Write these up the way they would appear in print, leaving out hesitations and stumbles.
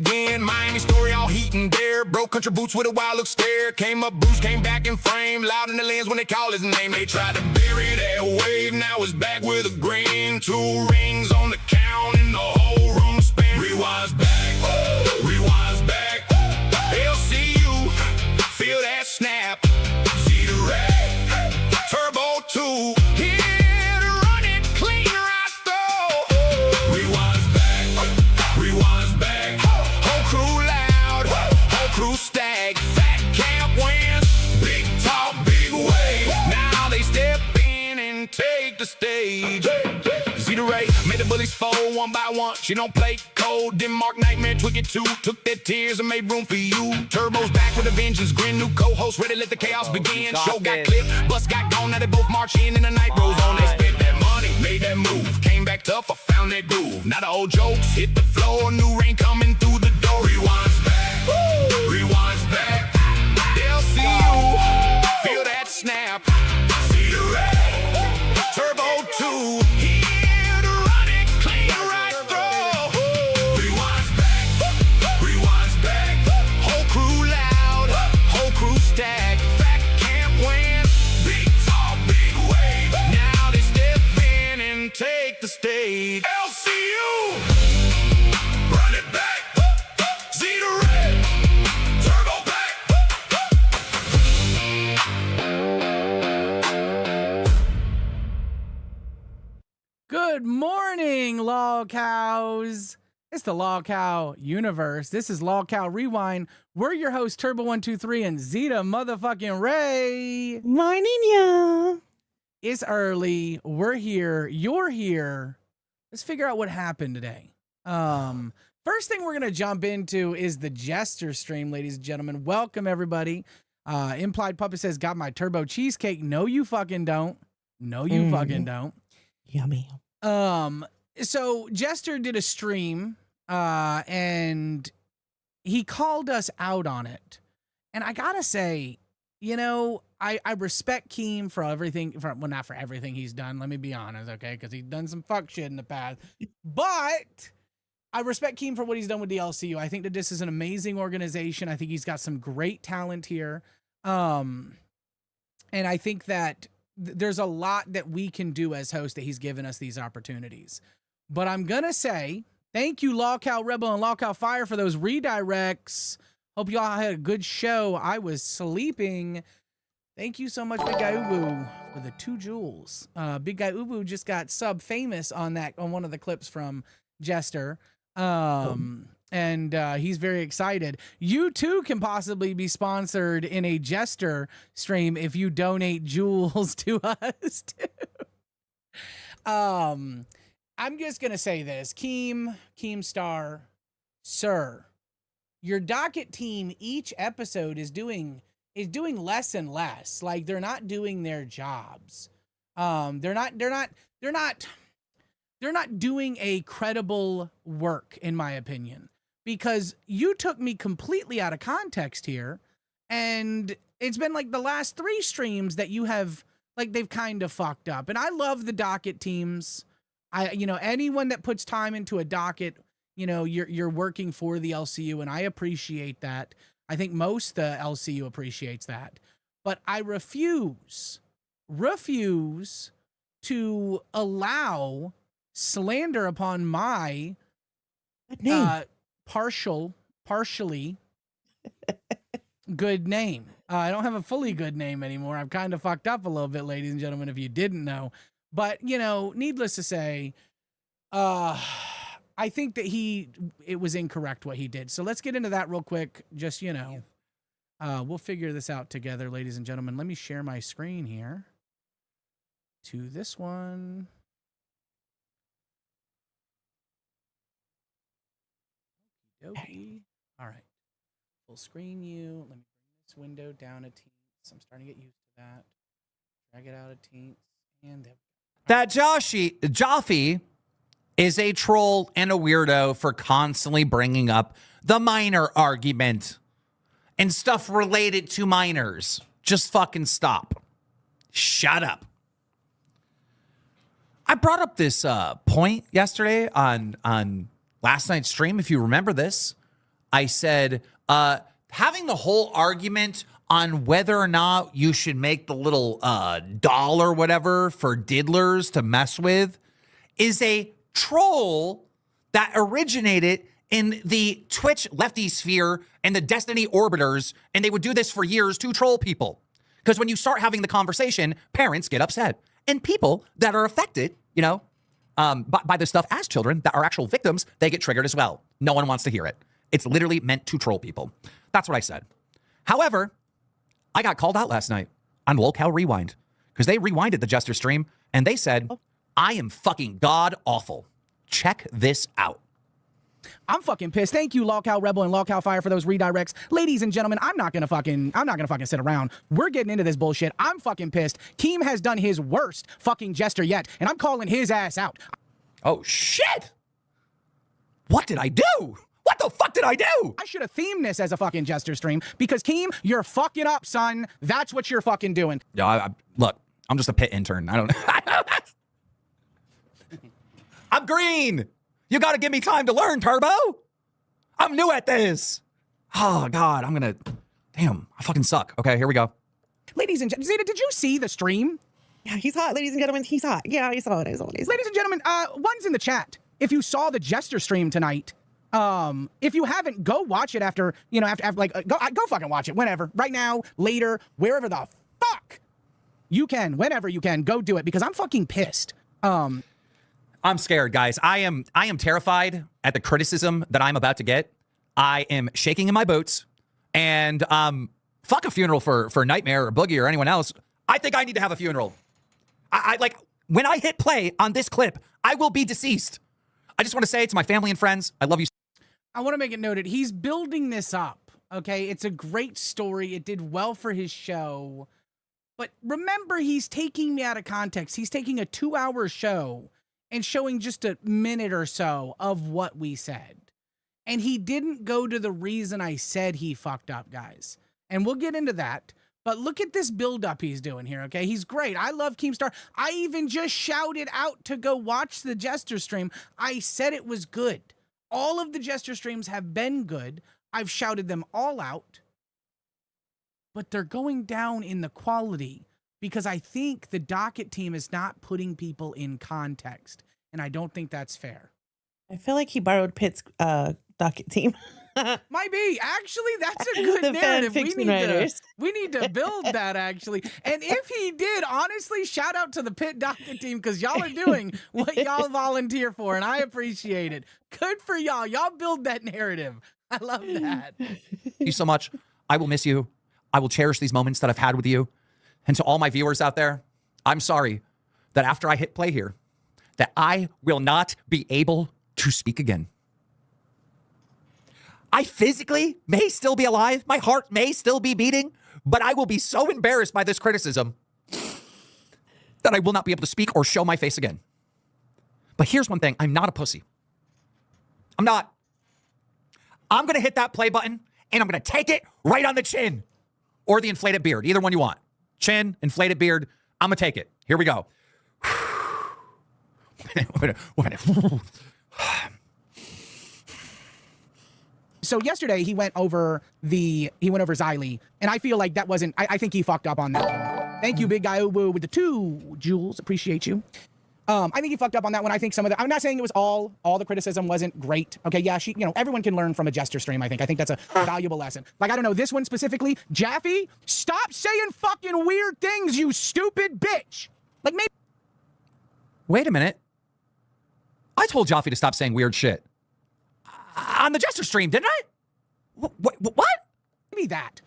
Again, Miami story all heat and dare. Broke country boots with a wild look stare. Came up boost, came back in frame. Loud in the lens when they call his name. They tried to bury that wave, now it's back with a grin. 2 rings on the count and the whole room spin. Rewind's back, rewind's back. LCU, feel that snap. See the rack, turbo 2. Here to run it clean right through. Rewind's back, rewind's back. Whole crew loud, whole crew stag. Fat camp wins, big talk, big wave. Now they step in and take the stage. See the Ray, made the bullies fold one by one. She don't play cold. Denmark Nightmare, Twicket 2. Took their tears and made room for you. Turbo's back with a vengeance. Grin, new co-host, ready to let the chaos begin. Show got clipped, bus got gone. Now they both march in and the night rolls on. They spent that money, made that move. Came back tough, I found that groove. Now the old jokes hit the floor. New rain coming through the door. Rewind's back, rewind's back. They'll see you, feel that snap. See the ray, turbo 2. Take the stage. LCU, run it back. Zeta Red, turbo back. Good morning, LolcowS. It's the LolcowRewind universe. This is LolcowRewind. We're your hosts, Turbo123 and Zeta motherfucking Ray. Morning, yeah. It's early. We're here. You're here. Let's figure out what happened today. First thing we're gonna jump into is the Jester stream, ladies and gentlemen. Welcome everybody. Implied Puppet says, "Got my turbo cheesecake." No, you fucking don't. No, you fucking don't. Yummy. So Jester did a stream, and he called us out on it. And I gotta say, you know, I respect Keem for everything, well, not for everything he's done. Let me be honest, okay? Because he's done some fuck shit in the past. But I respect Keem for what he's done with the LCU. I think that this is an amazing organization. I think he's got some great talent here. And I think that there's a lot that we can do as hosts that he's given us these opportunities. But I'm going to say thank you, Lolcow Rebel and Lolcow Fire, for those redirects. Hope you all had a good show. I was sleeping. Thank you so much, Big Guy Ubu, for the 2 jewels. Big Guy Ubu just got sub-famous on one of the clips from Jester. And he's very excited. You too can possibly be sponsored in a Jester stream if you donate jewels to us too. I'm just gonna say this, Keemstar, sir, your Docket team each episode is doing less and less. Like, they're not doing their jobs. They're not doing a credible work, in my opinion, because you took me completely out of context here. And it's been like the last 3 streams that you have, like, they've kind of fucked up. And I love the Docket teams. Anyone that puts time into a Docket, you're working for the LCU, and I appreciate that. I think most the LCU appreciates that. But I refuse to allow slander upon my partially good name. I don't have a fully good name anymore. I've kind of fucked up a little bit, ladies and gentlemen, if you didn't know. But, needless to say, I think that it was incorrect what he did. So let's get into that real quick. Just, we'll figure this out together, ladies and gentlemen. Let me share my screen here to this one. Okay. All right. Full screen you. Let me bring this window down a teens. I'm starting to get used to that. Drag it out a teens. And there we go. That Jaffe is a troll and a weirdo for constantly bringing up the minor argument and stuff related to minors. Just fucking stop. Shut up. I brought up this point yesterday on last night's stream, if you remember this. I said, having the whole argument on whether or not you should make the little doll or whatever for diddlers to mess with is a troll that originated in the Twitch lefty sphere and the Destiny orbiters, and they would do this for years to troll people. Because when you start having the conversation, parents get upset. And people that are affected, you know, by this stuff as children that are actual victims, they get triggered as well. No one wants to hear it. It's literally meant to troll people. That's what I said. However, I got called out last night on LolcowRewind because they rewinded the Jester stream and they said, I am fucking god awful. Check this out. I'm fucking pissed. Thank you, Lolcow Rebel and Lolcow Fire, for those redirects. Ladies and gentlemen, I'm not gonna fucking sit around. We're getting into this bullshit. I'm fucking pissed. Keem has done his worst fucking Jester yet, and I'm calling his ass out. Oh shit! What did I do? What the fuck did I do? I should have themed this as a fucking Jester stream because Keem, you're fucking up, son. That's what you're fucking doing. Yeah, look, I'm just a pit intern. I don't know. I'm green. You got to give me time to learn, Turbo. I'm new at this. Oh, God, damn, I fucking suck. Okay, here we go. Ladies and gentlemen, Zeta, did you see the stream? Yeah, he's hot, ladies and gentlemen. He's hot. Yeah, I saw it. I saw it. Ladies and gentlemen, one's in the chat. If you saw the Jester stream tonight, if you haven't, go watch it after, you know, after like, go fucking watch it whenever, right now, later, wherever the fuck you can, whenever you can, go do it because I'm fucking pissed. I'm scared, guys. I am terrified at the criticism that I'm about to get. I am shaking in my boots, and fuck a funeral for Nightmare or Boogie or anyone else. I think I need to have a funeral. I like when I hit play on this clip, I will be deceased. I just want to say to my family and friends, I love you. I want to make it noted. He's building this up. Okay, it's a great story. It did well for his show, but remember, he's taking me out of context. He's taking a 2-hour show and showing just a minute or so of what we said. And he didn't go to the reason I said he fucked up, guys. And we'll get into that. But look at this build-up he's doing here, okay? He's great. I love Keemstar. I even just shouted out to go watch the Jester stream. I said it was good. All of the Jester streams have been good. I've shouted them all out. But they're going down in the quality because I think the Docket team is not putting people in context. And I don't think that's fair. I feel like he borrowed Pitt's Docket team. Might be. Actually, that's a good The narrative. fan fiction writers. We need to build that, actually. And if he did, honestly, shout out to the Pit Docket team because y'all are doing what y'all volunteer for, and I appreciate it. Good for y'all. Y'all build that narrative. I love that. Thank you so much. I will miss you. I will cherish these moments that I've had with you. And to all my viewers out there, I'm sorry that after I hit play here, that I will not be able to speak again. I physically may still be alive. My heart may still be beating, but I will be so embarrassed by this criticism that I will not be able to speak or show my face again. But here's one thing. I'm not a pussy. I'm not. I'm going to hit that play button and I'm going to take it right on the chin or the inflated beard. Either one you want. Chin, inflated beard. I'm going to take it. Here we go. So yesterday he went over Xylee, and I feel like that wasn't. I think he fucked up on that one. Thank you, big guy Ubu with the 2 jewels. Appreciate you. I think he fucked up on that one. I think some of the. I'm not saying it was all the criticism wasn't great. Okay, yeah, everyone can learn from a Jester stream. I think that's a valuable lesson. Like I don't know this one specifically. Jaffe, stop saying fucking weird things, you stupid bitch. Like maybe. Wait a minute. I told Jaffe to stop saying weird shit on the Jester stream, didn't I? What? Maybe that,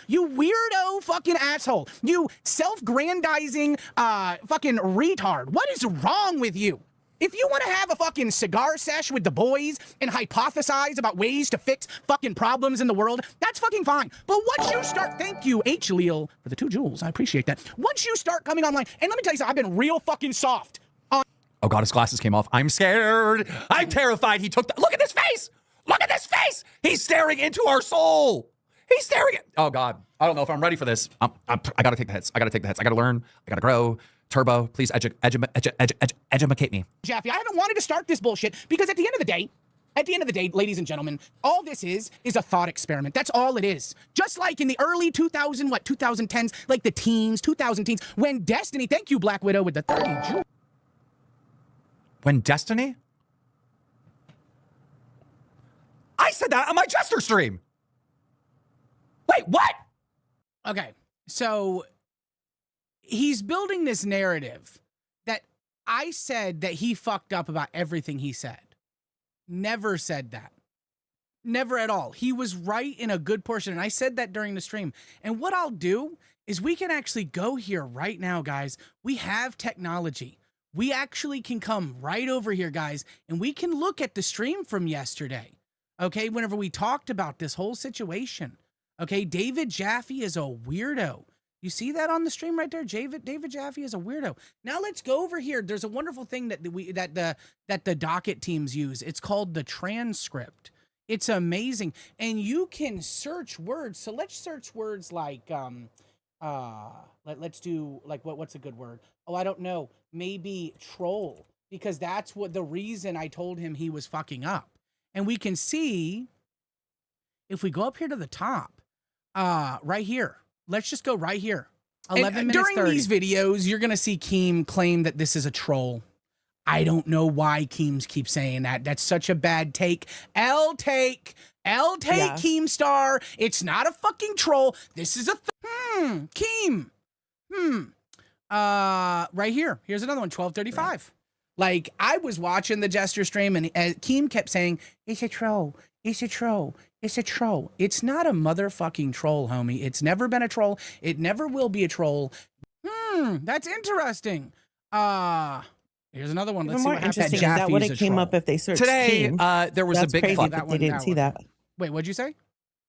you weirdo fucking asshole, you self-grandizing fucking retard. What is wrong with you? If you want to have a fucking cigar sesh with the boys and hypothesize about ways to fix fucking problems in the world, that's fucking fine. But once you start, thank you, H. Leal, for the 2 jewels. I appreciate that. Once you start coming online, and let me tell you something, I've been real fucking soft. Oh God, his glasses came off. I'm scared. I'm terrified. He took look at this face. Look at this face. He's staring into our soul. He's staring at, oh God. I don't know if I'm ready for this. I gotta take the hits. I gotta learn. I gotta grow. Turbo, please educate me. Jaffe, I haven't wanted to start this bullshit because at the end of the day, At the end of the day, ladies and gentlemen, all this is a thought experiment. That's all it is. Just like in the early 2010s, like the teens, 2000 teens, when Destiny, thank you, Black Widow, with the 30 jewels. When Destiny? I said that on my Jester stream. Wait, what? Okay, so he's building this narrative that I said that he fucked up about everything he said. Never said that. Never at all. He was right in a good portion, and I said that during the stream. And what I'll do is we can actually go here right now, guys. We have technology. We actually can come right over here, guys, and we can look at the stream from yesterday, okay, whenever we talked about this whole situation. Okay, David Jaffe is a weirdo. You see that on the stream right there? David Jaffe is a weirdo. Now let's go over here. There's a wonderful thing that the Docket teams use. It's called the transcript. It's amazing, and you can search words. So let's search words like let's do like what's a good word? Oh, I don't know. Maybe troll, because that's what the reason I told him he was fucking up. And we can see if we go up here to the top, right here. Let's just go right here. 11 minutes during 30. These videos, you're going to see Keem claim that this is a troll. I don't know why Keems keeps saying that. That's such a bad take. L-take, yeah. Keemstar. It's not a fucking troll. This is a Keem. Right here. Here's another one, 12:35. Right. Like, I was watching the Jester stream, and Keem kept saying, it's a troll. It's a troll. It's a troll. It's not a motherfucking troll, homie. It's never been a troll. It never will be a troll. That's interesting. Here's another one. Let's see what happens. Interesting. Is that what it came up if they searched today? Keem? There was That's a big crazy fuck. that they didn't see that. Wait, what'd you say?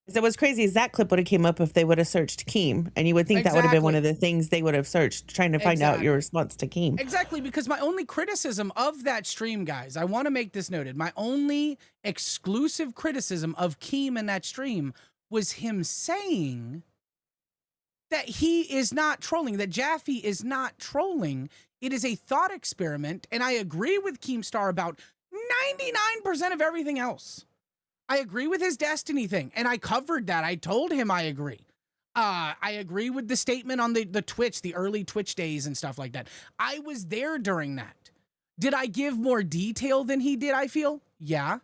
So what's crazy is that clip would have came up if they would have searched Keem, and you would think that would have been one of the things they would have searched, trying to find out your response to Keem. Exactly, because my only criticism of that stream, guys, I want to make this noted. My only exclusive criticism of Keem in that stream was him saying that he is not trolling, that Jaffe is not trolling. It is a thought experiment, and I agree with Keemstar about 99% of everything else. I agree with his Destiny thing, and I covered that. I told him I agree. I agree with the statement on the Twitch, the early Twitch days and stuff like that. I was there during that. Did I give more detail than he did, I feel? Yeah.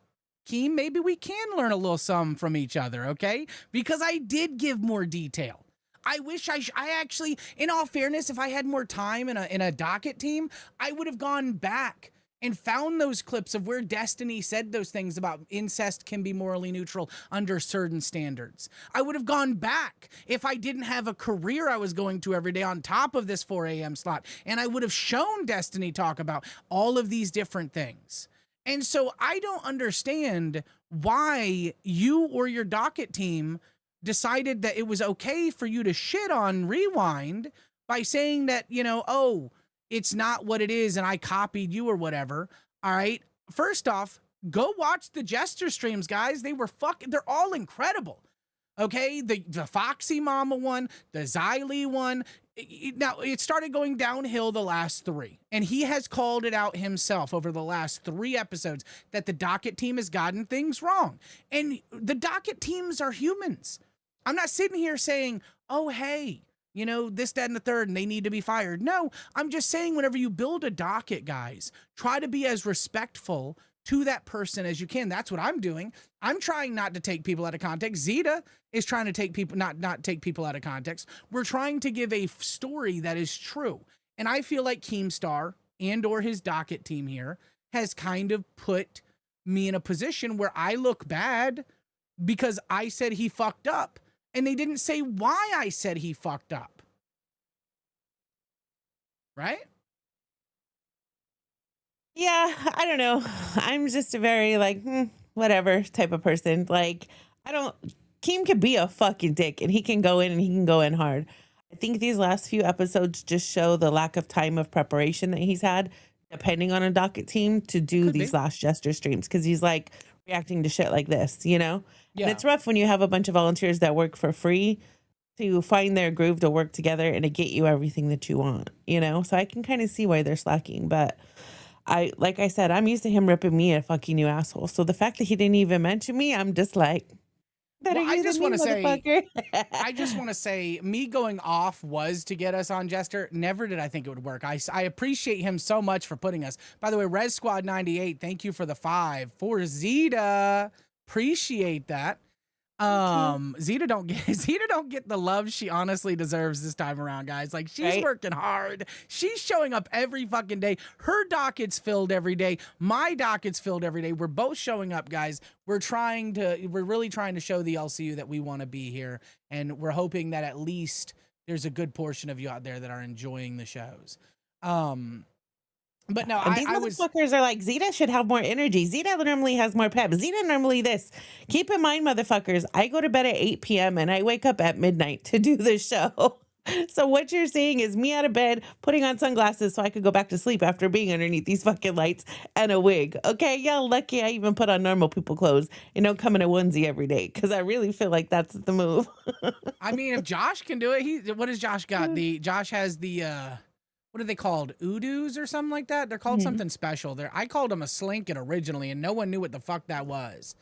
Keem, maybe we can learn a little something from each other, okay? Because I did give more detail. I wish I actually, in all fairness, if I had more time in a Docket team, I would have gone back and found those clips of where Destiny said those things about incest can be morally neutral under certain standards. I would have gone back if I didn't have a career I was going to every day on top of this 4 a.m. slot, and I would have shown Destiny talk about all of these different things. And so I don't understand why you or your Docket team decided that it was okay for you to shit on Rewind by saying that, you know, oh, it's not what it is and I copied you or whatever. All right. First off, go watch the Jester streams, guys. They're all incredible. Okay. The Foxy Mama one, the Xylee one. Now it started going downhill the last 3, and he has called it out himself over the last 3 episodes that the Docket team has gotten things wrong. And the Docket teams are humans. I'm not sitting here saying, oh, hey, you know, this, that, and the third, and they need to be fired. No, I'm just saying whenever you build a Docket, guys, try to be as respectful to that person as you can. That's what I'm doing. I'm trying not to take people out of context. Zeta is trying to take people, not take people out of context. We're trying to give a story that is true. And I feel like Keemstar and or his Docket team here has kind of put me in a position where I look bad because I said he fucked up. And they didn't say why I said he fucked up. Right? Yeah, I don't know. I'm just a very like, whatever type of person. Like, Keem could be a fucking dick and he can go in and he can go in hard. I think these last few episodes just show the lack of time of preparation that he's had, depending on a Docket team, to do these last Jester streams. Because he's like reacting to shit like this, you know? Yeah. And it's rough when you have a bunch of volunteers that work for free to find their groove to work together and to get you everything that you want, you know? So I can kind of see why they're slacking. But like I said, I'm used to him ripping me a fucking new asshole. So the fact that he didn't even mention me, I'm just like, better Well, I you just than me, want to say, motherfucker. I just want to say, me going off was to get us on Jester. Never did I think it would work. I appreciate him so much for putting us. By the way, Res Squad 98, thank you for the 5 for Zeta. Appreciate that. Zeta don't get the love she honestly deserves this time around, guys. Like, she's working hard. She's showing up every fucking day. Her docket's filled every day. My docket's filled every day. We're both showing up, guys. We're really trying to show the LCU that we want to be here, and we're hoping that at least there's a good portion of you out there that are enjoying the shows. But no, And these motherfuckers are like, Zeta should have more energy. Zeta normally has more pep. Zeta normally this. Keep in mind, motherfuckers, I go to bed at 8 p.m. and I wake up at midnight to do this show. So what you're seeing is me out of bed, putting on sunglasses so I could go back to sleep after being underneath these fucking lights and a wig. Okay, y'all lucky I even put on normal people clothes and don't come in a onesie every day, because I really feel like that's the move. I mean, if Josh can do it, what has Josh got? Josh has the what are they called? Udoos or something like that? They're called something special. I called them a slinket originally, and no one knew what the fuck that was.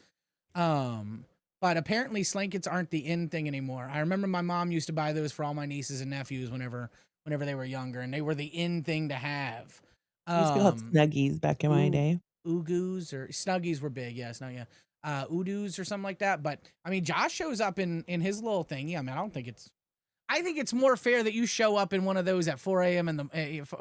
But apparently slankets aren't the in thing anymore. I remember my mom used to buy those for all my nieces and nephews whenever they were younger, and they were the in thing to have. Used to be called Snuggies back in my day. Ugoos or Snuggies were big, yeah, Udoos or something like that. But I mean, Josh shows up in his little thing. Yeah, I mean, I think it's more fair that you show up in one of those at 4 a.m.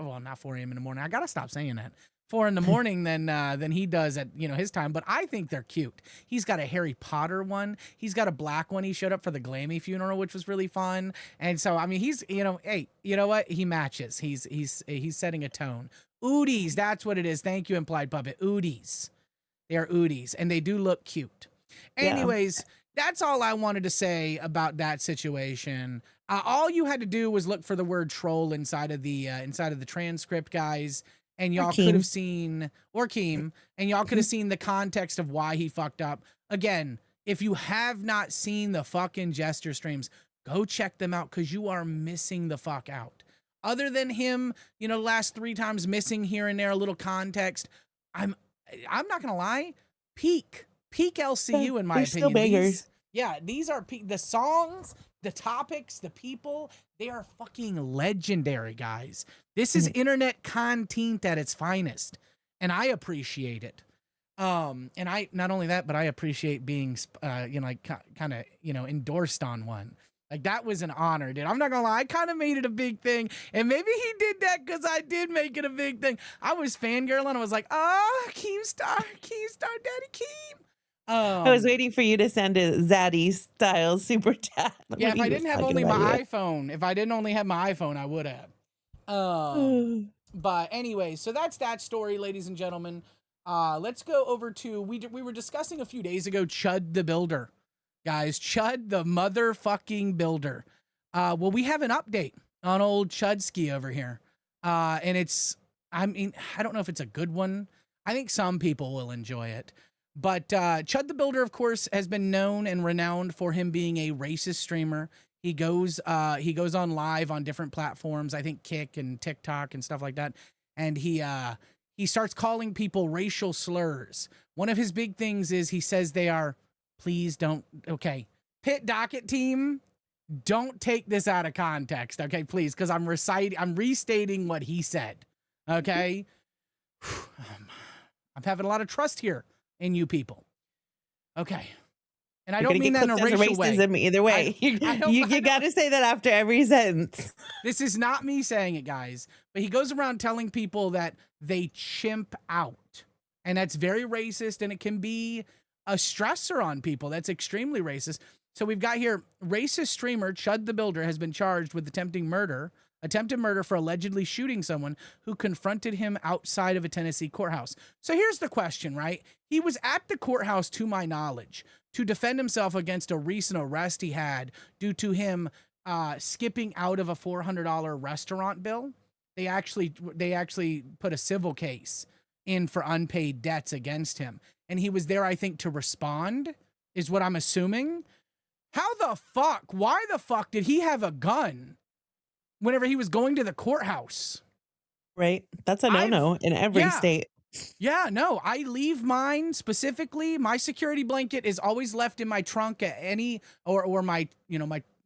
well, not 4 a.m. in the morning. I gotta stop saying that. 4 in the morning than he does at his time. But I think they're cute. He's got a Harry Potter one. He's got a black one. He showed up for the Glammy funeral, which was really fun. And so I mean, he's hey, you know what? He matches. He's setting a tone. Oodies, that's what it is. Thank you, Implied Puppet. Oodies. They are Oodies, and they do look cute. Anyways, that's all I wanted to say about that situation. All you had to do was look for the word troll inside of the transcript, guys, and y'all could have seen, or Keem, and y'all could have seen the context of why he fucked up. Again, if you have not seen the fucking Jester streams, go check them out, because you are missing the fuck out. Other than him, last 3 times missing here and there, a little context, I'm not gonna lie, peak LCU in my opinion. Still bangers. These are the songs, the topics, the people. They are fucking legendary, guys. This is internet content at its finest, and I appreciate it. And I not only that, but I appreciate being kind of endorsed on one. Like, that was an honor, dude. I'm not gonna lie, I kind of made it a big thing, and maybe he did that because I did make it a big thing. I was fangirling. I was like, Keemstar, Daddy Keem. I was waiting for you to send a Zaddy style super chat. Yeah, if I didn't have only my iPhone, I would have. But anyway, so that's that story, ladies and gentlemen. Let's go over to, we were discussing a few days ago, Chud the Builder. Guys, Chud the motherfucking Builder. Well, we have an update on old Chudski over here. And I don't know if it's a good one. I think some people will enjoy it. But Chud the Builder, of course, has been known and renowned for him being a racist streamer. He goes on live on different platforms, I think Kick and TikTok and stuff like that. And he starts calling people racial slurs. One of his big things is he says they are, please don't, okay, Pit Docket team, don't take this out of context, okay, please, because I'm restating what he said, okay? I'm having a lot of trust here in you people. Okay. And I don't mean that in a racial way. Either way. You got to say that after every sentence. This is not me saying it, guys. But he goes around telling people that they chimp out. And that's very racist, and it can be a stressor on people. That's extremely racist. So we've got here, racist streamer Chud the Builder has been charged with attempted murder for allegedly shooting someone who confronted him outside of a Tennessee courthouse. So here's the question, right? He was at the courthouse, to my knowledge, to defend himself against a recent arrest he had due to him skipping out of a $400 restaurant bill. They actually put a civil case in for unpaid debts against him. And he was there, I think, to respond, is what I'm assuming. Why the fuck did he have a gun whenever he was going to the courthouse? Right. That's a no-no in every state. Yeah, no, I leave mine specifically. My security blanket is always left in my trunk at any or my,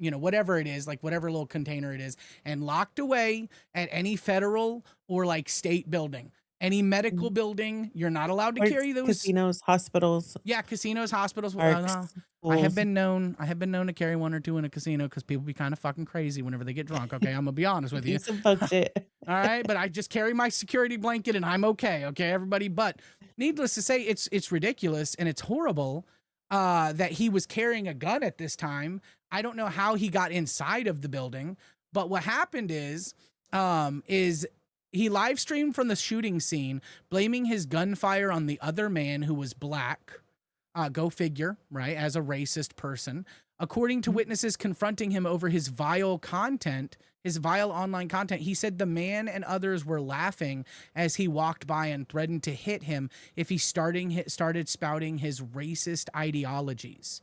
whatever it is, like whatever little container it is, and locked away at any federal or like state building. Any medical building, you're not allowed to Or carry those. casinos, hospitals, Yeah, casinos, hospitals. parks, I have schools. been known. I have been known to carry one or two in a casino because people be kind of fucking crazy whenever they get drunk. Okay, I'm gonna be honest with you. Do some fuck shit. All right, but I just carry my security blanket and I'm okay. Okay, everybody. But needless to say, it's ridiculous and it's horrible that he was carrying a gun at this time. I don't know how he got inside of the building, but what happened is he live streamed from the shooting scene, blaming his gunfire on the other man who was black. Go figure, right? As a racist person. According to witnesses confronting him over his vile content, his vile online content, he said the man and others were laughing as he walked by and threatened to hit him if he started spouting his racist ideologies.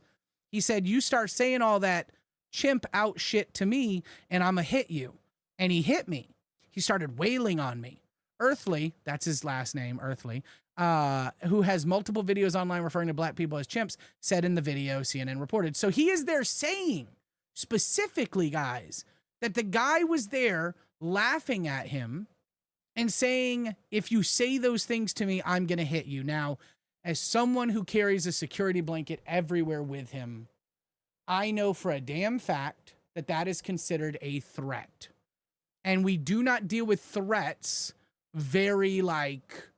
He said, "You start saying all that chimp out shit to me and I'm gonna hit you." And he hit me. He started wailing on me. Earthly, that's his last name, Earthly, who has multiple videos online referring to black people as chimps, said in the video CNN reported. So he is there saying specifically, guys, that the guy was there laughing at him and saying, if you say those things to me, I'm going to hit you. Now, as someone who carries a security blanket everywhere with him, I know for a damn fact that that is considered a threat. And we do not deal with threats very like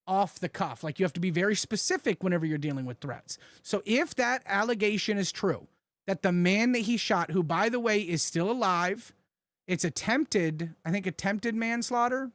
off the cuff. Like you have to be very specific whenever you're dealing with threats. So if that allegation is true, that the man that he shot, who by the way is still alive, it's attempted manslaughter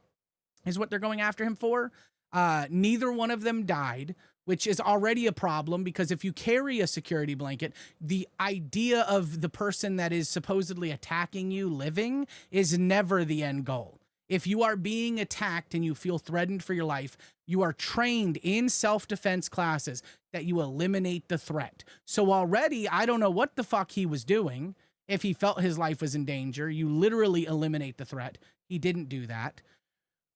is what they're going after him for. Neither one of them died, which is already a problem because if you carry a security blanket, the idea of the person that is supposedly attacking you living is never the end goal. If you are being attacked and you feel threatened for your life, you are trained in self-defense classes that you eliminate the threat. So already, I don't know what the fuck he was doing. If he felt his life was in danger, you literally eliminate the threat. He didn't do that.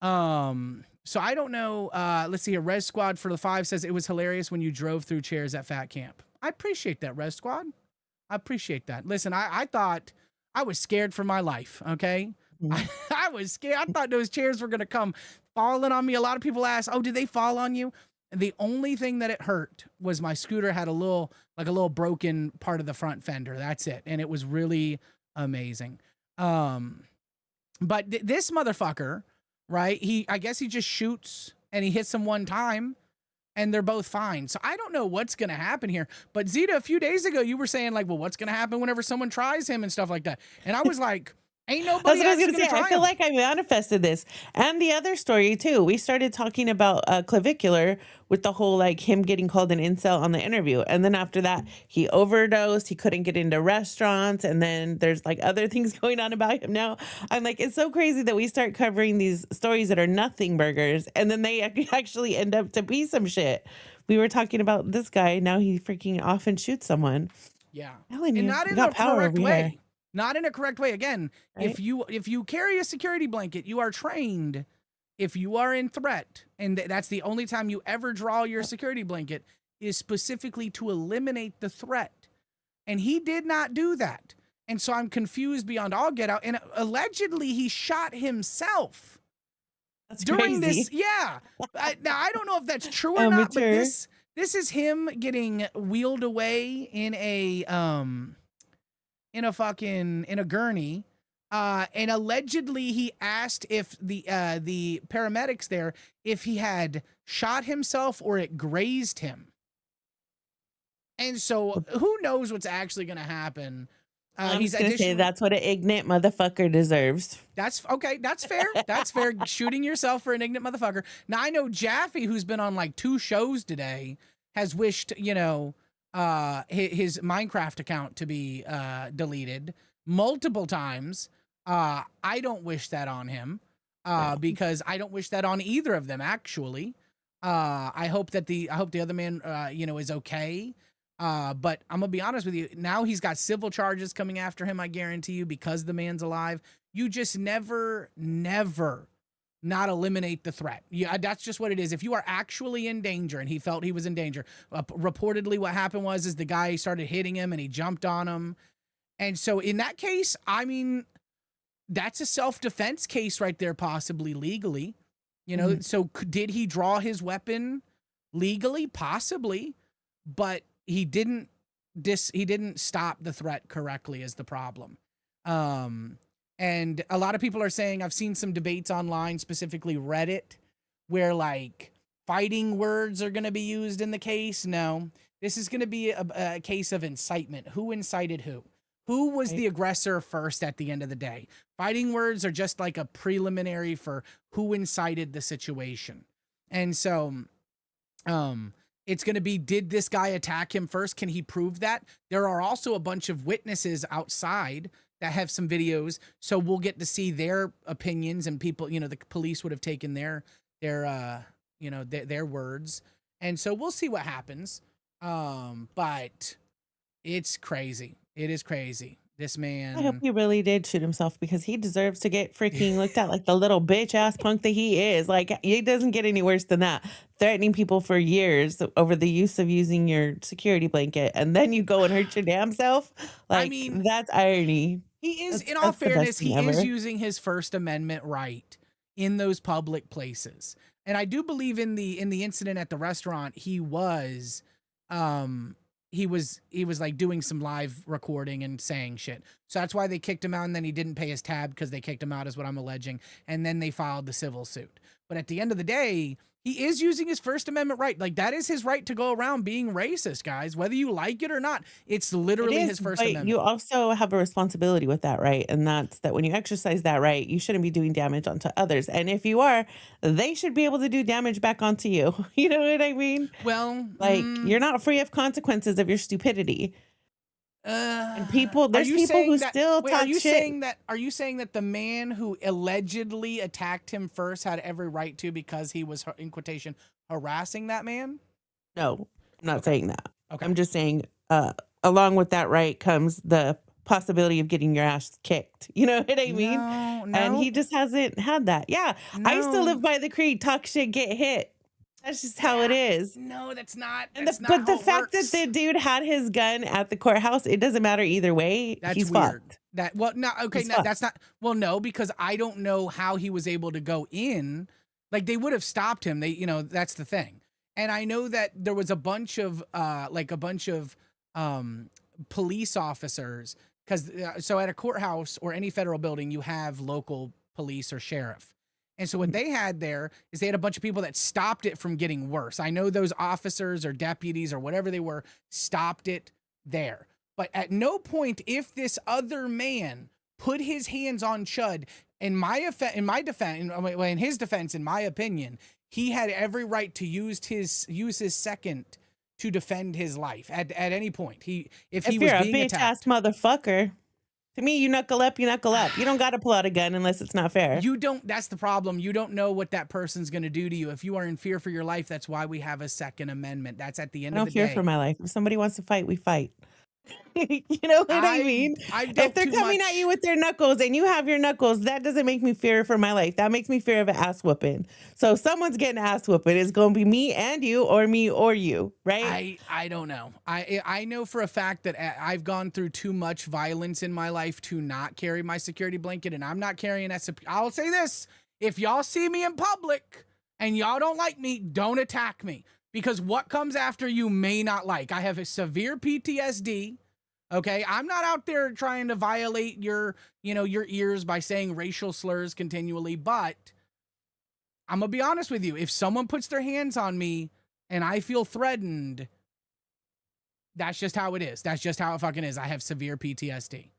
So I don't know. Let's see. A Res Squad for the 5 says it was hilarious when you drove through chairs at Fat Camp. I appreciate that, Res Squad. I appreciate that. Listen, I thought I was scared for my life. Okay. I was scared. I thought those chairs were going to come falling on me. A lot of people ask, oh, did they fall on you? The only thing that it hurt was my scooter had a little broken part of the front fender. That's it. And it was really amazing. But this motherfucker, right? I guess he just shoots and he hits them one time and they're both fine. So I don't know what's going to happen here. But Zeta, a few days ago, you were saying like, well, what's going to happen whenever someone tries him and stuff like that. And I was like, ain't nobody That's what I was actually gonna say. try I feel him. like I manifested this. And the other story too. We started talking about clavicular with the whole like him getting called an incel on the interview. And then after that, he overdosed. He couldn't get into restaurants. And then there's like other things going on about him now. I'm like, it's so crazy that we start covering these stories that are nothing burgers. And then they actually end up to be some shit. We were talking about this guy. Now he freaking off and shoots someone. Yeah. Telling And you, not we in got a power correct over way. here. Not in a correct way. Again, Right? if you carry a security blanket, you are trained. If you are in threat, and that's the only time you ever draw your security blanket, is specifically to eliminate the threat. And he did not do that. And so I'm confused beyond all get out. And allegedly he shot himself That's during crazy. this. Yeah. Now I don't know if that's true or not, but Amateur. this is him getting wheeled away in a gurney. And allegedly he asked if the paramedics there, if he had shot himself or it grazed him. And so who knows what's actually going to happen. I'm just going to say that's what an ignorant motherfucker deserves. That's okay. That's fair. That's fair. Shooting yourself for an ignorant motherfucker. Now I know Jaffe, who's been on like 2 shows today, has wished, his Minecraft account to be deleted multiple times. I don't wish that on him because I don't wish that on either of them. Actually, I hope the other man, is okay. But I'm gonna be honest with you. Now he's got civil charges coming after him. I guarantee you, because the man's alive. You just never not eliminate the threat. Yeah, that's just what it is. If you are actually in danger, and he felt he was in danger, reportedly what happened is the guy started hitting him and he jumped on him. And so in that case, I mean, that's a self-defense case right there, possibly legally. You know, so did he draw his weapon legally? Possibly, but he didn't stop the threat correctly is the problem. And a lot of people are saying, I've seen some debates online, specifically Reddit, where like fighting words are going to be used in the case. No, this is going to be a case of incitement. Who incited who? Who was the aggressor first at the end of the day? Fighting words are just like a preliminary for who incited the situation. And so it's going to be, did this guy attack him first? Can he prove that? There are also a bunch of witnesses outside that have some videos. So we'll get to see their opinions, and people, you know, the police would have taken their words. And so we'll see what happens. But it's crazy. It is crazy. This man. I hope he really did shoot himself, because he deserves to get freaking looked at like the little bitch ass punk that he is. Like, it doesn't get any worse than that. Threatening people for years over the use of using your security blanket, and then you go and hurt your damn self. Like, I mean, that's irony. He is, in all fairness, he is using his First Amendment right in those public places. And I do believe in the incident at the restaurant, he was like doing some live recording and saying shit. So that's why they kicked him out, and then he didn't pay his tab because they kicked him out, is what I'm alleging. And then they filed the civil suit. But at the end of the day, he is using his First Amendment right. Like, that is his right to go around being racist, guys, whether you like it or not. It's literally his First Amendment. You also have a responsibility with that right. And that's that when you exercise that right, you shouldn't be doing damage onto others. And if you are, they should be able to do damage back onto you. You know what I mean? Well, like, you're not free of consequences of your stupidity. And there's people who still talk shit. Are you saying that the man who allegedly attacked him first had every right to, because he was, in quotation, harassing that man? No, I'm not saying that. Okay. I'm just saying, along with that right comes the possibility of getting your ass kicked. You know what I mean? No. And he just hasn't had that. Yeah. I used to live by the creed, talk shit, get hit. That's just how it is. No, that's not. But the fact that the dude had his gun at the courthouse, it doesn't matter either way. He's weird. Fucked. That's not. Well, no, because I don't know how he was able to go in. Like, they would have stopped him. That's the thing. And I know that there was a bunch of police officers, because so at a courthouse or any federal building, you have local police or sheriff. And so what they had there is they had a bunch of people that stopped it from getting worse. I know those officers or deputies or whatever they were stopped it there. But at no point, if this other man put his hands on Chud, in his defense, in my opinion, he had every right to use his second to defend his life at any point. If he was being attacked. Ass motherfucker. To me, you knuckle up, you knuckle up. You don't got to pull out a gun unless it's not fair. You don't. That's the problem. You don't know what that person's going to do to you. If you are in fear for your life, that's why we have a Second Amendment. That's at the end of the day. I don't fear for my life. If somebody wants to fight, we fight. You know what I mean? If they're coming at you with their knuckles and you have your knuckles, that doesn't make me fear for my life. That makes me fear of an ass whooping. So if someone's getting ass whooping, it's going to be me and you, or me or you, right? I don't know. I know for a fact that I've gone through too much violence in my life to not carry my security blanket, and I'm not carrying that. I'll say this: if y'all see me in public and y'all don't like me, don't attack me. Because what comes after you may not like. I have a severe PTSD. Okay, I'm not out there trying to violate your ears by saying racial slurs continually, but I'm gonna be honest with you. If someone puts their hands on me and I feel threatened, that's just how it is. That's just how it fucking is. I have severe PTSD.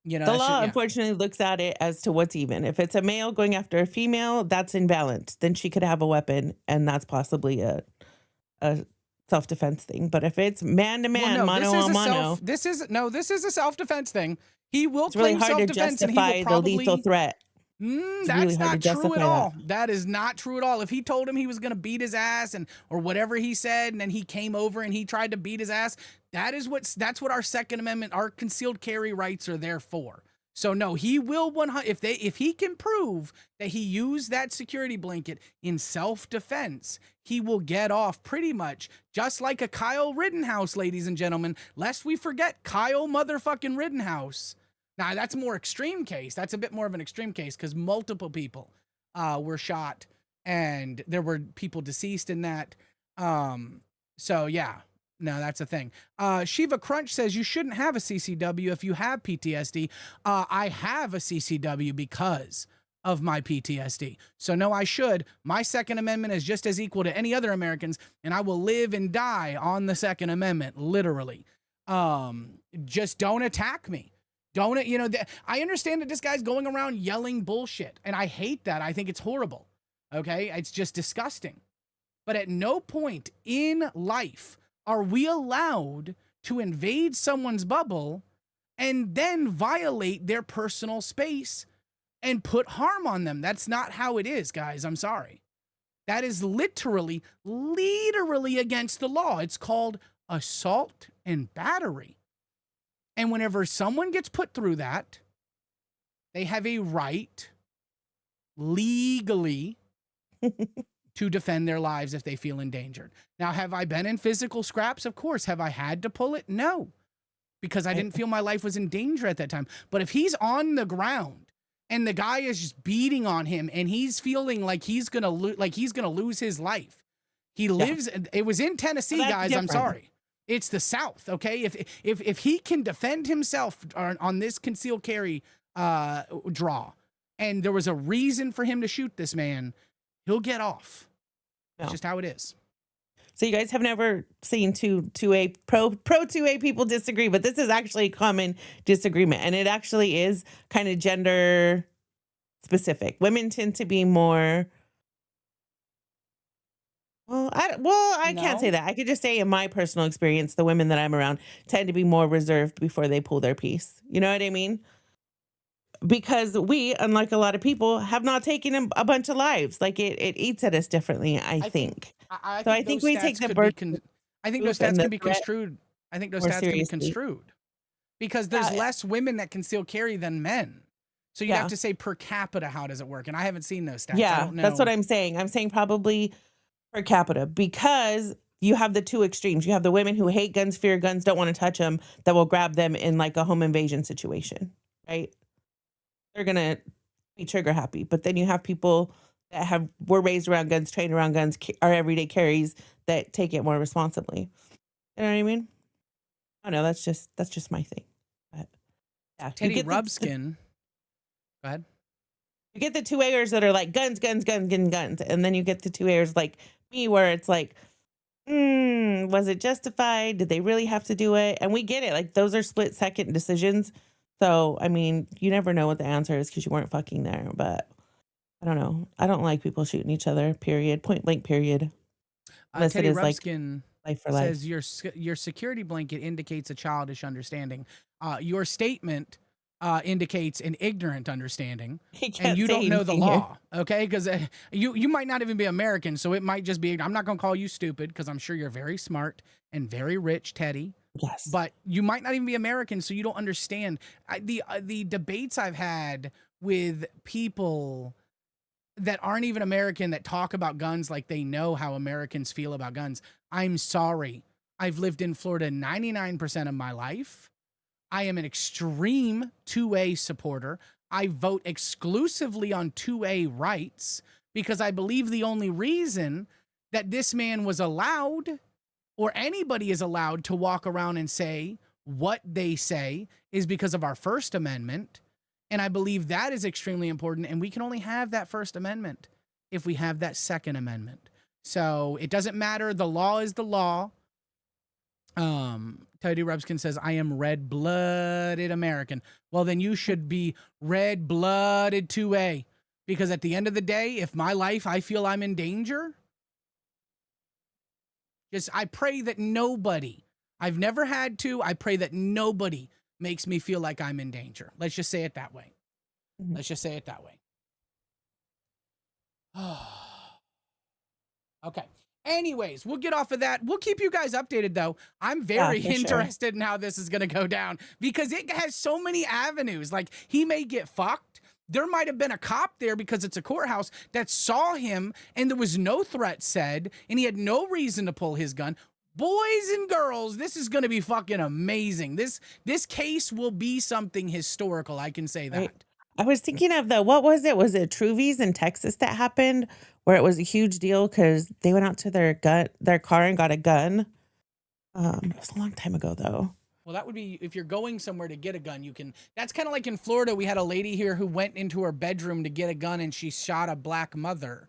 The law, unfortunately, looks at it as to what's even. If it's a male going after a female, that's imbalance. Then she could have a weapon, and that's possibly a self-defense thing. But if it's man to man, mano a mano, this is a self-defense thing. He will it's really claim hard to self-defense, and he justify will probably the lethal threat. That's really not true at all. that. That is not true at all. If he told him he was going to beat his ass or whatever he said, and then he came over and he tried to beat his ass, that's what our Second Amendment, our concealed carry rights are there for. So no, he will 100 if he can prove that he used that security blanket in self-defense, he will get off pretty much just like a Kyle Rittenhouse, ladies and gentlemen. Lest we forget Kyle motherfucking Rittenhouse. Now that's a more extreme case. That's a bit more of an extreme case because multiple people were shot and there were people deceased in that. So yeah. No, that's a thing. Shiva Crunch says you shouldn't have a CCW if you have PTSD. I have a CCW because of my PTSD. So no, I should. My Second Amendment is just as equal to any other Americans, and I will live and die on the Second Amendment, literally. Just don't attack me. Don't, I understand that this guy's going around yelling bullshit, and I hate that. I think it's horrible. Okay? It's just disgusting. But at no point in life are we allowed to invade someone's bubble and then violate their personal space and put harm on them? That's not how it is, guys. I'm sorry. That is literally against the law. It's called assault and battery. And whenever someone gets put through that, they have a right legally to defend their lives if they feel endangered. Now, have I been in physical scraps? Of course. Have I had to pull it? No, because I didn't feel my life was in danger at that time. But if he's on the ground and the guy is just beating on him and he's feeling like he's gonna lose his life, he lives. It was in Tennessee, guys. Different. I'm sorry. It's the South. Okay. If he can defend himself on this concealed carry draw, and there was a reason for him to shoot this man, he'll get off. No. It's just how it is. So you guys have never seen two 2A people disagree, but this is actually a common disagreement, and it actually is kind of gender specific. Women tend to be more. I can't say that. I could just say in my personal experience, the women that I'm around tend to be more reserved before they pull their piece. You know what I mean? Because we, unlike a lot of people, have not taken a bunch of lives. Like it eats at us differently, I think. I think we take the burden. I think those stats can be construed. I think those stats can be construed because there's less women that conceal carry than men. So you have to say per capita, how does it work? And I haven't seen those stats. Yeah, I don't know. That's what I'm saying. I'm saying probably per capita because you have the two extremes. You have the women who hate guns, fear guns, don't want to touch them, that will grab them in like a home invasion situation, right? They're going to be trigger happy. But then you have people that were raised around guns, trained around guns, are everyday carries that take it more responsibly. You know what I mean? I don't know. That's just my thing. But, yeah. Teddy Rubskin. Go ahead. You get the 2A'ers that are like guns. And then you get the 2A'ers like me where it's like, was it justified? Did they really have to do it? And we get it. Like those are split second decisions. So, I mean, you never know what the answer is because you weren't fucking there. But I don't know. I don't like people shooting each other, period. Point blank, period. Unless Teddy it is Rubskin like life for life. Says your security blanket indicates a childish understanding. Your statement indicates an ignorant understanding. And you don't know the law, okay? Because you might not even be American, so it might just be, I'm not going to call you stupid because I'm sure you're very smart and very rich, Teddy. Yes. But you might not even be American, so you don't understand. The debates I've had with people that aren't even American that talk about guns like they know how Americans feel about guns. I'm sorry. I've lived in Florida 99% of my life. I am an extreme 2A supporter. I vote exclusively on 2A rights because I believe the only reason that this man was allowed or anybody is allowed to walk around and say what they say is because of our First Amendment. And I believe that is extremely important. And we can only have that First Amendment if we have that Second Amendment. So it doesn't matter. The law is the law. Teddy Rubskin says, I am red-blooded American. Well, then you should be red-blooded 2A. Because at the end of the day, if my life, I feel I'm in danger, I pray that nobody, I've never had to, I pray that nobody makes me feel like I'm in danger. Let's just say it that way. Mm-hmm. Let's just say it that way. Okay. Anyways, we'll get off of that. We'll keep you guys updated, though. I'm very for sure. interested in how this is going to go down because it has so many avenues. Like, he may get fucked. There might have been a cop there because it's a courthouse that saw him and there was no threat said and he had no reason to pull his gun. Boys and girls, this is going to be fucking amazing. This case will be something historical. I can say that. Right. I was thinking of what was it? Was it Truvies in Texas that happened where it was a huge deal because they went out to their car and got a gun? It was a long time ago though. Well, that would be if you're going somewhere to get a gun, you can. That's kind of like in Florida. We had a lady here who went into her bedroom to get a gun and she shot a black mother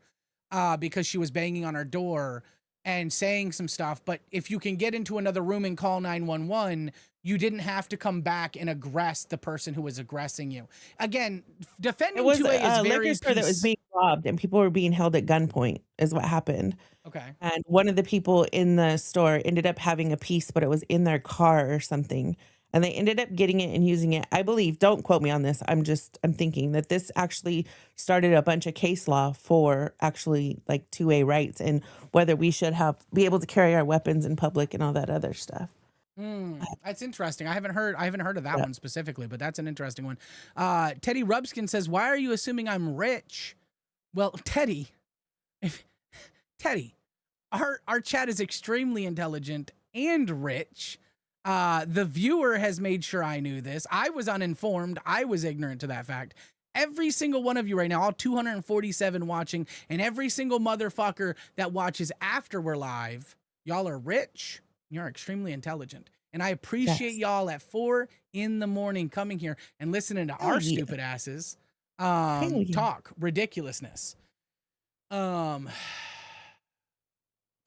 because she was banging on her door and saying some stuff. But if you can get into another room and call 911, you didn't have to come back and aggress the person who was aggressing you. Again, defending It was 2A a is very liquor store that was being robbed and people were being held at gunpoint is what happened. Okay. And one of the people in the store ended up having a piece, but it was in their car or something. And they ended up getting it and using it. I believe, don't quote me on this. I'm thinking that this actually started a bunch of case law for actually like 2A rights and whether we should be able to carry our weapons in public and all that other stuff. That's interesting. I haven't heard of that one specifically, but that's an interesting one. Teddy Rubskin says, "Why are you assuming I'm rich?" Well, Teddy, our chat is extremely intelligent and rich. The viewer has made sure I knew this. I was uninformed. I was ignorant to that fact. Every single one of you right now, all 247 watching, and every single motherfucker that watches after we're live, y'all are rich. You're extremely intelligent. And I appreciate y'all at 4 a.m. coming here and listening to our stupid asses talk ridiculousness. Teddy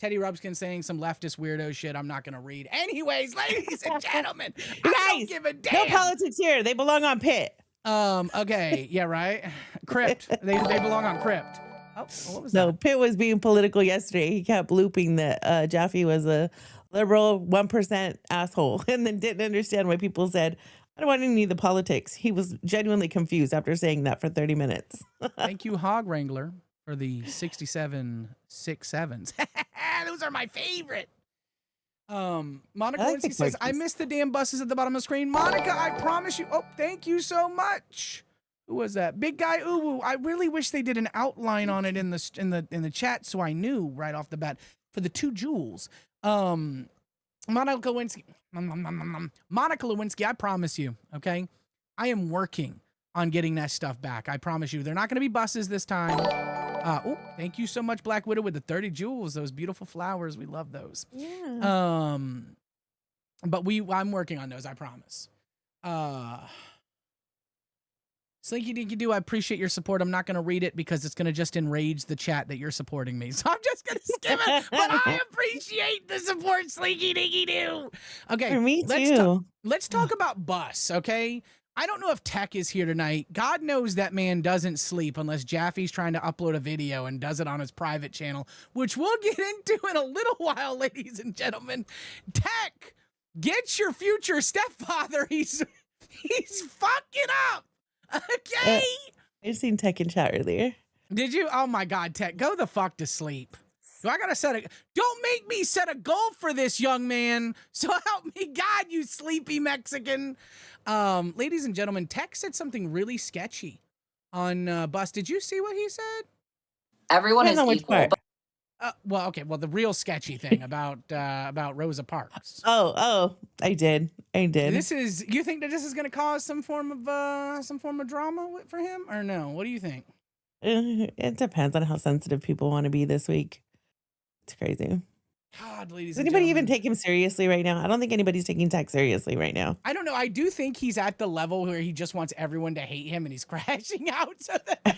Rubskin saying some leftist weirdo shit I'm not going to read. Anyways, ladies and gentlemen, I don't give a damn. No politics here. They belong on Pitt. Okay. Yeah, right. Crypt. They belong on Crypt. Oh, what was that? No, Pitt was being political yesterday. He kept looping that Jaffe was a liberal 1% asshole and then didn't understand why people said, I don't want any of the politics. He was genuinely confused after saying that for 30 minutes. Thank you, Hog Wrangler, for the 67 6-7s. Those are my favorite. Monica Lewinsky says, I missed the damn buses at the bottom of the screen. Monica, I promise you. Oh, thank you so much. Who was that? Big Guy Uwu. I really wish they did an outline on it in the chat so I knew right off the bat for the 2 jewels. Monica Lewinsky, I promise you, okay? I am working on getting that stuff back. I promise you. They're not going to be buses this time. Oh, thank you so much, Black Widow, with the 30 jewels. Those beautiful flowers. We love those. Yeah. But I'm working on those, I promise. Slinky Dinky Doo, I appreciate your support. I'm not going to read it because it's going to just enrage the chat that you're supporting me. So I'm just going to skip it. But I appreciate the support, Slinky Dinky Doo. Okay. For me too. Let's talk about bus, okay? I don't know if Tech is here tonight. God knows that man doesn't sleep unless Jaffe's trying to upload a video and does it on his private channel, which we'll get into in a little while, ladies and gentlemen. Tech, get your future stepfather. He's fucking up. Okay. I seen Tech in chat earlier. Did you? Oh my God, Tech, go the fuck to sleep. Do I gotta don't make me set a goal for this young man. So help me God, you sleepy Mexican. Ladies and gentlemen, Tech said something really sketchy on Bus. Did you see what he said? Everyone is equal. Well, okay. Well, the real sketchy thing about Rosa Parks. Oh, I did. You think that this is going to cause some form of drama for him, or no? What do you think? It depends on how sensitive people want to be this week. It's crazy. God, ladies Does and anybody gentlemen, even take him seriously right now? I don't think anybody's taking Tech seriously right now. I don't know. I do think he's at the level where he just wants everyone to hate him and he's crashing out. So that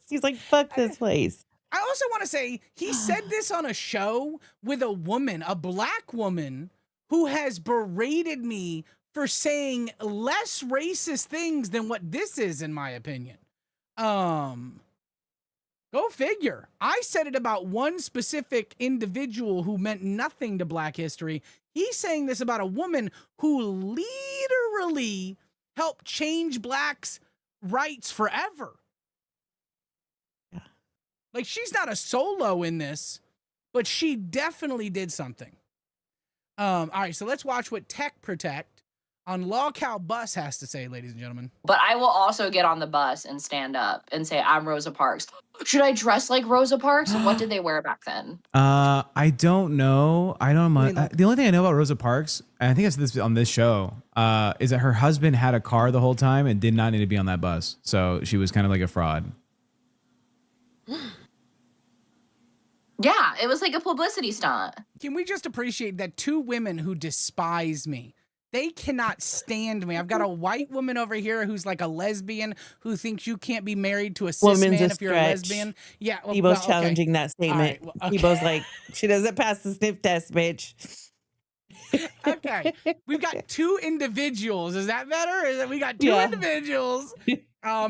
he's like, fuck this place. I also want to say he said this on a show with a woman, a black woman, who has berated me for saying less racist things than what this is, in my opinion. Go figure. I said it about one specific individual who meant nothing to Black history. He's saying this about a woman who literally helped change Blacks' rights forever. Yeah. Like, she's not a solo in this. but she definitely did something. All right, so let's watch what Tech Protect on Lolcow Bus has to say, ladies and gentlemen. But I will also get on the bus and stand up and say, I'm Rosa Parks. Should I dress like Rosa Parks? What did they wear back then? I don't know. I don't know. The only thing I know about Rosa Parks, and I think I said this on this show, is that her husband had a car the whole time and did not need to be on that bus. So she was kind of like a fraud. Yeah, it was like a publicity stunt. Can we just appreciate that two women who despise me? They cannot stand me. I've got a white woman over here who's like a lesbian who thinks you can't be married to a cis Woman's man a if you're a stretch. lesbian. Yeah. Debo's challenging that statement. All right, well, okay. Debo's like, she doesn't pass the sniff test, bitch. Okay. We've got two individuals. Is that better? Is that we got two individuals?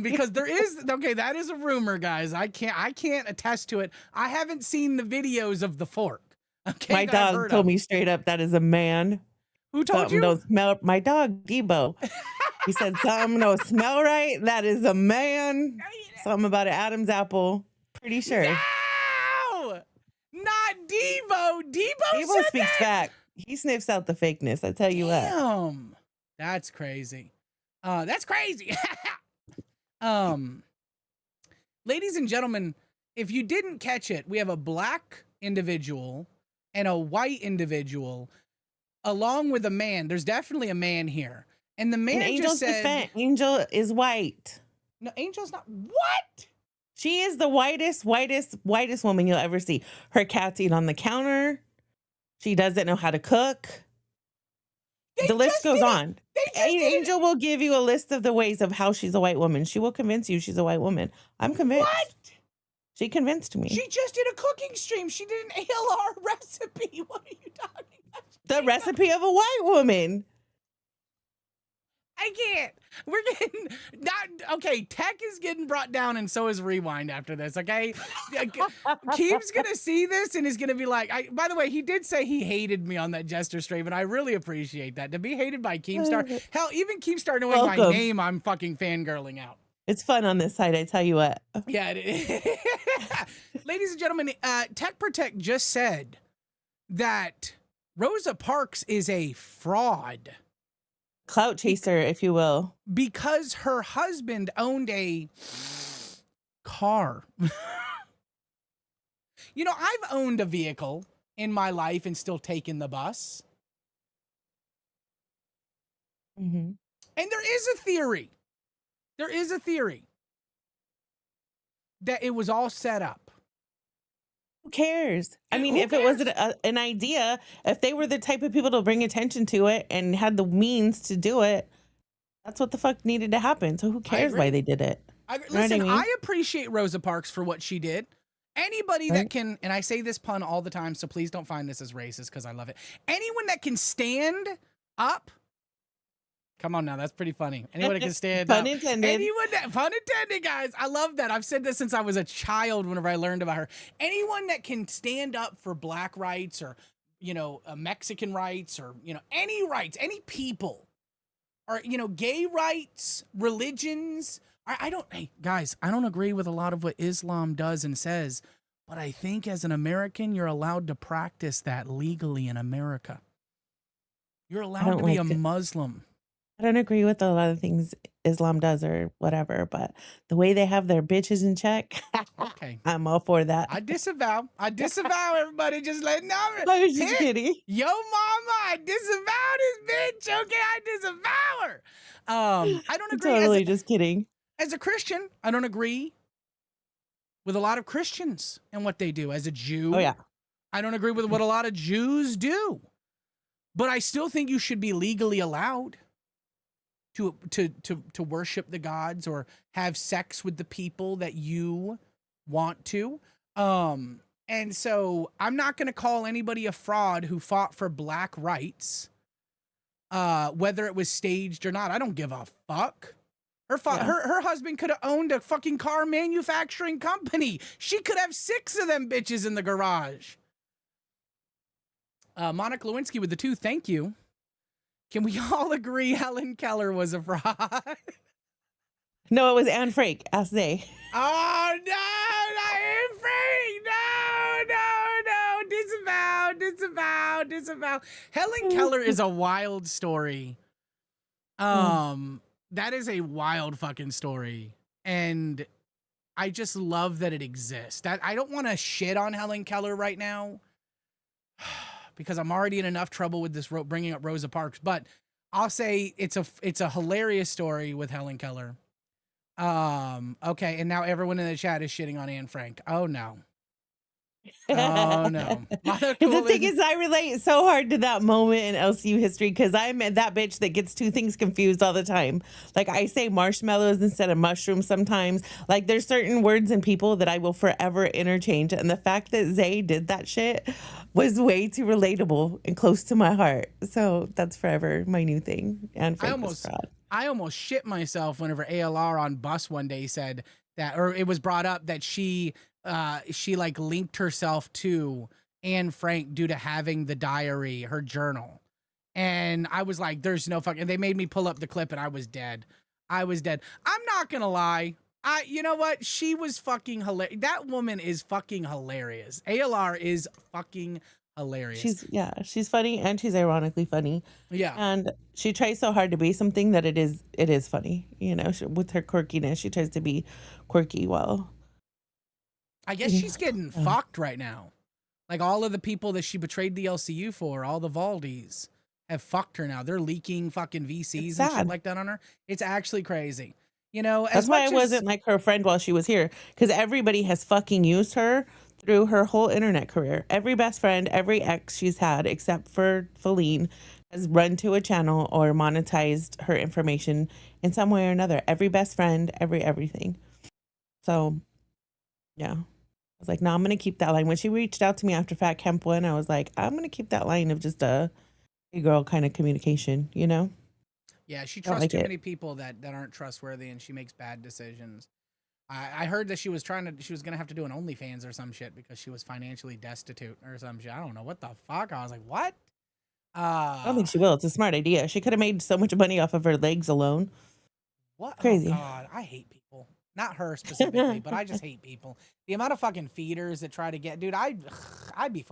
Because there is, okay, that is a rumor, guys. I can't attest to it. I haven't seen the videos of the fork. Okay. My dog told me straight up that is a man. Who told something you? Don't smell. My dog, Debo. He said something don't smell right. That is a man. Something about an Adam's apple. Pretty sure. No! Not Debo. Debo said speaks that? back. He sniffs out the fakeness. I tell you what. Damn. That's crazy. That's crazy. Ladies and gentlemen, if you didn't catch it, we have a black individual and a white individual along with a man. There's definitely a man here. And the man Angel's just said... Angel is white. No, Angel's not... What? She is the whitest woman you'll ever see. Her cat's eating on the counter. She doesn't know how to cook. The list goes on. Angel will give you a list of the ways of how she's a white woman. She will convince you she's a white woman. I'm convinced. What? She convinced me. She just did a cooking stream. She did an ALR recipe. What are you talking about? The recipe of a white woman. I can't. We're getting not okay. Tech is getting brought down, and so is Rewind after this. Okay, Keem's gonna see this and is gonna be like. By the way, he did say he hated me on that Jester stream, and I really appreciate that. To be hated by Keemstar, hell, even Keemstar knowing my name, I'm fucking fangirling out. It's fun on this side, I tell you what. Yeah, it is. Ladies and gentlemen, Tech Protect just said that Rosa Parks is a fraud. Clout chaser, if you will. Because her husband owned a car. You know, I've owned a vehicle in my life and still taken the bus. Mm-hmm. And there is a theory. There is a theory that it was all set up. Who cares? I mean, Who if it was an idea, if they were the type of people to bring attention to it and had the means to do it, that's what the fuck needed to happen. So who cares why they did it? Listen, I appreciate Rosa Parks for what she did. Anybody that can, and I say this pun all the time, so please don't find this as racist because I love it. Anyone that can stand up. Come on now, that's pretty funny. Anyone that can stand up. Pun intended. Anyone that, pun intended, guys. I love that. I've said this since I was a child whenever I learned about her. Anyone that can stand up for black rights or, you know, Mexican rights or, you know, any rights, any people or, you know, gay rights, religions. I don't, hey, guys, I don't agree with a lot of what Islam does and says, but I think as an American, you're allowed to practice that legally in America. You're allowed to be a Muslim. I don't agree with a lot of things Islam does or whatever, but the way they have their bitches in check, okay, I'm all for that. I disavow. Everybody. Just let know. I was just kidding. Yo, mama, I disavow this bitch. Okay, I disavow her. I don't agree. Totally just kidding. As a Christian, I don't agree with a lot of Christians and what they do. As a Jew, oh yeah, I don't agree with what a lot of Jews do, but I still think you should be legally allowed to worship the gods or have sex with the people that you want to. And so I'm not going to call anybody a fraud who fought for black rights, whether it was staged or not. I don't give a fuck. Her husband could have owned a fucking car manufacturing company. She could have 6 of them bitches in the garage. Monica Lewinsky with the 2. Thank you. Can we all agree Helen Keller was a fraud? No, it was Anne Frank. Ask they. Oh, no, not Anne Frank. No. disavow. Helen Keller is a wild story. That is a wild fucking story. And I just love that it exists. I don't want to shit on Helen Keller right now because I'm already in enough trouble with this bringing up Rosa Parks. But I'll say it's a hilarious story with Helen Keller. Okay, and now everyone in the chat is shitting on Anne Frank. Oh no. Oh no. The thing is, I relate so hard to that moment in LCU history because I'm that bitch that gets two things confused all the time. Like I say marshmallows instead of mushrooms sometimes. Like there's certain words and people that I will forever interchange. And the fact that Zay did that shit was way too relatable and close to my heart. So that's forever my new thing. And I almost shit myself whenever ALR on Bus one day said that, or it was brought up that she like linked herself to Anne Frank due to having the diary, her journal. And I was like, there's no fucking, they made me pull up the clip and I was dead. I'm not gonna lie. You know what? She was fucking hilarious. That woman is fucking hilarious. ALR is fucking hilarious. She's funny and she's ironically funny. Yeah. And she tries so hard to be something that it is funny. You know, with her quirkiness, she tries to be quirky while. I guess she's getting fucked right now. Like all of the people that she betrayed the LCU for, all the Valdies have fucked her now. They're leaking fucking VCs and shit like that on her. It's actually crazy. You know, that's why I wasn't like her friend while she was here, because everybody has fucking used her through her whole internet career. Every best friend, every ex she's had, except for Feline, has run to a channel or monetized her information in some way or another. Every best friend, everything. So, yeah. I was like, no, I'm going to keep that line. When she reached out to me after Fat Camp 1, I was like, I'm going to keep that line of just a girl kind of communication, you know? Yeah, she trusts too many people that aren't trustworthy, and she makes bad decisions. I heard that she was going to have to do an OnlyFans or some shit because she was financially destitute or some shit. I don't know what the fuck. I was like, what? I don't think she will. It's a smart idea. She could have made so much money off of her legs alone. What? Crazy. Oh God, I hate people. Not her specifically, but I just hate people. The amount of fucking feeders that try to get, dude, I'd be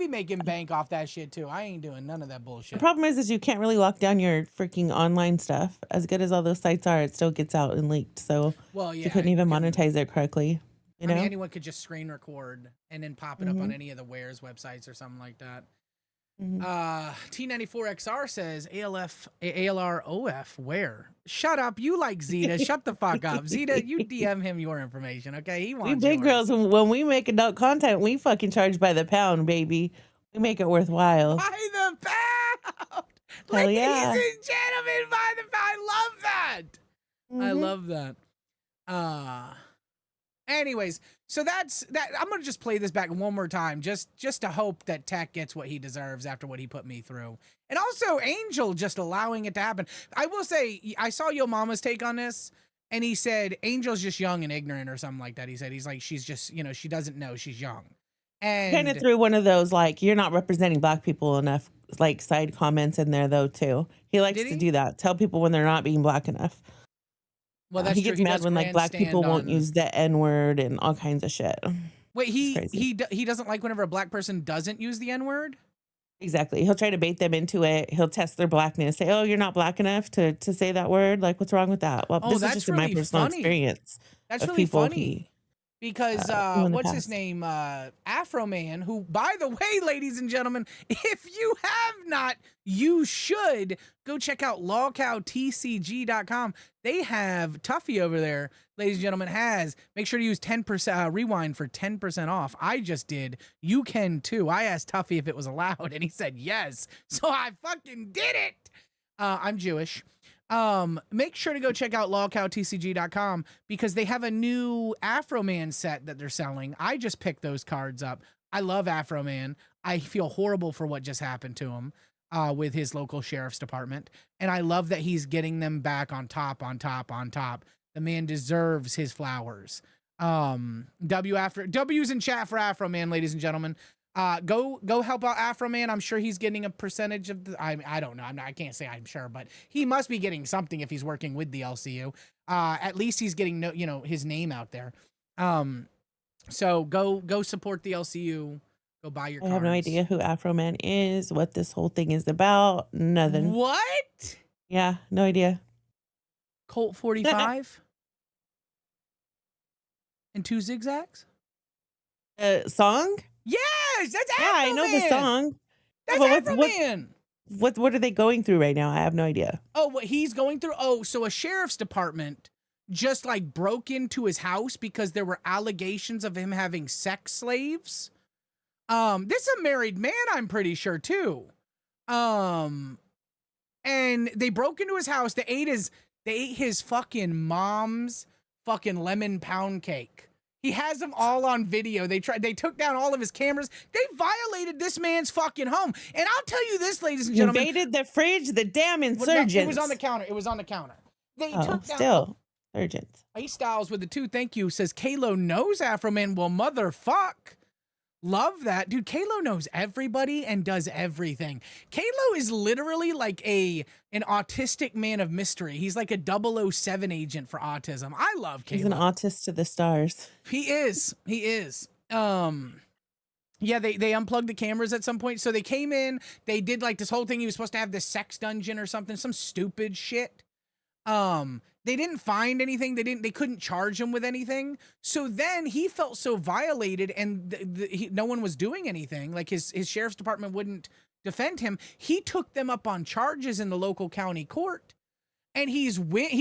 making bank off that shit too. I ain't doing none of that bullshit. The problem is you can't really lock down your freaking online stuff. As good as all those sites are, it still gets out and leaked. So you couldn't even monetize it correctly. You know? I mean, anyone could just screen record and then pop it up on any of the Wares websites or something like that. T94XR says ALROF where? Shut up. You like Zeta. Shut the fuck up. Zeta, you DM him your information, okay? He wants we big girls, when we make adult content, we fucking charge by the pound, baby. We make it worthwhile. By the pound! Hell Ladies yeah. and gentlemen, by the pound. I love that. I love that. Anyways, so that's that. I'm gonna just play this back one more time, just to hope that Tech gets what he deserves after what he put me through, and also Angel just allowing it to happen. I will say, I saw Yo Mama's take on this, and he said Angel's just young and ignorant or something like that. He said he's like she's just she doesn't know she's young, and kind of threw one of those like you're not representing black people enough like side comments in there though too. He likes to do that. Tell people when they're not being black enough. Well, that's he gets mad when like black people won't use the N-word and all kinds of shit. Wait, he doesn't like whenever a black person doesn't use the N-word? Exactly. He'll try to bait them into it. He'll test their blackness. Say, "Oh, you're not black enough to say that word. Like, what's wrong with that?" Well, this is just really in my personal experience. That's really funny. Because what's his name? Afro Man, who, by the way, ladies and gentlemen, if you have not, you should go check out LolcowTCG.com. They have Tuffy over there, ladies and gentlemen, make sure to use 10% rewind for 10% off. I just did. You can too. I asked Tuffy if it was allowed and he said yes. So I fucking did it. I'm Jewish. Make sure to go check out LolcowTCG.com because they have a new Afro Man set that they're selling. I just picked those cards up. I love Afro Man. I feel horrible for what just happened to him with his local sheriff's department. And I love that he's getting them back on top. The man deserves his flowers. W's in chat for Afro Man, ladies and gentlemen. Go help out Afro Man. I'm sure he's getting a percentage of the, I don't know. I can't say I'm sure, but he must be getting something if he's working with the LCU. At least he's getting his name out there. So go support the LCU. Go buy your I cards. have no idea who Afro Man is, what this whole thing is about. Nothing. What? Yeah, no idea. Colt 45 and 2 zigzags? Song? Yes, that's Afro Yeah, I know the Man. song. That's But Afro Man. what are they going through right now? I have no idea. Oh, what he's going through? Oh, so a sheriff's department just like broke into his house because there were allegations of him having sex slaves. This is a married man, I'm pretty sure too. And they broke into his house. They ate his fucking mom's fucking lemon pound cake. He has them all on video. They took down all of his cameras. They violated this man's fucking home. And I'll tell you this, ladies and gentlemen. Invaded the fridge, the damn Well, insurgents. no, it was on the counter. It was on the counter. They took down still. Insurgents. Ice Styles with the 2, thank you, says Kalo knows Afro Man. Well, motherfuck. Love that. Dude, Kalo knows everybody and does everything. Kalo is literally like an autistic man of mystery. He's like a 007 agent for autism. I love Kalo. He's an autist to the stars. He is. He is. Yeah, they unplugged the cameras at some point. So they came in, they did like this whole thing. He was supposed to have this sex dungeon or something, some stupid shit. They didn't find anything. They couldn't charge him with anything. So then he felt so violated, and no one was doing anything. Like his sheriff's department wouldn't defend him. He took them up on charges in the local county court, and he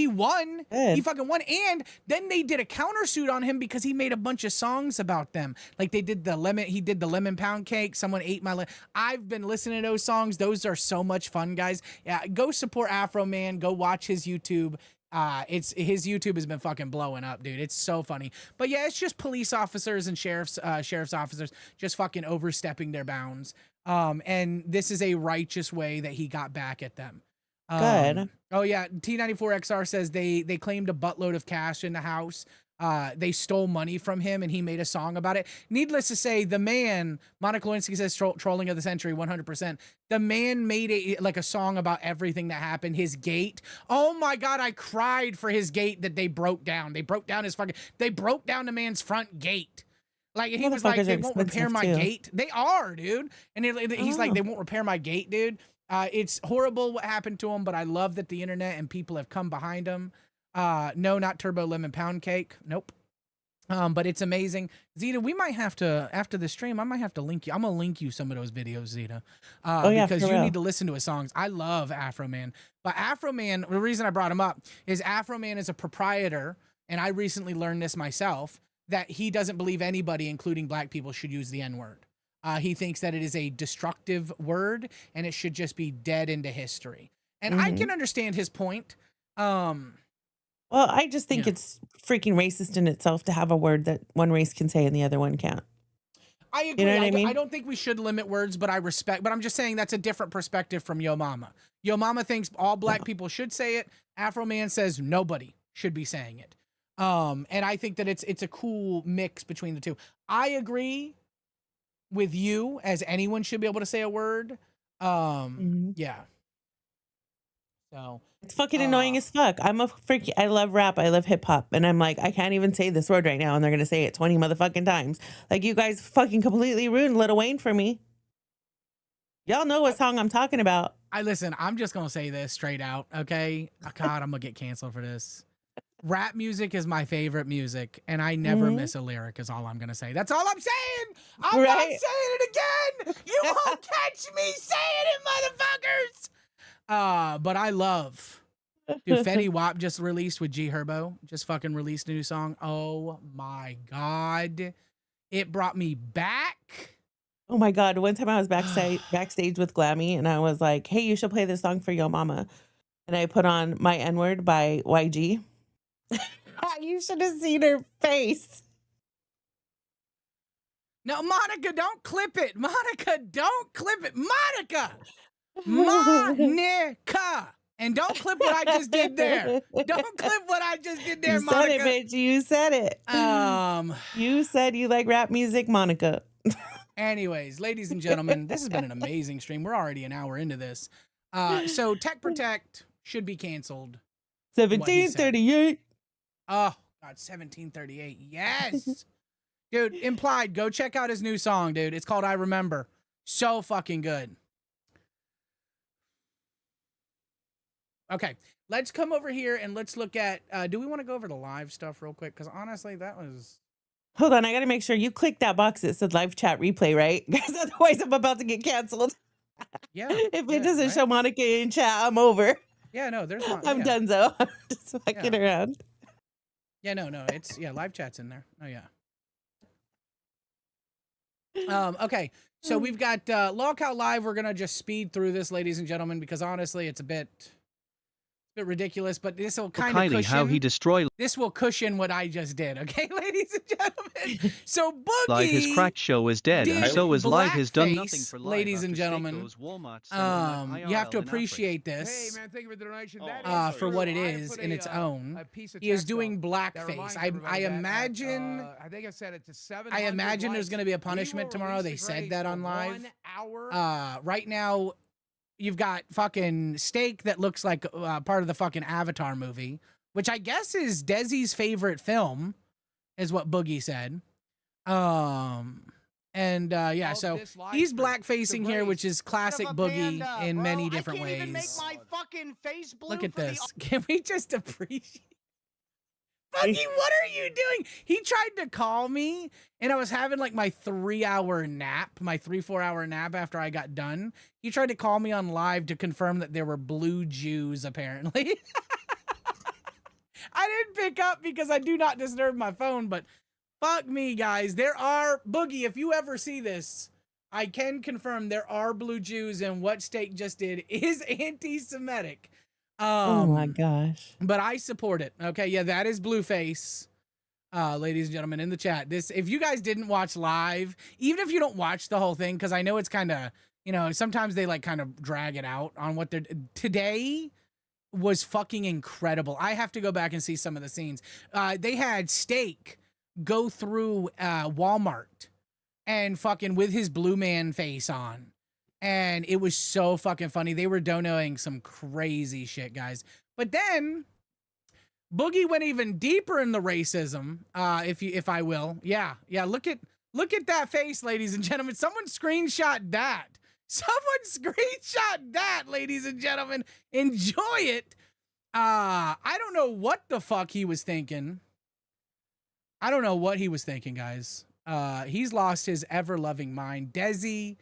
won. Good. He fucking won. And then they did a countersuit on him because he made a bunch of songs about them. Like he did the lemon pound cake. Someone ate my I've been listening to those songs. Those are so much fun, guys. Yeah, go support Afro Man. Go watch his YouTube. His YouTube has been fucking blowing up, dude. It's so funny. But yeah, it's just police officers and sheriff's officers just fucking overstepping their bounds. And this is a righteous way that he got back at them. Good. Oh yeah, T94XR says they claimed a buttload of cash in the house. They stole money from him, and he made a song about it. Needless to say, the man, Monica Lewinsky says trolling of the century, 100%. The man made a song about everything that happened. His gate. Oh my God, I cried for his gate that they broke down. They broke down the man's front gate. Like, he was like, they won't repair my gate. They are, dude. And he's like, they won't repair my gate, dude. It's horrible what happened to him, but I love that the internet and people have come behind him. No, not Turbo Lemon Pound Cake. Nope. But it's amazing. Zeta, we might have to, after the stream, I might have to link you. I'm going to link you some of those videos, Zeta. Because you need to listen to his songs. I love Afro Man. But Afro Man, the reason I brought him up is Afro Man is a proprietor, and I recently learned this myself, that he doesn't believe anybody, including black people, should use the N-word. He thinks that it is a destructive word, and it should just be dead into history. And I can understand his point. Well, I just think it's freaking racist in itself to have a word that one race can say and the other one can't. I agree. You know what I mean? I don't think we should limit words, but I'm just saying that's a different perspective from Yo Mama. Yo Mama thinks all black people should say it. Afro Man says nobody should be saying it. And I think that it's a cool mix between the two. I agree with you, as anyone should be able to say a word. Yeah. So it's fucking annoying as fuck. I love rap. I love hip hop. And I'm like, I can't even say this word right now. And they're going to say it 20 motherfucking times. Like, you guys fucking completely ruined Lil Wayne for me. Y'all know what song I'm talking about. Listen, I'm just going to say this straight out. Okay. God, I'm going to get canceled for this. Rap music is my favorite music, and I never miss a lyric is all I'm going to say. That's all I'm saying. I'm not saying it again. You won't catch me saying it, motherfuckers. But I love, dude, Fetty Wap just released with G Herbo, just fucking released a new song. Oh my God. It brought me back. Oh my God. One time I was backstage with Glammy, and I was like, hey, you should play this song for Yo Mama. And I put on My N-Word by YG. You should have seen her face. No, Monica, don't clip it. Monica, don't clip it. Monica. Monica. And don't clip what I just did there. Don't clip what I just did there, Monica. You said it, bitch. You said it. You said you like rap music, Monica. Anyways, ladies and gentlemen, this has been an amazing stream. We're already an hour into this. So Tech Protect should be canceled. 1738. Oh, God, 1738. Yes. Dude, Implied, go check out his new song, dude. It's called I Remember. So fucking good. Okay, let's come over here and let's look at, do we want to go over the live stuff real quick? Because honestly, that was... Hold on, I got to make sure you click that box that said live chat replay, right? Because otherwise I'm about to get canceled. Yeah. If it doesn't show Monica in chat, I'm over. Yeah, no, there's not. I'm done, though. I'm just fucking around. Yeah, no, it's, live chat's in there. Oh, yeah. Okay, so we've got Lolcow Live. We're going to just speed through this, ladies and gentlemen, because honestly, it's a bit ridiculous, but this will kind of cushion. How he destroy This will cushion what I just did, okay, ladies and gentlemen? So Boogie, live his crack show is dead, and so is live has done nothing for live. Ladies and gentlemen, you have to appreciate this. Hey man, thank you for the donation. For what it is in its own. He is doing blackface. I imagine. I think I said it to 7. I imagine there's going to be a punishment tomorrow. They said that on live. 1 hour. Right now, you've got fucking Steak that looks like part of the fucking Avatar movie, which I guess is Desi's favorite film, is what Boogie said. Yeah, so he's blackfacing here, which is classic Boogie in many different ways. Even make my fucking face blue. Look at this. Can we just appreciate? Boogie, what are you doing? He tried to call me, and I was having like my 3-hour nap, my 3-4 hour nap after I got done. He tried to call me on live to confirm that there were blue Jews, apparently. I didn't pick up because I do not disturb my phone, but fuck me, guys. There are, Boogie, if you ever see this, I can confirm there are blue Jews, and what Steak just did is anti-Semitic. Oh my gosh. But I support it. Okay, yeah, that is Blueface. Ladies and gentlemen in the chat. This, if you guys didn't watch live, even if you don't watch the whole thing, because I know it's kind of, sometimes they like kind of drag it out on what they're, today was fucking incredible. I have to go back and see some of the scenes. They had Steak go through Walmart and fucking with his blue man face on. And it was so fucking funny. They were donoing some crazy shit, guys. But then Boogie went even deeper in the racism, if I will. Yeah. Look at that face, ladies and gentlemen. Someone screenshot that. Ladies and gentlemen. Enjoy it. I don't know what the fuck he was thinking. I don't know what he was thinking, guys. He's lost his ever-loving mind. Desi,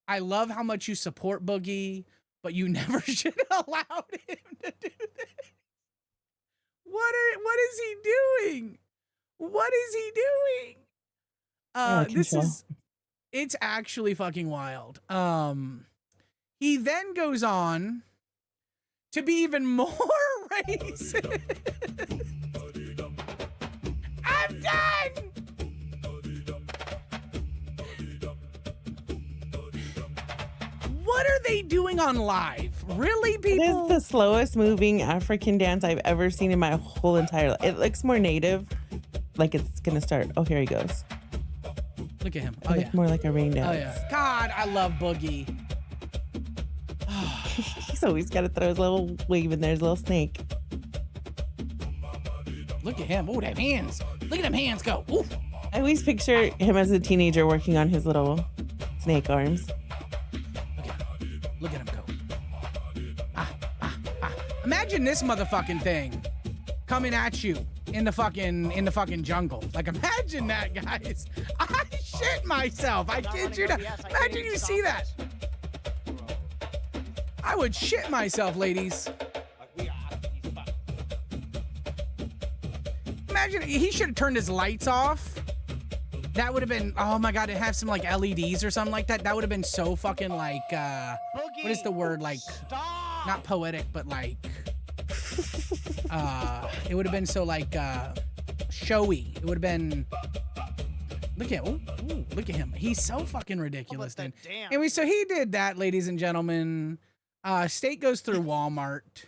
I love how much you support Boogie, but you never should have allowed him to do this. What is he doing? What is he doing? It's actually fucking wild. He then goes on to be even more racist. I'm done. What are they doing on live? Really, people? It is the slowest moving African dance I've ever seen in my whole entire life. It looks more native, like it's gonna start. Oh, here he goes. Look at him. It looks more like a rain dance. Oh yeah. God, I love Boogie. He's always got to throw his little wave in there, his little snake. Look at him. Oh, them hands. Look at them hands go. Ooh. I always picture him as a teenager working on his little snake arms. Look at him go. Imagine this motherfucking thing coming at you in the fucking jungle. Like, imagine that, guys. I shit myself. I kid you not. Imagine you see that. I would shit myself, ladies. Imagine he should have turned his lights off. That would have been, oh my God, it have some like LEDs or something like that. That would have been so fucking like, what is the word? Like, not poetic, but like, it would have been so like, showy. It would have been, look at, look at him. He's so fucking ridiculous, dude. Anyway, so he did that, ladies and gentlemen. Steak goes through Walmart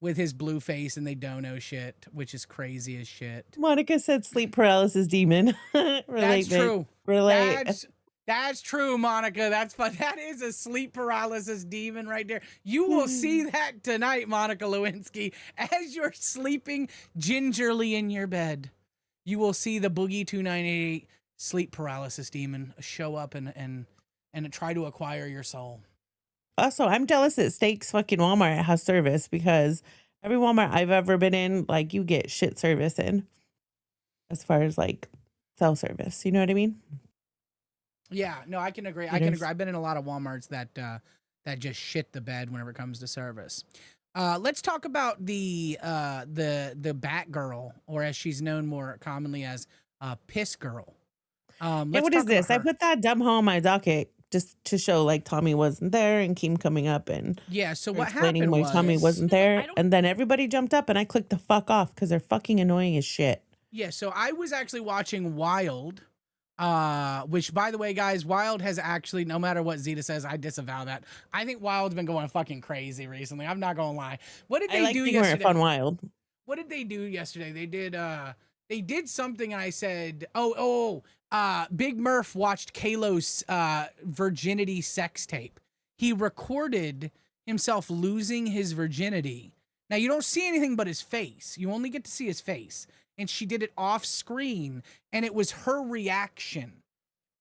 with his blue face and they dono shit, which is crazy as shit. Monica said sleep paralysis demon. That's true. Relate. That's true, Monica. That's fun. That is a sleep paralysis demon right there. You will see that tonight, Monica Lewinsky, as you're sleeping gingerly in your bed. you will see the Boogie 2988 sleep paralysis demon show up and try to acquire your soul. Also, I'm jealous that Steak's fucking Walmart has service because every Walmart I've ever been in, like, you get shit service in as far as like cell service. You know what I mean? Yeah, no, I can agree. It I can is. agree. I've been in a lot of Walmarts that just shit the bed whenever it comes to service. Let's talk about the Batgirl, or as she's known more commonly as Piss Girl. Hey, Let's what is talk about this? I her. put that dumb hoe on my docket just to show like Tommy wasn't there and Keem coming up and Yeah, so what explaining happened why was Tommy wasn't She's like, there. I don't- And then everybody jumped up and I clicked the fuck off because they're fucking annoying as shit. Yeah, so I was actually watching Wild, which, by the way, guys, Wild has actually, no matter what Zeta says, I disavow that. I think Wild's been going fucking crazy recently. I'm not gonna lie. What did I they like do being where yesterday? Fun Wild. What did they do yesterday? They did something, and I said, Big Murph watched Kalo's virginity sex tape. He recorded himself losing his virginity. Now, you don't see anything but his face. You only get to see his face. And she did it off screen, and it was her reaction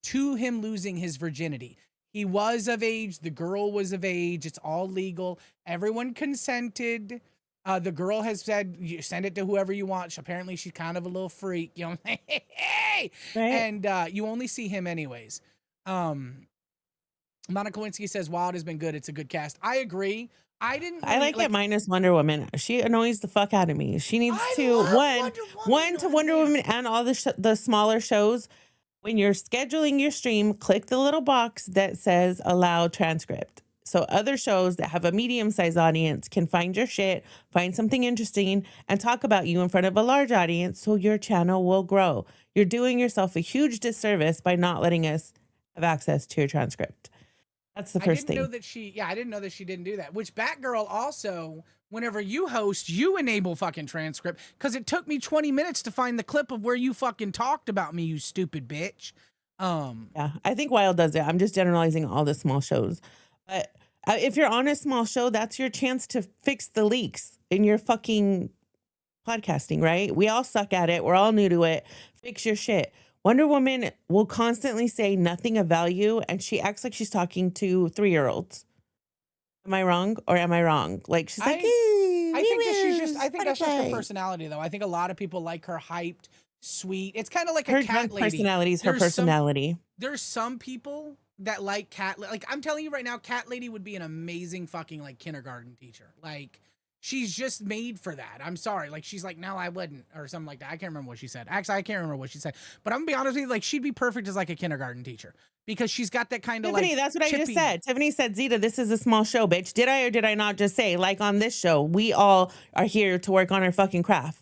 to him losing his virginity. He was of age. The girl was of age. It's all legal. Everyone consented. The girl has said, you send it to whoever you want. Apparently, she's kind of a little freak. You know, hey! Right? And you only see him anyways. Monica Lewinsky says, Wild has been good. It's a good cast. I agree. I didn't. I like it minus Wonder Woman. She annoys the fuck out of me. She needs to Wonder Woman and all the smaller shows. When you're scheduling your stream, click the little box that says allow transcript. So other shows that have a medium-sized audience can find your shit, find something interesting, and talk about you in front of a large audience so your channel will grow. You're doing yourself a huge disservice by not letting us have access to your transcript. That's the first thing. I didn't know that she didn't do that. Which Batgirl also, whenever you host, you enable fucking transcript, because it took me 20 minutes to find the clip of where you fucking talked about me, you stupid bitch. Yeah, I think Wild does it. I'm just generalizing all the small shows. But if you're on a small show, that's your chance to fix the leaks in your fucking podcasting, right? We all suck at it. We're all new to it. Fix your shit. Wonder Woman will constantly say nothing of value, and she acts like she's talking to 3-year-olds. Am I wrong, or am I wrong? Like, she's like, I think that's just her personality, though. I think a lot of people like her hyped, sweet. It's kind of like her a cat lady. Personality is her personality. There's some people that like cat. Like, I'm telling you right now, cat lady would be an amazing fucking like kindergarten teacher. Like, she's just made for that. I'm sorry. Like, she's like, no, I wouldn't, or something like that. I can't remember what she said. Actually, I can't remember what she said. But I'm gonna be honest with you, like, she'd be perfect as like a kindergarten teacher, because she's got that kind of Tiffany, like. that's what chippy. I just said. Tiffany said, Zeta, this is a small show, bitch. Did I or did I not just say, like on this show, we all are here to work on our fucking craft?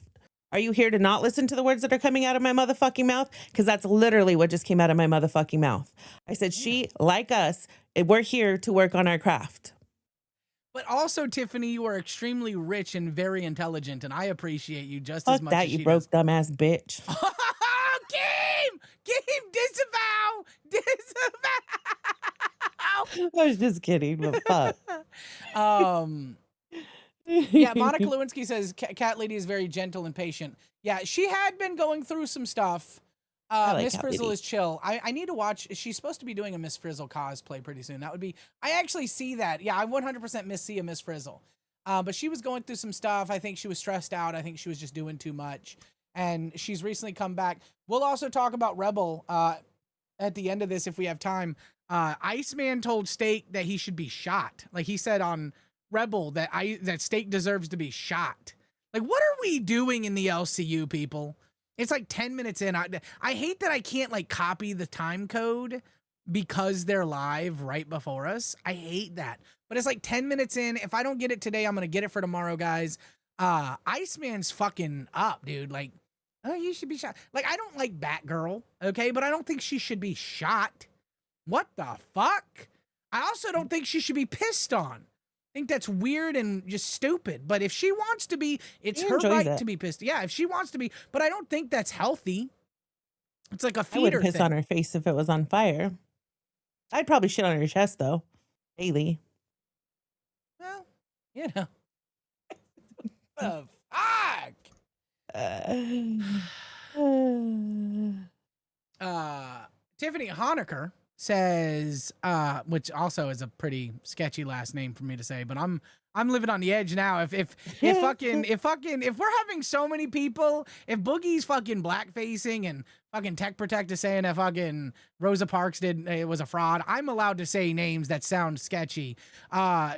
Are you here to not listen to the words that are coming out of my motherfucking mouth? Because that's literally what just came out of my motherfucking mouth. I said, she, like us, we're here to work on our craft. But also, Tiffany, you are extremely rich and very intelligent, and I appreciate you just Fuck as much that, as you she broke does. dumbass bitch. Game, disavow. I was just kidding, but fuck. Yeah, Monica Lewinsky says Cat Lady is very gentle and patient. Yeah, she had been going through some stuff. like Miss Cat Frizzle Lady. is chill. I need to watch. She's supposed to be doing a Miss Frizzle cosplay pretty soon. That would be. I actually see that. Yeah, I 100% see a Miss Frizzle. But she was going through some stuff. I think she was stressed out. I think she was just doing too much. And she's recently come back. We'll also talk about Rebel at the end of this if we have time. Iceman told Steak that he should be shot. Like, he said on Rebel that Steak deserves to be shot. Like, what are we doing in the LCU, people? It's like 10 minutes in. I hate that I can't like copy the time code because they're live right before us. I hate that. But it's like 10 minutes in. If I don't get it today, I'm going to get it for tomorrow, guys. Iceman's fucking up, dude. Like, oh, you should be shot. Like, I don't like Batgirl, okay? But I don't think she should be shot. What the fuck? I also don't think she should be pissed on. I think that's weird and just stupid. But if she wants to be, it's her right to be pissed. Yeah, if she wants to be. But I don't think that's healthy. It's like a feeder I would piss thing. on her face if it was on fire. I'd probably shit on her chest, though. Daily. Well, you know. The fuck? Tiffany Honecker says, which also is a pretty sketchy last name for me to say, but I'm living on the edge now. If we're having so many people, if Boogie's fucking blackfacing and fucking Tech Protect is saying that fucking Rosa Parks it was a fraud, I'm allowed to say names that sound sketchy.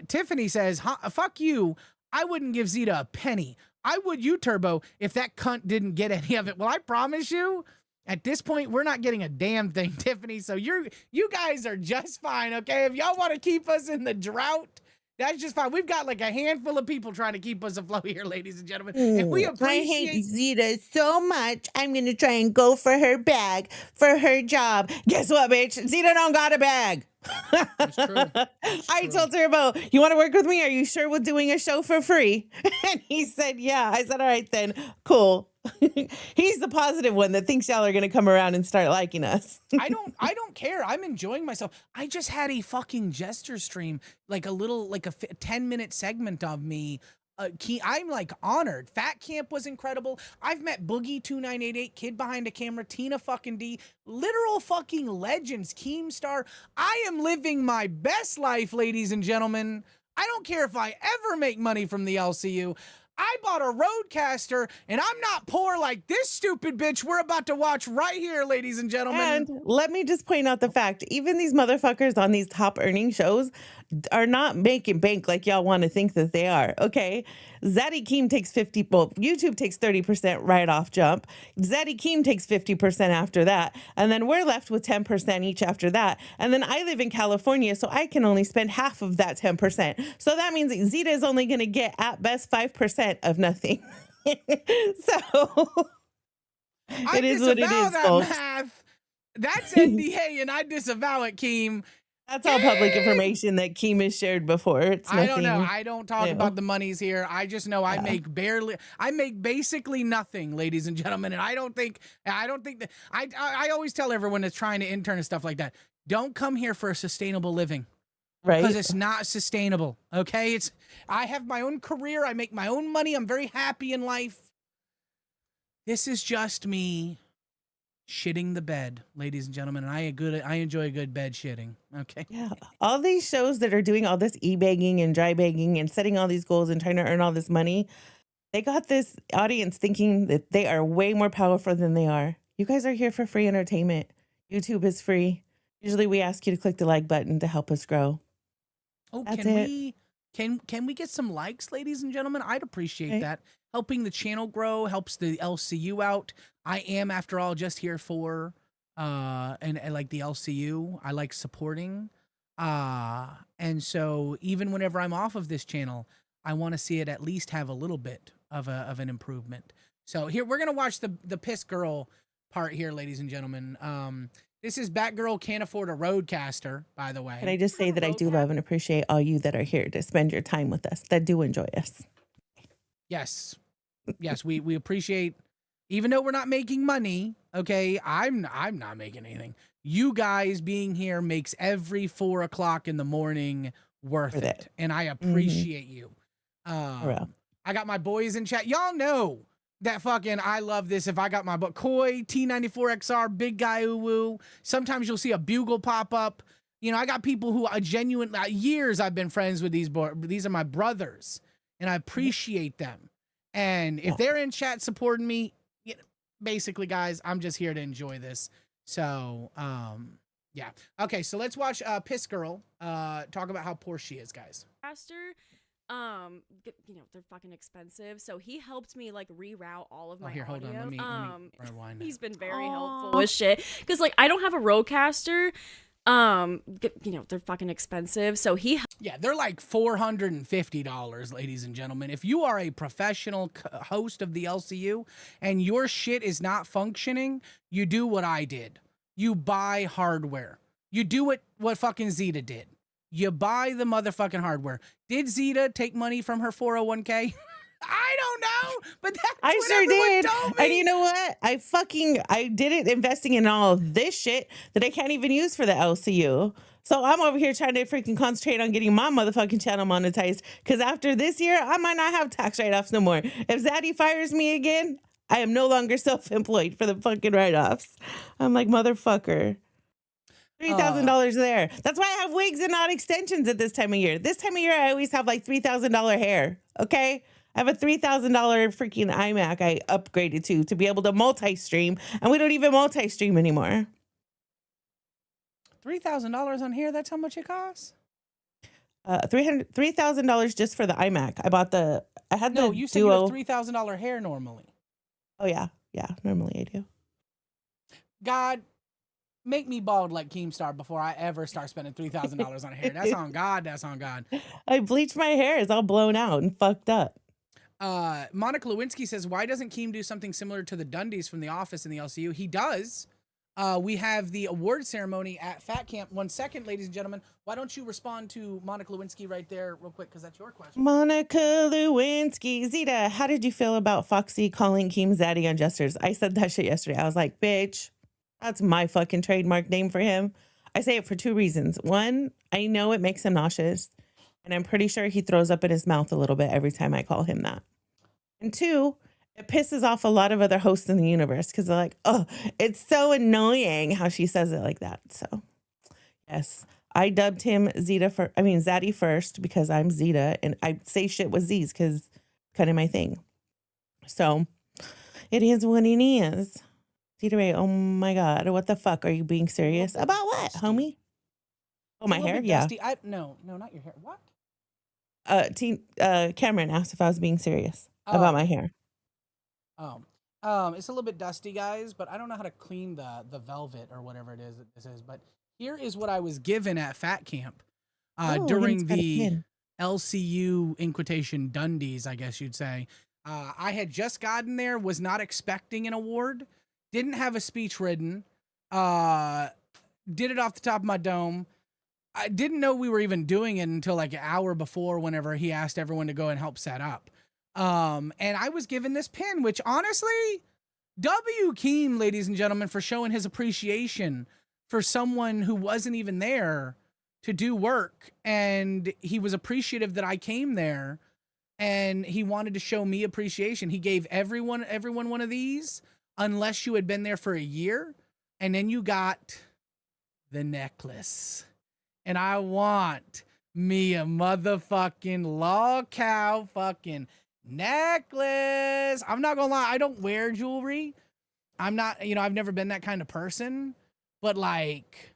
Tiffany says, fuck you. I wouldn't give Zeta a penny. I would you, Turbo, if that cunt didn't get any of it. Well, I promise you, at this point, we're not getting a damn thing, Tiffany. So you guys are just fine, okay? If y'all want to keep us in the drought, that's just fine. We've got like a handful of people trying to keep us afloat here, ladies and gentlemen. And we appreciate I hate Zeta so much. I'm going to try and go for her bag, for her job. Guess what, bitch? Zeta don't got a bag. That's true. I told Turbo, you want to work with me? Are you sure we're doing a show for free? And he said, yeah. I said, all right, then. Cool. He's the positive one that thinks y'all are going to come around and start liking us. I don't care. I'm enjoying myself. I just had a fucking Jester stream, like a 10-minute segment of me. I'm like honored. Fat Camp was incredible. I've met Boogie 2988, Kid Behind the Camera, Tina fucking D, literal fucking legends, Keemstar. I am living my best life, ladies and gentlemen. I don't care if I ever make money from the LCU. I bought a Roadcaster, and I'm not poor like this stupid bitch we're about to watch right here, ladies and gentlemen. And let me just point out the fact, even these motherfuckers on these top earning shows are not making bank like y'all want to think that they are, okay? Zaddy Keem takes 50, well, YouTube takes 30% right off jump. Zaddy Keem takes 50% after that. And then we're left with 10% each after that. And then I live in California, so I can only spend half of that 10%. So that means Zeta is only going to get at best 5% of nothing. So it is what it is, that folks. math. That's NDA, and I disavow it, Keem. That's all public information that Keem has shared before. It's nothing. I don't know. I don't talk new. about the monies here. I just know I make basically nothing, ladies and gentlemen. And I don't think that I always tell everyone that's trying to intern and stuff like that, don't come here for a sustainable living. Right. Because it's not sustainable. Okay. I have my own career. I make my own money. I'm very happy in life. This is just me shitting the bed, ladies and gentlemen, and I enjoy a good bed shitting. Okay. Yeah. All these shows that are doing all this e-bagging and dry bagging and setting all these goals and trying to earn all this money, they got this audience thinking that they are way more powerful than they are. You guys are here for free entertainment. YouTube is free. Usually we ask you to click the like button to help us grow. Oh, That's can we get some likes, ladies and gentlemen? I'd appreciate that. Helping the channel grow helps the LCU out. I am, after all, just here for and like the LCU. I like supporting. And so even whenever I'm off of this channel, I want to see it at least have a little bit of an improvement. So here we're gonna watch the piss girl part here, ladies and gentlemen. This is Batgirl Can't Afford a Roadcaster, by the way. Can I just say that I do love and appreciate all you that are here to spend your time with us, that do enjoy us. Yes. Yes, we appreciate, even though we're not making money, okay, I'm not making anything. You guys being here makes every 4 o'clock in the morning worth it. And I appreciate you. I got my boys in chat. Y'all know that fucking I love this. If I got my book, Koi, T94XR, Big Guy Uwu. Sometimes you'll see a bugle pop up. You know, I got people who are genuine, years I've been friends with these boys. These are my brothers, and I appreciate them. And if they're in chat supporting me, you know, basically, guys, I'm just here to enjoy this. So, yeah. Okay, so let's watch Piss Girl talk about how poor she is, guys. You know, they're fucking expensive, so he helped me like reroute all of my audio. Hold on, let me rewind. He's been very helpful with shit, because like I don't have a Roadcaster. You know, they're fucking expensive, so they're like $450, ladies and gentlemen. If you are a professional host of the LCU and your shit is not functioning, you do what I did. You buy hardware. You do what fucking Zeta did. You buy the motherfucking hardware. Did Zeta take money from her 401k? I don't know, but that's I what sure did. told me. And you know what? I did it investing in all of this shit that I can't even use for the LCU. So I'm over here trying to freaking concentrate on getting my motherfucking channel monetized, because after this year, I might not have tax write-offs no more. If Zaddy fires me again, I am no longer self-employed for the fucking write-offs. I'm like, motherfucker. $3,000 there. That's why I have wigs and not extensions at this time of year. This time of year, I always have like $3,000 hair. Okay. I have a $3,000 freaking iMac I upgraded to be able to multi-stream, and we don't even multi-stream anymore. $3,000 on here. That's how much it costs. $3,000 just for the iMac. I had the you said Duo. you have $3,000 hair normally. Oh yeah, normally I do. God, make me bald like Keemstar before I ever start spending $3,000 on hair. That's on God. That's on God. I bleached my hair. It's all blown out and fucked up. Monica Lewinsky says, why doesn't Keem do something similar to the Dundies from The Office in the LCU? He does. We have the award ceremony at Fat Camp. 1 second, ladies and gentlemen. Why don't you respond to Monica Lewinsky right there real quick, because that's your question. Monica Lewinsky. Zeta, how did you feel about Foxy calling Keem's daddy on Jesters? I said that shit yesterday. I was like, bitch, that's my fucking trademark name for him. I say it for 2 reasons. 1, I know it makes him nauseous, and I'm pretty sure he throws up in his mouth a little bit every time I call him that. And 2, it pisses off a lot of other hosts in the universe because they're like, oh, it's so annoying how she says it like that. So, yes, I dubbed him Zaddy first because I'm Zeta, and I say shit with Z's because it's kind of my thing. So, it is what it is. Zeta Ray, oh my God, what the fuck? Are you being serious? About what, homie? Oh, my hair? Yeah. No, not your hair. What? Cameron asked if I was being serious about my hair. It's a little bit dusty, guys, but I don't know how to clean the velvet or whatever it is that this is. But here is what I was given at Fat Camp during the LCU in quotation Dundies, I guess you'd say. I had just gotten there, was not expecting an award, didn't have a speech written, did it off the top of my dome. I didn't know we were even doing it until like an hour before, whenever he asked everyone to go and help set up. And I was given this pin, which honestly, W. Keem, ladies and gentlemen, for showing his appreciation for someone who wasn't even there to do work. And he was appreciative that I came there, and he wanted to show me appreciation. He gave everyone one of these, unless you had been there for a year. And then you got the necklace. And I want me a motherfucking LolcowRewind fucking necklace. I'm not gonna lie, I don't wear jewelry. I'm not, I've never been that kind of person, but like,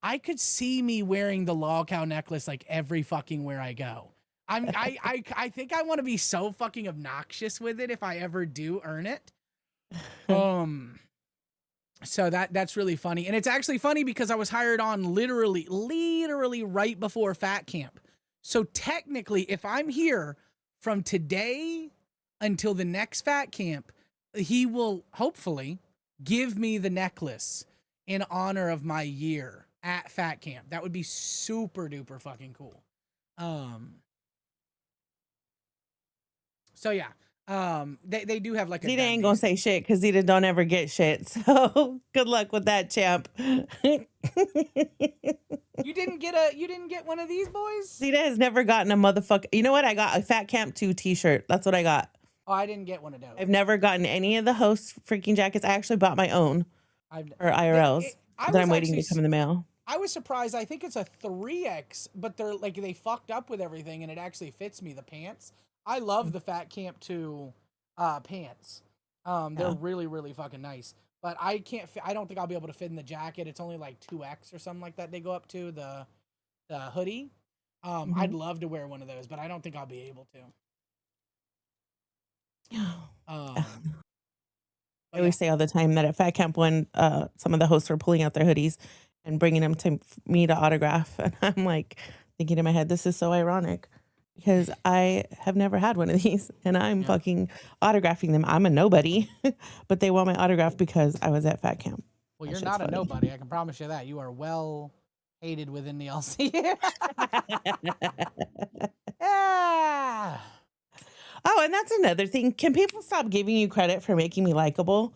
I could see me wearing the LolcowRewind necklace like every fucking where I go. I think I want to be so fucking obnoxious with it if I ever do earn it. So that's really funny. And it's actually funny because I was hired on literally right before Fat Camp. So technically, if I'm here from today until the next Fat Camp, he will hopefully give me the necklace in honor of my year at Fat Camp. That would be super duper fucking cool. So yeah. They do have like a Zeta ain't gonna say shit because Zeta don't ever get shit. So good luck with that, champ. You didn't get one of these, boys? Zeta has never gotten a motherfucker. You know what? I got a Fat Camp 2 t-shirt. That's what I got. Oh, I didn't get one of those. I've never gotten any of the host freaking jackets. I actually bought my own or IRLs that I'm waiting to come in the mail. I was surprised. I think it's a 3X, but they're like, they fucked up with everything and it actually fits me, the pants. I love the Fat Camp 2 pants. They're really, really fucking nice. But I don't think I'll be able to fit in the jacket. It's only like 2X or something like that they go up to, the hoodie. I'd love to wear one of those, but I don't think I'll be able to. I always say all the time that at Fat Camp when some of the hosts were pulling out their hoodies and bringing them to me to autograph, and I'm like thinking in my head, this is so ironic. Because I have never had one of these, and I'm fucking autographing them. I'm a nobody, but they want my autograph because I was at Fat Camp. Well, you're not a nobody. I can promise you that. You are well hated within the LC. Yeah. Oh, and that's another thing. Can people stop giving you credit for making me likable?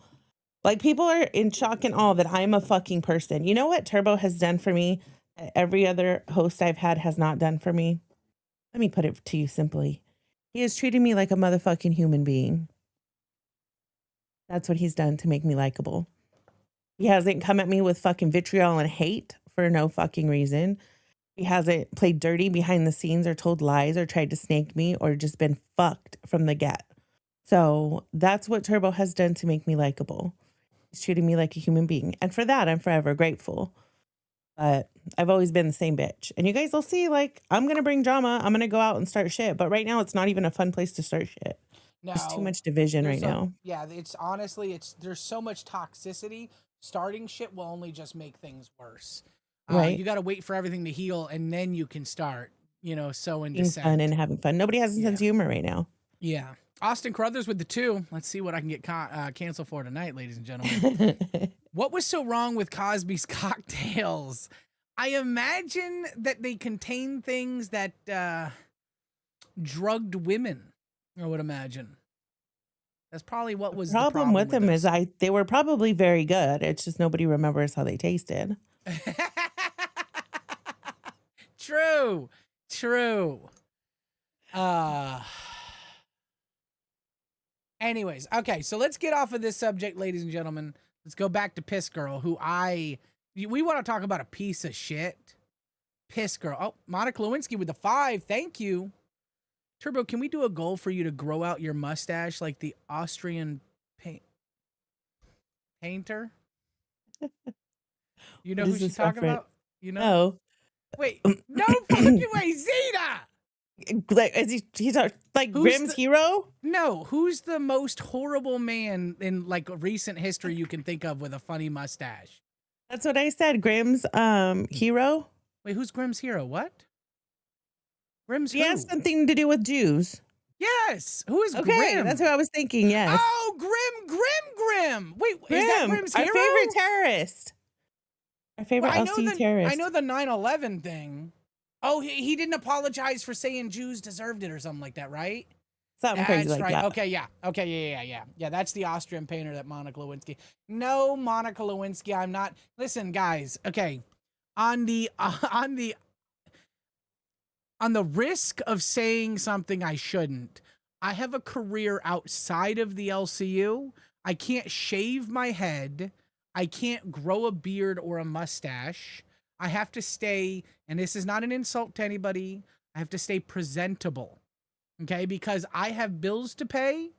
Like, people are in shock and awe that I'm a fucking person. You know what Turbo has done for me that every other host I've had has not done for me? Let me put it to you simply. He has treated me like a motherfucking human being. That's what he's done to make me likable. He hasn't come at me with fucking vitriol and hate for no fucking reason. He hasn't played dirty behind the scenes or told lies or tried to snake me or just been fucked from the get. So that's what Turbo has done to make me likable. He's treated me like a human being. And for that, I'm forever grateful. But I've always been the same bitch. And you guys will see, like, I'm going to bring drama. I'm going to go out and start shit. But right now, it's not even a fun place to start shit. There's too much division right now. Yeah, it's honestly, there's so much toxicity. Starting shit will only just make things worse. Right. You got to wait for everything to heal, and then you can start, sowing Being dissent. fun and having fun. Nobody has a sense of humor right now. Yeah. Austin Carruthers with the 2. Let's see what I can get canceled for tonight, ladies and gentlemen. What was so wrong with Cosby's cocktails? I imagine that they contain things that drugged women, I would imagine. That's probably what was the problem with them is they were probably very good. It's just nobody remembers how they tasted. True. Anyways, okay, so let's get off of this subject, ladies and gentlemen. Let's go back to Piss Girl, who we want to talk about a piece of shit. Piss Girl. Oh, Monica Lewinsky with the 5. Thank you. Turbo, can we do a goal for you to grow out your mustache like the Austrian painter? You know who she's talking about? You know? No. Wait, no fucking way, Zeta! Like, he's like Grimm's hero? No, who's the most horrible man in like recent history you can think of with a funny mustache? That's what I said. Grimm's hero? Wait, who's Grimm's hero? What? Grimm's He who? has something to do with Jews. Yes. Who is Okay, Grimm? that's what I was thinking, yes. Oh, Grimm. Wait, Grimm, is that Grimm's hero? our favorite terrorist. Our favorite LC terrorist. I know the 9/11 thing. Oh, he didn't apologize for saying Jews deserved it or something like that, right? Something crazy like that. Okay, yeah. Yeah, that's the Austrian painter that Monica Lewinsky. No, Monica Lewinsky, I'm not. Listen, guys, okay. On the risk of saying something I shouldn't, I have a career outside of the LCU. I can't shave my head. I can't grow a beard or a mustache. I have to stay, and this is not an insult to anybody, I have to stay presentable, okay? Because I have bills to pay.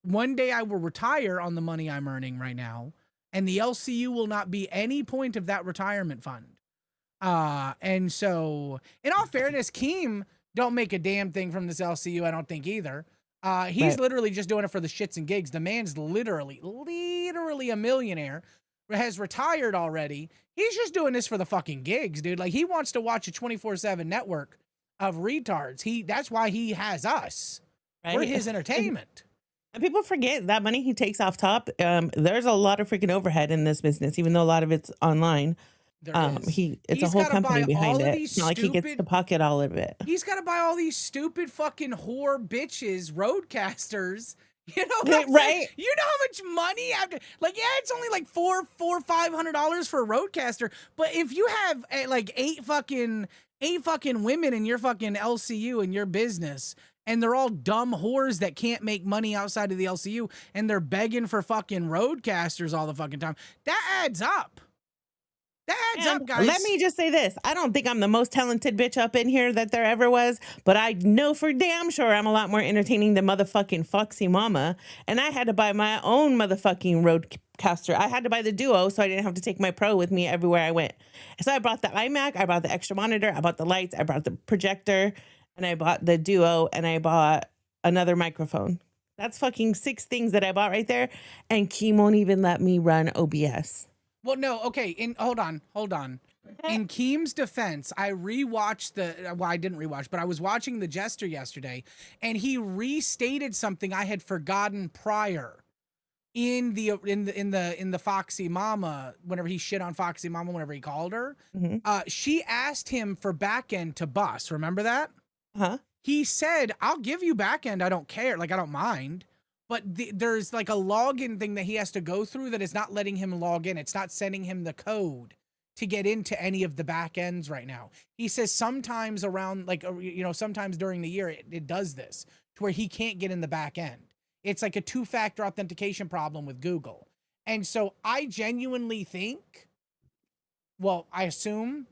One day I will retire on the money I'm earning right now, and the LCU will not be any point of that retirement fund. And so, in all fairness, Keem don't make a damn thing from this LCU, I don't think either. He's literally just doing it for the shits and gigs. The man's literally a millionaire, has retired already. He's just doing this for the fucking gigs, dude. Like, he wants to watch a 24/7 network of retards. That's why he has us. Right? We're his entertainment. And people forget that money he takes off top. There's a lot of freaking overhead in this business, even though a lot of it's online. It's a whole company behind it. It's not like he gets to pocket all of it. He's got to buy all these stupid fucking whore bitches, roadcasters. You know, right? You know how much money after, like, yeah, it's only like $500 for a roadcaster. But if you have like eight fucking women in your fucking LCU in your business, and they're all dumb whores that can't make money outside of the LCU, and they're begging for fucking roadcasters all the fucking time, that adds up. That adds up, guys. Let me just say this. I don't think I'm the most talented bitch up in here that there ever was, but I know for damn sure I'm a lot more entertaining than motherfucking Foxy Mama. And I had to buy my own motherfucking roadcaster. I had to buy the Duo so I didn't have to take my Pro with me everywhere I went. So I bought the iMac, I bought the extra monitor, I bought the lights, I bought the projector, and I bought the Duo, and I bought another microphone. That's fucking 6 things that I bought right there. And Keem won't even let me run OBS. Well, no, okay. Hold on. In Keem's defense, I rewatched I didn't rewatch, but I was watching The Jester yesterday, and he restated something I had forgotten prior in the Foxy Mama, whenever he shit on Foxy Mama, whenever he called her. Mm-hmm. She asked him for backend to bus. Remember that? Uh-huh. He said, I'll give you backend. I don't care. Like, I don't mind. But there's like a login thing that he has to go through that is not letting him log in. It's not sending him the code to get into any of the back ends right now. He says sometimes around, like, sometimes during the year, it does this to where he can't get in the back end. It's like a 2-factor authentication problem with Google. And so I genuinely think, well, I assume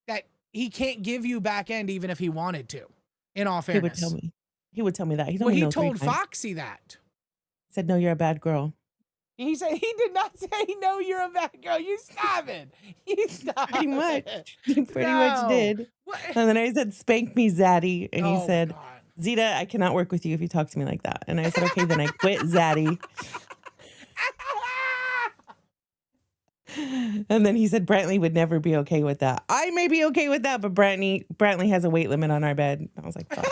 that he can't give you back end even if he wanted to, in all fairness. He would tell me that. He told Well, me he no 3 told times. Foxy that. He said, no, you're a bad girl. He said he did not say, no, you're a bad girl. You stop it. You stop Pretty much. it. He pretty much did. What? And then I said, spank me, Zaddy. And he Oh, said, God. Zeta, I cannot work with you if you talk to me like that. And I said, okay, then I quit Zaddy. And then he said Brantley would never be okay with that. I may be okay with that, but Brantley has a weight limit on our bed. I was like, fuck.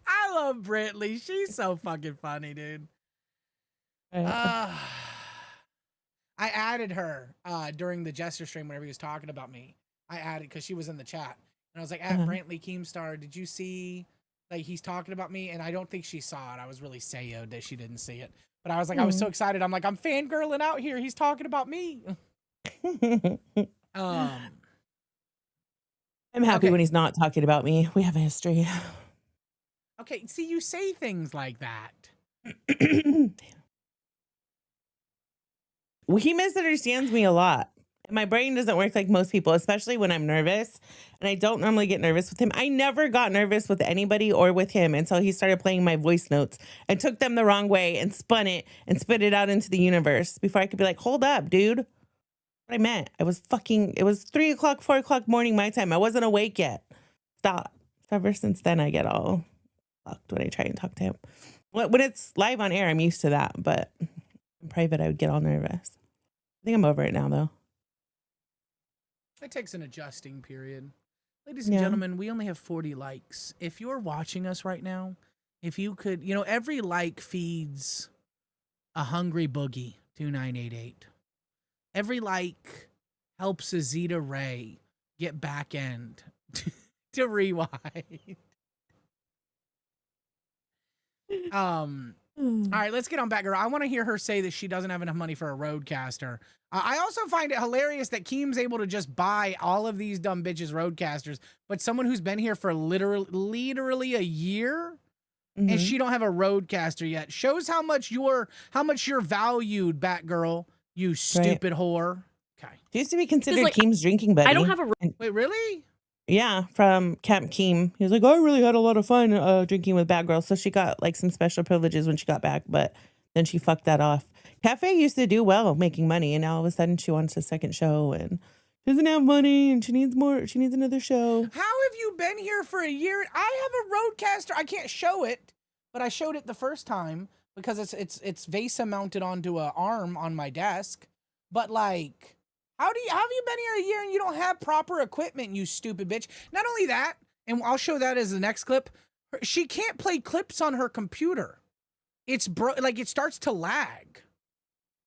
I love Brantley. She's so fucking funny, dude. I added her during the Jester stream whenever he was talking about me. I added because she was in the chat. And I was like, at Brantley Keemstar, did you see, like, he's talking about me? And I don't think she saw it. I was really sayoed that she didn't see it. But I was like, I was so excited. I'm like, I'm fangirling out here. He's talking about me. I'm happy when he's not talking about me. We have a history. Okay, see, you say things like that. Well, he misunderstands me a lot. My brain doesn't work like most people, especially when I'm nervous. And I don't normally get nervous with him. I never got nervous with anybody or with him until he started playing my voice notes and took them the wrong way and spun it and spit it out into the universe before I could be like, hold up, dude. What I meant. It was 3 o'clock, 4 o'clock morning my time. I wasn't awake yet. Stop. Ever since then, I get all fucked when I try and talk to him. When it's live on air, I'm used to that. But in private, I would get all nervous. I think I'm over it now, though. It takes an adjusting period. Ladies and gentlemen, we only have 40 likes. If you're watching us right now, if you could, every like feeds a hungry boogie, 2988. Every like helps a Zeta Ray get back end to rewind. All right, let's get on back, girl. I want to hear her say that she doesn't have enough money for a roadcaster. I also find it hilarious that Keem's able to just buy all of these dumb bitches roadcasters, but someone who's been here for literally a year and she don't have a roadcaster yet shows how much you're valued, Batgirl. You stupid whore. Okay. He used to be considered Keem's drinking buddy. I don't have a. Wait, really? Yeah, from Camp Keem. He was like, I really had a lot of fun drinking with Batgirl. So she got like some special privileges when she got back, but then she fucked that off. Cafe used to do well making money, and now all of a sudden she wants a second show and doesn't have money and she needs more. She needs another show. How have you been here for a year? I have a roadcaster. I can't show it, but I showed it the first time because it's Vesa mounted onto an arm on my desk. But like, how have you been here a year and you don't have proper equipment, you stupid bitch? Not only that, and I'll show that as the next clip, she can't play clips on her computer. It's like it starts to lag.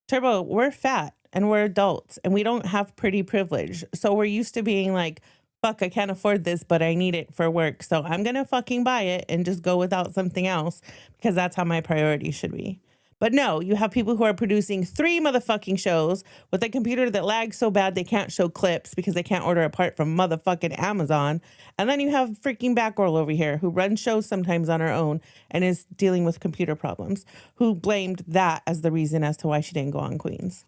Turbo, we're fat and we're adults and we don't have pretty privilege. So we're used to being like, fuck, I can't afford this, but I need it for work. So I'm going to fucking buy it and just go without something else because that's how my priorities should be. But no, you have people who are producing 3 motherfucking shows with a computer that lags so bad they can't show clips because they can't order a part from motherfucking Amazon. And then you have freaking Batgirl over here who runs shows sometimes on her own and is dealing with computer problems, who blamed that as the reason as to why she didn't go on Queens.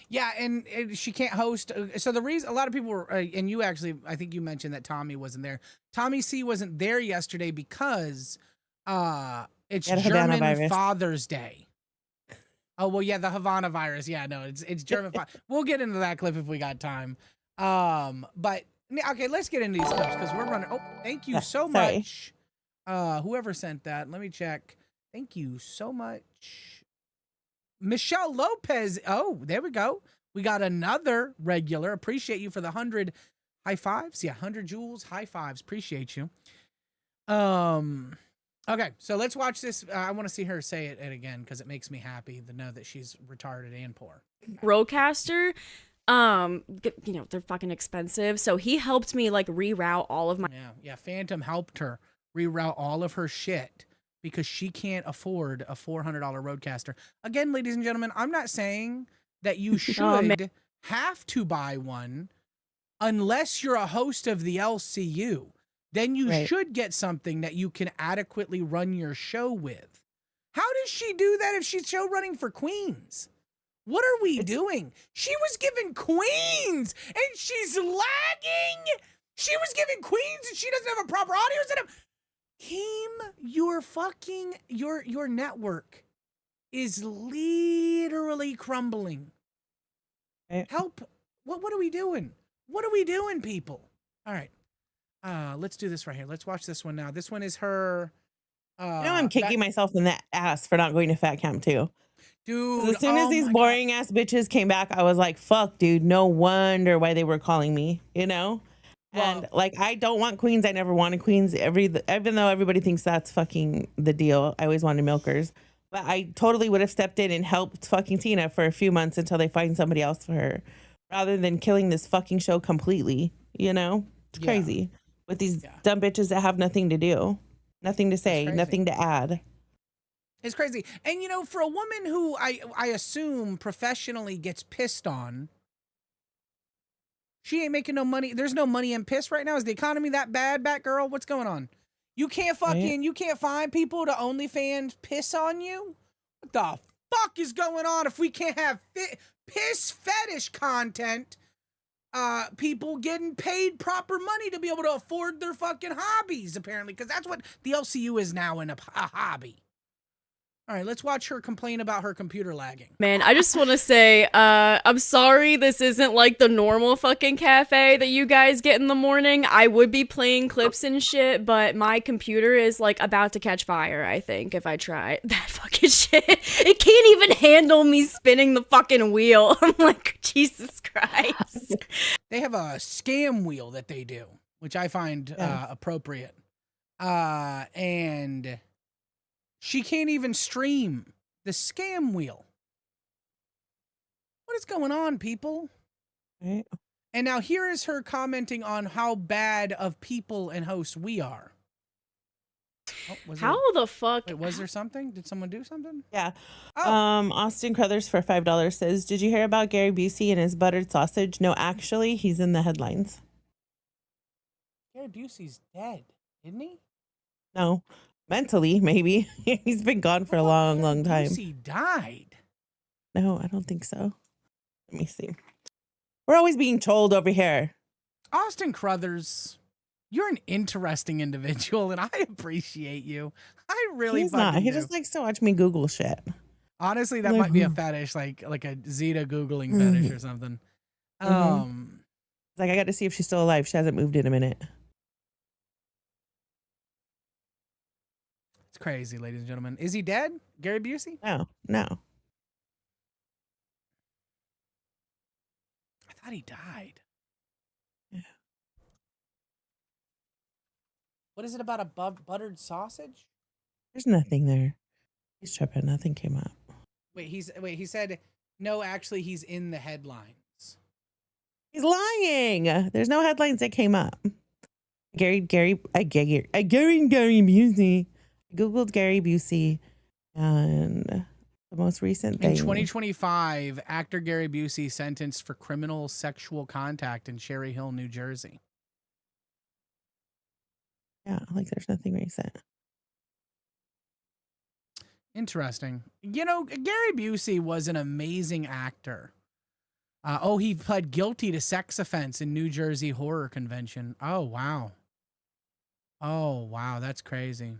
Yeah, and she can't host. So the reason a lot of people were, and you actually, I think you mentioned that Tommy wasn't there. Tommy C wasn't there yesterday because it's German Father's Day. Oh, well, yeah, the Havana virus. Yeah, no, it's German. We'll get into that clip if we got time. But, okay, let's get into these clips because we're running. Oh, thank you so much. Whoever sent that, let me check. Thank you so much. Michelle Lopez. Oh, there we go. We got another regular. Appreciate you for the 100 high fives. Yeah, 100 joules, high fives. Appreciate you. Okay, so let's watch this. I want to see her say it again because it makes me happy to know that she's retarded and poor. Roadcaster, they're fucking expensive. So he helped me like reroute all of my. Yeah. Phantom helped her reroute all of her shit because she can't afford a $400 roadcaster. Again, ladies and gentlemen, I'm not saying that you should have to buy one unless you're a host of the LCU. then you Right. should get something that you can adequately run your show with. How does she do that if she's show running for Queens? What are we doing? She was given Queens and she's lagging. She was given Queens and she doesn't have a proper audio setup. Kim, your network is literally crumbling. Right. Help. What are we doing? What are we doing, people? All right. Let's do this right here. Let's watch this one now. This one is her. I'm kicking myself in the ass for not going to fat camp too. Dude, As soon as these boring ass bitches came back, I was like, fuck, dude, no wonder why they were calling me, you know? And like, I don't want Queens. I never wanted Queens. Even though everybody thinks that's fucking the deal, I always wanted milkers. But I totally would have stepped in and helped fucking Tina for a few months until they find somebody else for her, rather than killing this fucking show completely, you know? It's crazy. With these dumb bitches that have nothing to do, nothing to say, nothing to add. It's crazy. And, you know, for a woman who I assume professionally gets pissed on, she ain't making no money. There's no money in piss right now. Is the economy that bad, Batgirl? What's going on? You can't you can't find people to OnlyFans piss on you? What the fuck is going on if we can't have piss fetish content? People getting paid proper money to be able to afford their fucking hobbies, apparently, because that's what the LCU is now, in a hobby. All right, let's watch her complain about her computer lagging. Man, I just want to say, I'm sorry this isn't like the normal fucking cafe that you guys get in the morning. I would be playing clips and shit, but my computer is like about to catch fire, I think, if I try that fucking shit. It can't even handle me spinning the fucking wheel. I'm like, Jesus Christ. They have a scam wheel that they do, which I find appropriate. And she can't even stream the scam wheel. What is going on, people? Right. And now here is her commenting on how bad of people and hosts we are. Oh, How the fuck? Wait, was there something? Did someone do something? Yeah. Austin Crothers for $5 says, did you hear about Gary Busey and his buttered sausage? No, actually, he's in the headlines. Gary Busey's dead, isn't he? No. Mentally, maybe. He's been gone for a long, long time. Busey died. No, I don't think so. Let me see. We're always being trolled over here. Austin Crothers, you're an interesting individual, and I appreciate you. I really He's fucking not. He do. just likes to watch me Google shit. Honestly, that might be a fetish, like a Zeta Googling fetish or something. It's like, I got to see if she's still alive. She hasn't moved in a minute. It's crazy, ladies and gentlemen. Is he dead? Gary Busey? No. I thought he died. Yeah. What is it about a buttered sausage? There's nothing there. He's tripping. Nothing came up. Wait, he said, no, actually, he's in the headlines. He's lying. There's no headlines that came up. Gary Busey. I Googled Gary Busey, and the most recent thing. In 2025, actor Gary Busey sentenced for criminal sexual contact in Cherry Hill, New Jersey. Yeah, like there's nothing recent. Interesting. You know, Gary Busey was an amazing actor. He pled guilty to sex offense in New Jersey Horror Convention. Oh, wow. That's crazy.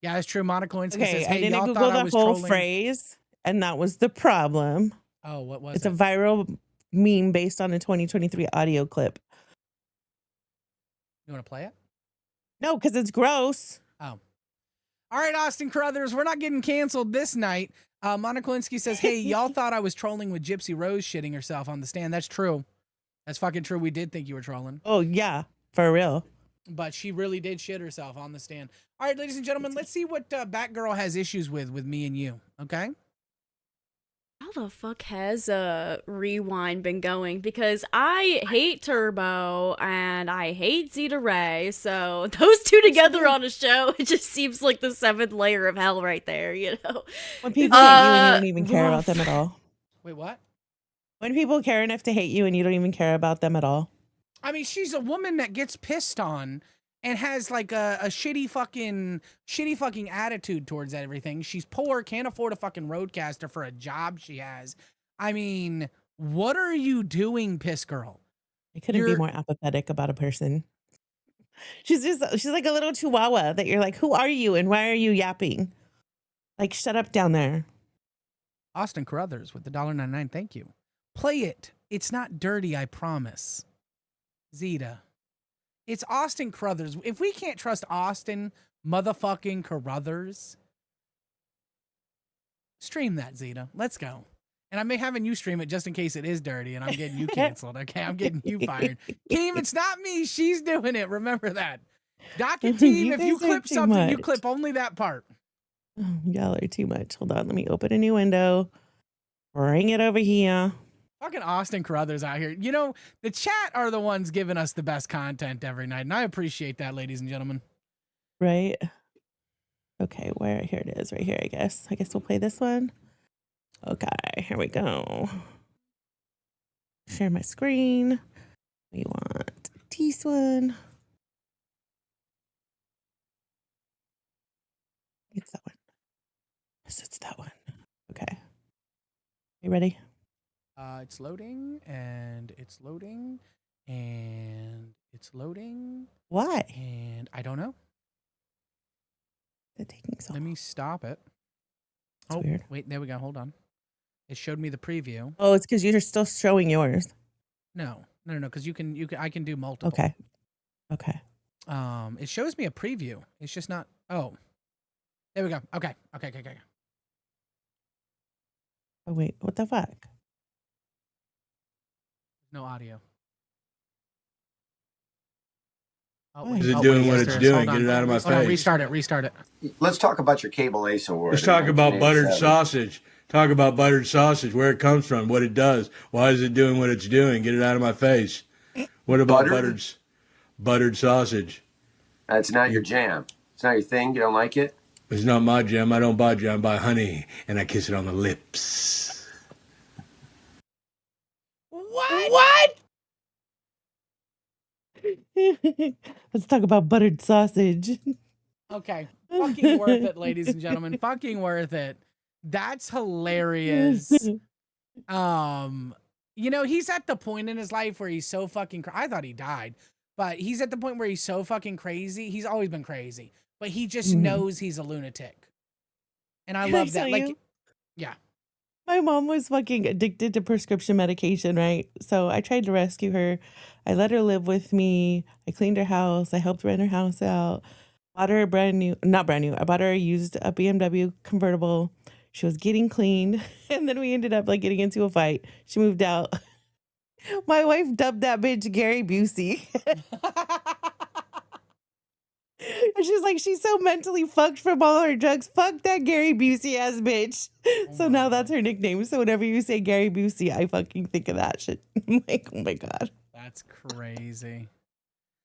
Yeah, that's true. Monica Lewinsky says, hey, I didn't y'all Google thought I the was whole trolling. phrase, and that was the problem. Oh, what was It's it? a viral meme based on a 2023 audio clip. You want to play it? No, because it's gross. Oh. All right, Austin Crothers, we're not getting canceled this night. Monica Lewinsky says, hey, y'all thought I was trolling with Gypsy Rose shitting herself on the stand. That's true. That's fucking true. We did think you were trolling. Oh, yeah, for real. But she really did shit herself on the stand. All right, ladies and gentlemen, let's see what Batgirl has issues with me and you, okay? How the fuck has Rewind been going? Because I hate Turbo and I hate Zeta Ray, so those two together on a show, it just seems like the seventh layer of hell right there, you know? When people hate you and you don't even care about them at all. Wait, what? When people care enough to hate you and you don't even care about them at all. I mean, she's a woman that gets pissed on and has like a shitty fucking attitude towards everything. She's poor, can't afford a fucking roadcaster for a job she has. I mean, what are you doing, piss girl? I couldn't be more apathetic about a person. She's like a little chihuahua that you're like, who are you and why are you yapping? Like, shut up down there. Austin Carruthers with the $1.99. Thank you. Play it. It's not dirty, I promise. Zeta. It's Austin Carruthers. If we can't trust Austin motherfucking Carruthers, stream that, Zeta. Let's go. And I may having you stream it just in case it is dirty and I'm getting you canceled. Okay, I'm getting you fired. Team, it's not me. She's doing it. Remember that. Docket team, if you clip something, you clip only that part. Oh, y'all are too much. Hold on. Let me open a new window. Bring it over here. Fucking Austin Carruthers out here. You know, the chat are the ones giving us the best content every night. And I appreciate that, ladies and gentlemen. Right. Okay, here it is. Right here, I guess. I guess we'll play this one. Okay, here we go. Share my screen. We want this one. It's that one. Yes, it's that one. Okay. You ready? It's loading, and it's loading, and it's loading. Why? And I don't know. Is it taking so Let long? me stop it. That's weird. Wait, there we go. Hold on. It showed me the preview. Oh, it's because you're still showing yours. No, because I can do multiple. Okay. Okay. It shows me a preview. It's just not. Oh, there we go. Okay. Oh wait, what the fuck? No audio. Why? Is it doing what it's doing? Get it out of my Hold on, face. restart it. Let's talk about your cable ace award. Let's in talk about buttered 1987. sausage. Talk about buttered sausage, where it comes from, what it does. Why is it doing what it's doing? Get it out of my face. What about buttered sausage? That's not your jam. It's not your thing. You don't like it? It's not my jam. I don't buy jam. I buy honey, and I kiss it on the lips. What? Let's talk about buttered sausage. Okay. Fucking worth it, ladies and gentlemen. Fucking worth it. That's hilarious. You know, he's at the point in his life where he's so fucking I thought he died, but he's at the point where he's so fucking crazy. He's always been crazy, but he just knows he's a lunatic. And I love that. Like, yeah. My mom was fucking addicted to prescription medication, right? So I tried to rescue her. I let her live with me. I cleaned her house. I helped rent her house out. Bought her not brand new. I bought her a BMW convertible. She was getting clean. And then we ended up like getting into a fight. She moved out. My wife dubbed that bitch Gary Busey. And she's like, she's so mentally fucked from all her drugs. Fuck that Gary Busey ass bitch. So now that's her nickname. So whenever you say Gary Busey, I fucking think of that shit. I'm like, oh my God. That's crazy.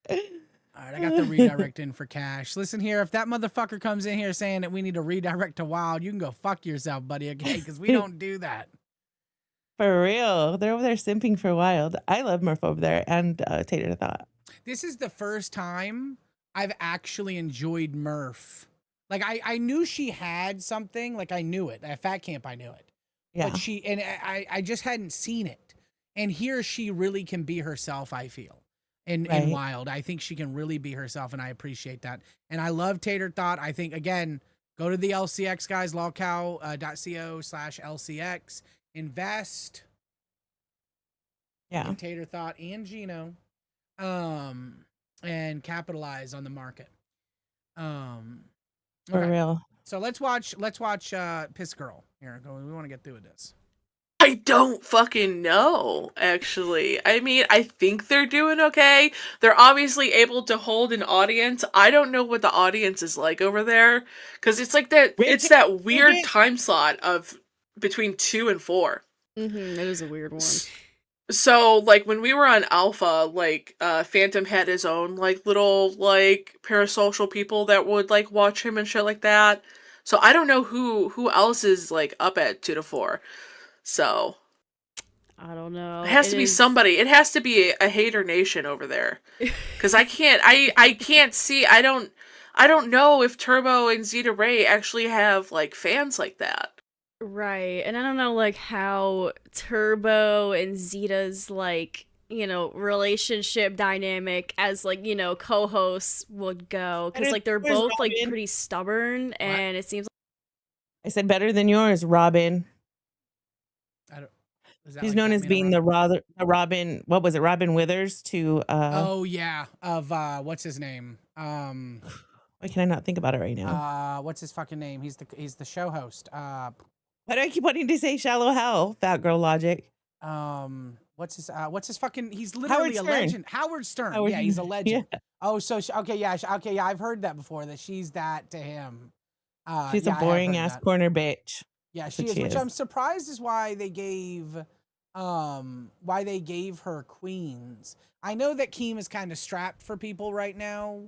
All right, I got the redirect in for Cash. Listen here, if that motherfucker comes in here saying that we need to redirect to Wild, you can go fuck yourself, buddy, okay? Because we don't do that. For real. They're over there simping for Wild. I love Murph over there and Tater Thought. This is the first time I've actually enjoyed Murph. Like, I knew she had something. Like, I knew it. At Fat Camp, I knew it. Yeah. But I just hadn't seen it. And here she really can be herself, I feel. In Wild. I think she can really be herself, and I appreciate that. And I love Tater Thought. I think, again, go to the LCX, guys, lolcow.co/LCX. Invest in Tater Thought and Gino, and capitalize on the market. For real. So let's watch Piss Girl. Here, we want to get through with this. I don't fucking know, actually. I mean, I think they're doing okay. They're obviously able to hold an audience. I don't know what the audience is like over there, because it's like that. It's that weird time slot of between 2 and 4. That is a weird one. So, like, when we were on Alpha, like, Phantom had his own, like, little, like, parasocial people that would, like, watch him and shit like that. So I don't know who else is, like, up at 2 to 4. So I don't know. It has to be somebody. It has to be a hater nation over there. Because I can't see. I don't know if Turbo and Zeta Ray actually have like fans like that. Right. And I don't know like how Turbo and Zeta's like, relationship dynamic as like, co-hosts would go. Because like they're both like pretty stubborn and it seems I said better than yours, Robin. He's known as being the Robin. What was it, Robin Withers? Oh yeah, of what's his name? Why can I not think about it right now? What's his fucking name? He's the show host. Why do I keep wanting to say Shallow Hell? Fat girl logic. What's his fucking? He's literally a legend. Howard Stern. Yeah, he's a legend. Yeah. Oh, so okay. I've heard that before. That she's that to him. She's a boring ass corner bitch. Yeah, she is. Which I'm surprised is why they gave her queens. I know that Keem is kind of strapped for people right now.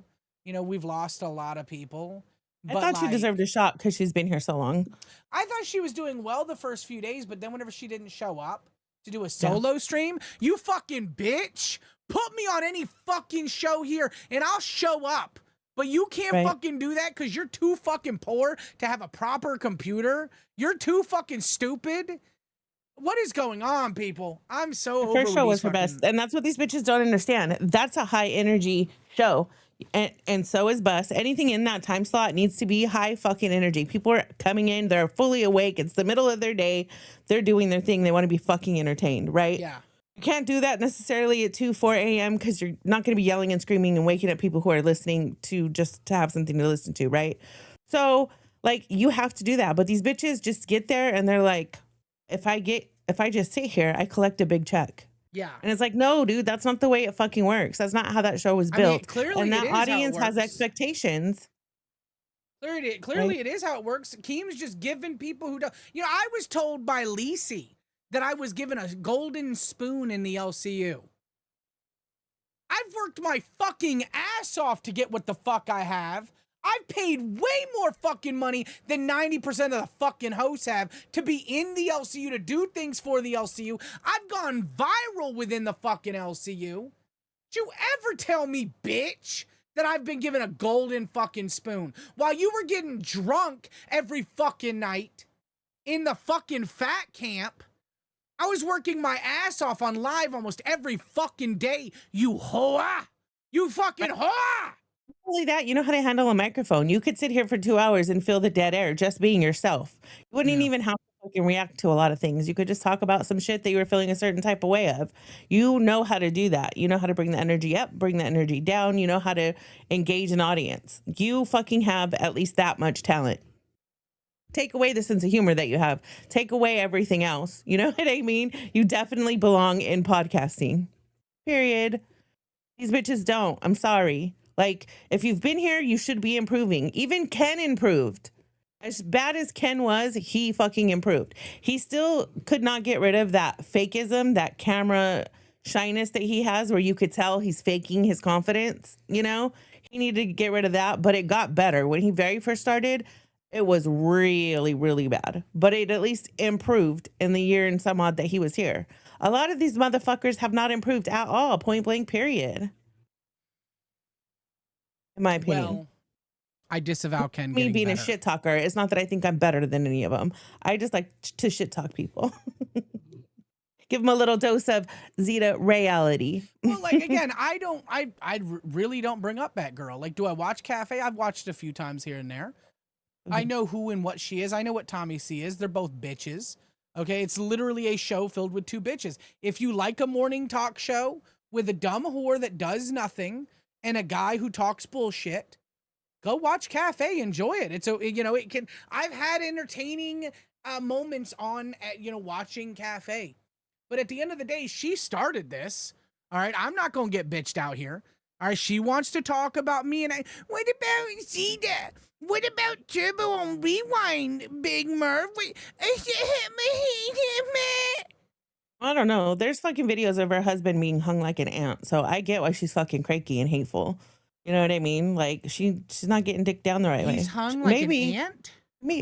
We've lost a lot of people. I thought she deserved a shot because she's been here so long. I thought she was doing well the first few days, but then whenever she didn't show up to do a solo stream, you fucking bitch, put me on any fucking show here and I'll show up. But you can't fucking do that because you're too fucking poor to have a proper computer. You're too fucking stupid. What is going on, people? I'm so over. The first show was her best, and that's what these bitches don't understand. That's a high energy show, and so is Bus. Anything in that time slot needs to be high fucking energy. People are coming in, they're fully awake. It's the middle of their day. They're doing their thing. They want to be fucking entertained, right? Yeah. You can't do that necessarily at 4 a.m. because you're not going to be yelling and screaming and waking up people who are listening to just to have something to listen to, right? So, like, you have to do that. But these bitches just get there and they're like, if I just sit here, I collect a big check. Yeah. And it's like, no, dude, that's not the way it fucking works. That's not how that show was built. Clearly and that it is how it audience has works. expectations. Clearly it is how it works. Keem's just giving people who don't. I was told by Lisi that I was given a golden spoon in the LCU. I've worked my fucking ass off to get what the fuck I have. I've paid way more fucking money than 90% of the fucking hosts have to be in the LCU, to do things for the LCU. I've gone viral within the fucking LCU. Did you ever tell me, bitch, that I've been given a golden fucking spoon while you were getting drunk every fucking night in the fucking fat camp? I was working my ass off on live almost every fucking day. You hoa! You fucking hoa! Not only that, you know how to handle a microphone. You could sit here for 2 hours and feel the dead air just being yourself. You wouldn't even have to fucking react to a lot of things. You could just talk about some shit that you were feeling a certain type of way of. You know how to do that. You know how to bring the energy up, bring the energy down. You know how to engage an audience. You fucking have at least that much talent. Take away the sense of humor that you have. Take away everything else. You know what I mean? You definitely belong in podcasting. Period. These bitches don't. I'm sorry. Like, if you've been here, you should be improving. Even Ken improved. As bad as Ken was, he fucking improved. He still could not get rid of that fakeism, that camera shyness that he has where you could tell he's faking his confidence, He needed to get rid of that, but it got better. When he very first started, it was really, really bad. But it at least improved in the year and some odd that he was here. A lot of these motherfuckers have not improved at all, point blank, period. In my opinion. Well, I disavow Ken Me being better. a shit talker. It's not that I think I'm better than any of them. I just like to shit talk people. Give them a little dose of Zeta reality. Well, like, again, I really don't bring up Batgirl. Like, do I watch Cafe? I've watched a few times here and there. I know who and what she is. I know what Tommy C is. They're both bitches. Okay, it's literally a show filled with two bitches. If you like a morning talk show with a dumb whore that does nothing and a guy who talks bullshit, go watch Cafe. Enjoy it. It's it can. I've had entertaining moments on watching Cafe, but at the end of the day, she started this. All right, I'm not gonna get bitched out here. All right, she wants to talk about me, and what about Zeta? What about Turbo on Rewind, Big Merv? I don't know. There's fucking videos of her husband being hung like an ant, so I get why she's fucking cranky and hateful. You know what I mean? Like, she's not getting dick down the right way. He's hung like an ant?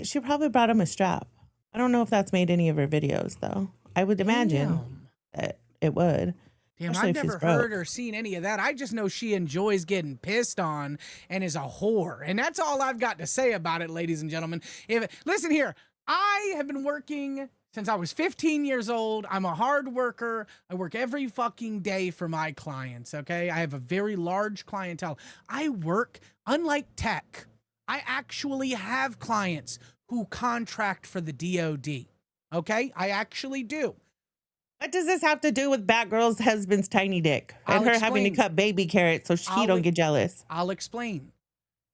She probably brought him a strap. I don't know if that's made any of her videos, though. I would imagine. Damn. that it would. Damn, Especially I've if she's never heard broke. or seen any of that. I just know she enjoys getting pissed on and is a whore. And that's all I've got to say about it, ladies and gentlemen. Listen here, I have been working since I was 15 years old. I'm a hard worker. I work every fucking day for my clients, okay? I have a very large clientele. I work, unlike tech, I actually have clients who contract for the DOD, okay? I actually do. What does this have to do with Batgirl's husband's tiny dick and her having to cut baby carrots so he don't get jealous? I'll explain.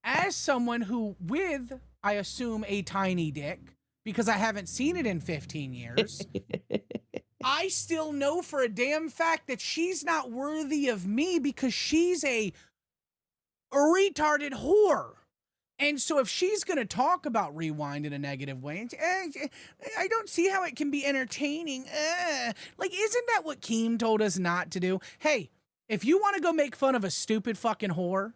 As someone who, with, I assume, a tiny dick, because I haven't seen it in 15 years, I still know for a damn fact that she's not worthy of me because she's a retarded whore. And so if she's going to talk about Rewind in a negative way, I don't see how it can be entertaining. Like, isn't that what Keem told us not to do? Hey, if you want to go make fun of a stupid fucking whore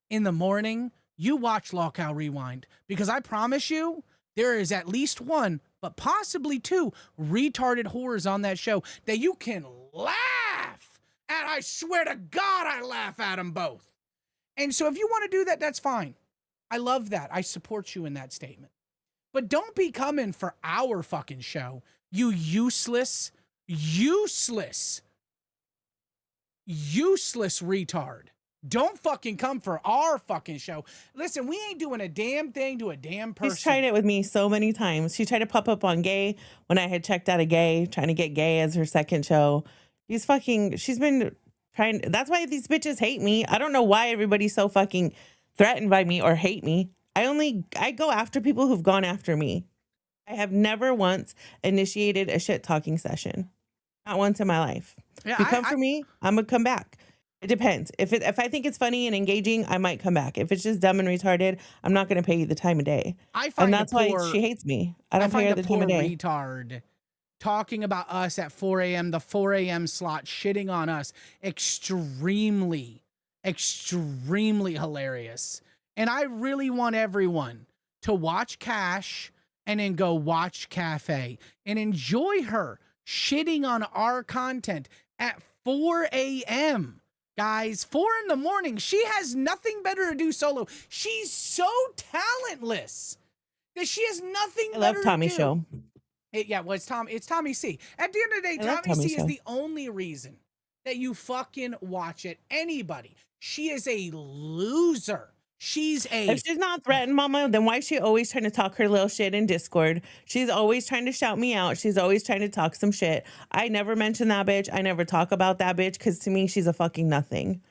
in the morning, you watch LolcowRewind. Because I promise you, there is at least one, but possibly two retarded whores on that show that you can laugh at. I swear to God, I laugh at them both. And so if you want to do that, that's fine. I love that. I support you in that statement. But don't be coming for our fucking show, you useless retard. Don't fucking come for our fucking show. Listen, we ain't doing a damn thing to a damn person. She's tried it with me so many times. She tried to pop up on Gay when I had checked out of Gay, trying to get Gay as her second show. She's been trying. That's why these bitches hate me. I don't know why everybody's so fucking threatened by me or hate me. I go after people who've gone after me. I have never once initiated a shit talking session. Not once in my life. Yeah, if you come for me, I'm gonna come back. It depends. If I think it's funny and engaging, I might come back. If it's just dumb and retarded, I'm not gonna pay you the time of day. And that's why she hates me. I don't pay her the time of day. Retard talking about us at 4 a.m., the 4 a.m. slot, shitting on us. Extremely hilarious. And I really want everyone to watch Cash and then go watch Cafe and enjoy her shitting on our content at 4 a.m. Guys, 4 in the morning. She has nothing better to do solo. She's so talentless that she has nothing better to do. I love Tommy's show. It's Tommy C. At the end of the day, Tommy C is the only reason that you fucking watch it. Anybody. She is a loser. If she's not threatened, Mama, then why is she always trying to talk her little shit in Discord? She's always trying to shout me out. She's always trying to talk some shit. I never mention that bitch. I never talk about that bitch because to me, she's a fucking nothing.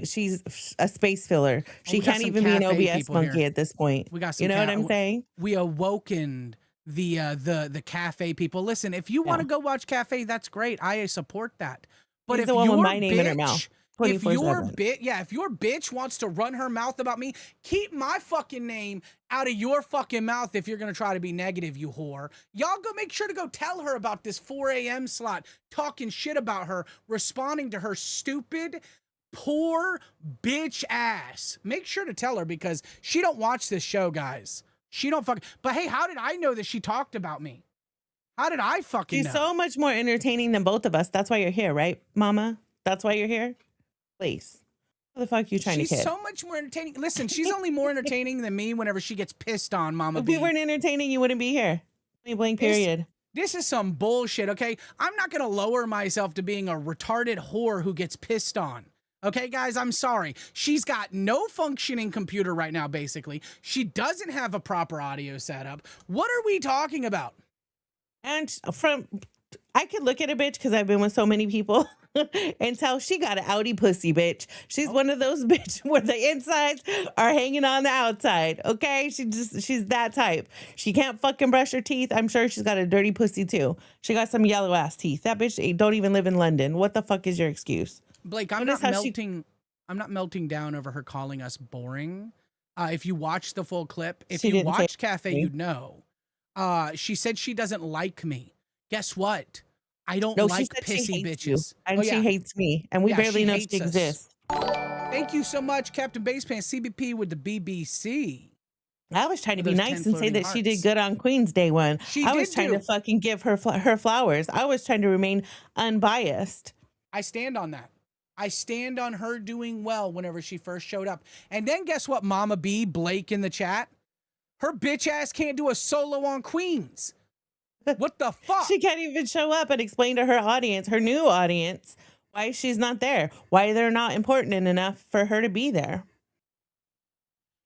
She's a space filler. She can't even be an OBS monkey at this point. We got some, you know what I'm saying? We awoken the Cafe people. Listen, if you want to go watch Cafe, that's great. I support that. But She's if the one your with my name in her mouth. If your bitch wants to run her mouth about me, keep my fucking name out of your fucking mouth if you're going to try to be negative, you whore. Y'all go make sure to go tell her about this 4 a.m. slot, talking shit about her, responding to her stupid, poor bitch ass. Make sure to tell her because she don't watch this show, guys. She don't fucking, but hey, how did I know that she talked about me? How did I fucking know? She's so much more entertaining than both of us. That's why you're here, right, Mama? That's why you're here? Please. What the fuck are you trying to kid? She's so much more entertaining. Listen, she's only more entertaining than me whenever she gets pissed on, Mama If B. we weren't entertaining, you wouldn't be here. Point blank, period. This is some bullshit, okay? I'm not going to lower myself to being a retarded whore who gets pissed on. Okay, guys, I'm sorry. She's got no functioning computer right now, basically. She doesn't have a proper audio setup. What are we talking about? And I could look at a bitch because I've been with so many people and tell she got an outie pussy, bitch. She's one of those bitch where the insides are hanging on the outside. Okay, she's that type. She can't fucking brush her teeth. I'm sure she's got a dirty pussy too. She got some yellow ass teeth. That bitch don't even live in London. What the fuck is your excuse? Blake, I'm not melting down over her calling us boring. If you watch the full clip, if you watch Cafe, you'd know. She said she doesn't like me. Guess what? I don't like pissy bitches. And she hates me. And we barely know she exists. Thank you so much, Captain Basepants CBP with the BBC. I was trying to be Those nice 10 and say floating that she did hearts. good on Queen's Day one. She I was did trying do. to fucking give her her flowers. I was trying to remain unbiased. I stand on that. I stand on her doing well whenever she first showed up. And then guess what, Mama B, Blake in the chat? Her bitch ass can't do a solo on Queens. What the fuck? She can't even show up and explain to her audience, her new audience, why she's not there, why they're not important enough for her to be there.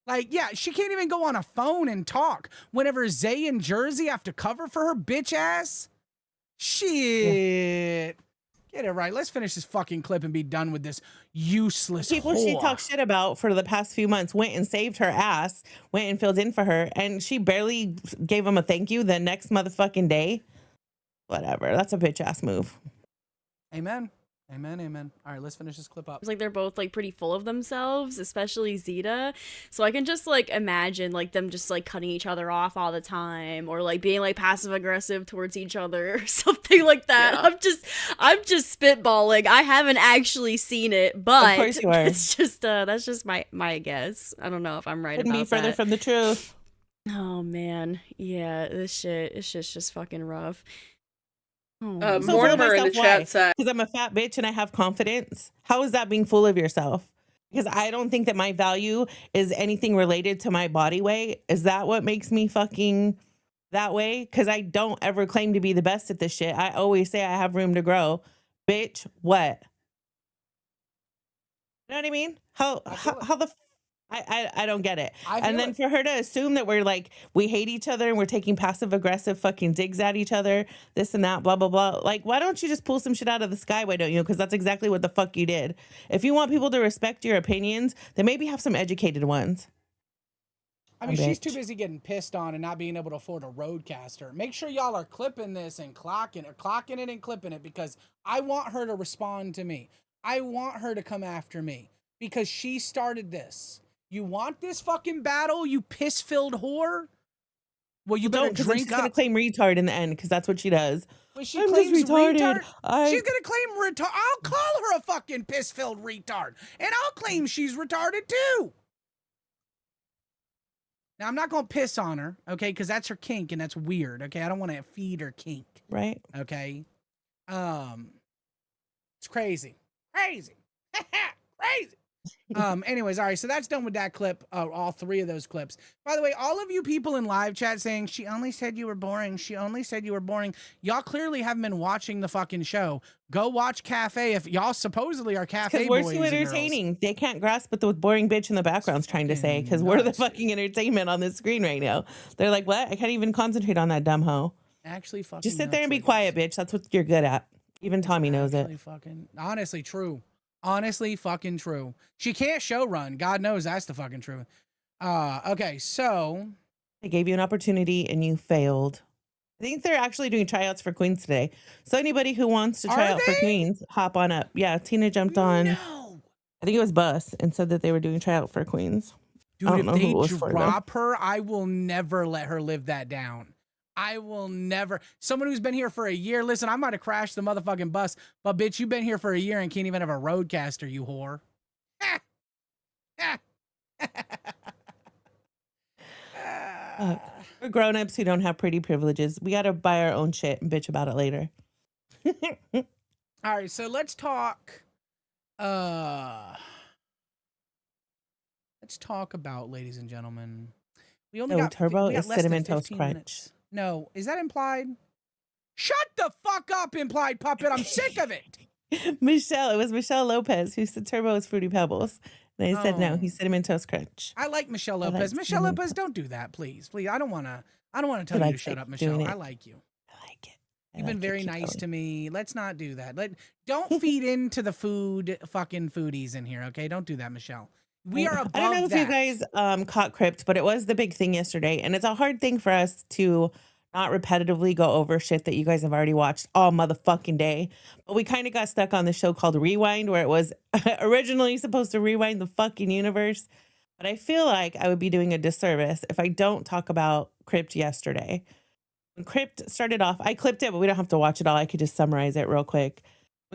Like, yeah, she can't even go on a phone and talk whenever Zay and Jersey have to cover for her bitch ass. Shit. Get it right. Let's finish this fucking clip and be done with this useless People she whore. talked shit about for the past few months went and saved her ass, went and filled in for her, and she barely gave them a thank you the next motherfucking day. Whatever. That's a bitch ass move. Amen. Amen, amen. All right, let's finish this clip up. It's like they're both like pretty full of themselves, especially Zeta. So I can just like imagine like them just like cutting each other off all the time, or like being like passive aggressive towards each other or something like that. Yeah. I'm just spitballing. I haven't actually seen it, but Of course you are. it's just that's just my guess. I don't know if I'm right Couldn't about be further that. from the truth. Oh man, yeah, this shit's just fucking rough. Oh, So full of Mortimer in the myself, chat why? said, Because I'm a fat bitch and I have confidence. How is that being full of yourself? Because I don't think that my value is anything related to my body weight. Is that what makes me fucking that way? Because I don't ever claim to be the best at this shit. I always say I have room to grow. Bitch, what? You know what I mean? How the I don't get it. And then for her to assume that we're like, we hate each other and we're taking passive aggressive fucking digs at each other, this and that, blah, blah, blah. Like, why don't you just pull some shit out of the sky? Why don't you? Because that's exactly what the fuck you did. If you want people to respect your opinions, then maybe have some educated ones. I mean, she's too busy getting pissed on and not being able to afford a roadcaster. Make sure y'all are clipping this and clocking it and clipping it, because I want her to respond to me. I want her to come after me because she started this. You want this fucking battle, you piss-filled whore? Well, you better drink she's gonna up. claim retard in the end because that's what she does. When she I'm claims just retarded. retard, she's gonna claim retard. I'll call her a fucking piss-filled retard, and I'll claim she's retarded too. Now, I'm not gonna piss on her, okay, because that's her kink and that's weird, okay? I don't want to feed her kink, right? Okay, it's crazy, crazy. Anyways, all right, so that's done with that clip, all three of those clips. By the way, all of you people in live chat saying, she only said you were boring, she only said you were boring, y'all clearly haven't been watching the fucking show. Go watch Cafe if y'all supposedly are Cafe boys. Because we're too entertaining. They can't grasp what the boring bitch in the background's trying to say, because we're the fucking entertainment on the screen right now. They're like, what? I can't even concentrate on that dumb hoe. Actually, fucking just sit there and be quiet, bitch. That's what you're good at. Even Tommy knows it. Fucking honestly true. Honestly fucking true. She can't show run. God knows that's the fucking truth. Okay, so they gave you an opportunity and you failed. I think they're actually doing tryouts for Queens today. So anybody who wants to try out for Queens, hop on up. Yeah, Tina jumped on. No. I think it was Bus and said that they were doing tryout for Queens. Dude, if they drop her, I will never let her live that down. I will never. Someone who's been here for a year. Listen, I might have crashed the motherfucking bus, but bitch, you've been here for a year and can't even have a roadcaster, you whore. We're grown-ups who don't have pretty privileges. We got to buy our own shit and bitch about it later. All right, so let's talk. Let's talk about, ladies and gentlemen. We only got Turbo we got is less than Cinnamon Toast 15 Crunch. minutes. No, is that implied? Shut the fuck up, implied puppet. I'm sick of it. Michelle, it was Michelle Lopez who said Turbo is Fruity Pebbles. And I said no, he's Cinnamon Toast Crunch. I like Michelle I like Lopez. Michelle Cinnamon Lopez, don't do that, please. Please, I don't want to tell you to shut up, doing Michelle. it. I like you. I like it. You've been very nice to me. Let's not do that. Don't feed into the fucking foodies in here, okay? Don't do that, Michelle. We are above I don't know if that. you guys caught Crypt, but it was the big thing yesterday. And it's a hard thing for us to not repetitively go over shit that you guys have already watched all motherfucking day. But we kind of got stuck on the show called Rewind, where it was originally supposed to rewind the fucking universe. But I feel like I would be doing a disservice if I don't talk about Crypt yesterday. When Crypt started off, I clipped it, but we don't have to watch it all. I could just summarize it real quick.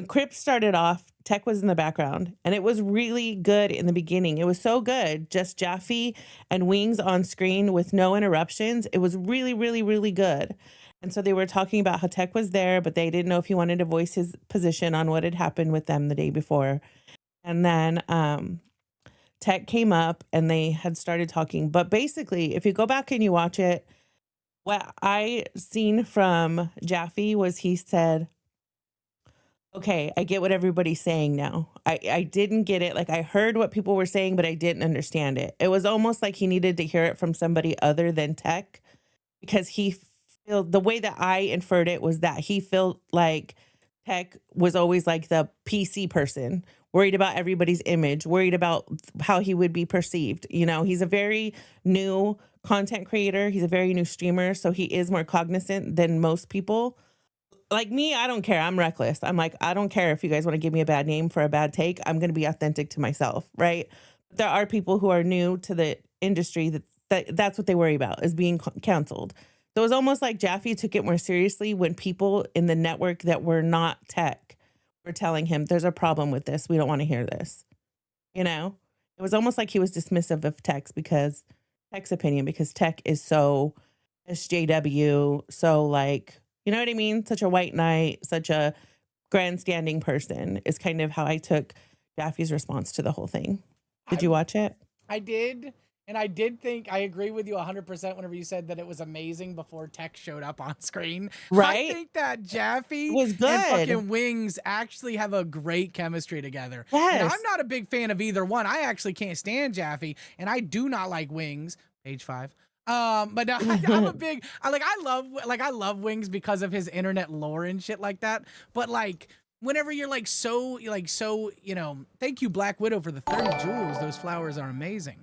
When Crip started off, Tech was in the background, and it was really good in the beginning. It was so good, just Jaffe and Wings on screen with no interruptions. It was really, really, really good. And so they were talking about how Tech was there, but they didn't know if he wanted to voice his position on what had happened with them the day before. And then Tech came up and they had started talking. But basically, if you go back and you watch it, what I seen from Jaffe was he said, okay, I get what everybody's saying now. I didn't get it. Like, I heard what people were saying, but I didn't understand it. It was almost like he needed to hear it from somebody other than Tech, because he felt, the way that I inferred it was that he felt like Tech was always like the PC person, worried about everybody's image, worried about how he would be perceived. You know, he's a very new content creator. He's a very new streamer. So he is more cognizant than most people. Like me, I don't care. I'm reckless. I'm like, I don't care if you guys want to give me a bad name for a bad take. I'm going to be authentic to myself, right? There are people who are new to the industry that's what they worry about, is being canceled. So it was almost like Jaffe took it more seriously when people in the network that were not Tech were telling him, there's a problem with this. We don't want to hear this. You know, it was almost like he was dismissive of Tech's opinion, because Tech is so SJW, so like, you know what I mean? Such a white knight, such a grandstanding person is kind of how I took Jaffe's response to the whole thing. Did you watch it? I did. And I did think, I agree with you 100% whenever you said that it was amazing before Tech showed up on screen. Right? I think that Jaffe was good. and fucking Wings actually have a great chemistry together. Yes. And I'm not a big fan of either one. I actually can't stand Jaffe, and I do not like Wings. Page 5. But no, I'm a big, I love Wings because of his internet lore and shit like that. But like, whenever you're so, you know, thank you, Black Widow, for the 30 jewels. Those flowers are amazing.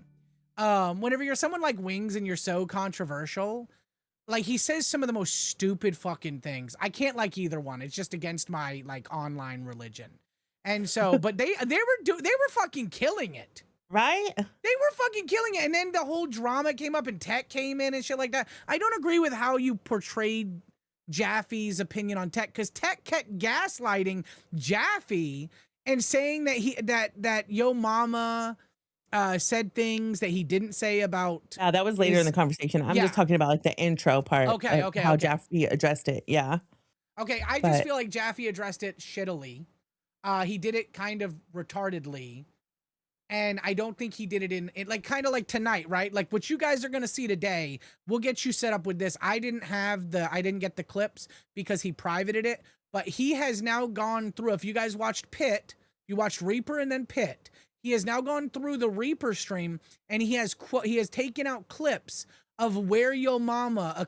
Whenever you're someone like Wings and you're so controversial, like, he says some of the most stupid fucking things. I can't like either one. It's just against my like online religion. And so, but they were fucking killing it. Right? They were fucking killing it. And then the whole drama came up and Tech came in and shit like that. I don't agree with how you portrayed Jaffe's opinion on Tech, because Tech kept gaslighting Jaffe and saying that that Yo Mama said things that he didn't say about. That was later in the conversation. I'm just talking about like the intro part. Okay. How Jaffe addressed it. Yeah. Okay. I just feel like Jaffe addressed it shittily. He did it kind of retardedly. And I don't think he did it in like, kind of like tonight, right? Like what you guys are going to see today, we'll get you set up with this. I didn't get the clips because he privated it, but he has now gone through, if you guys watched Pit, you watched Reaper and then Pit, he has now gone through the Reaper stream and he has taken out clips of where Yo Mama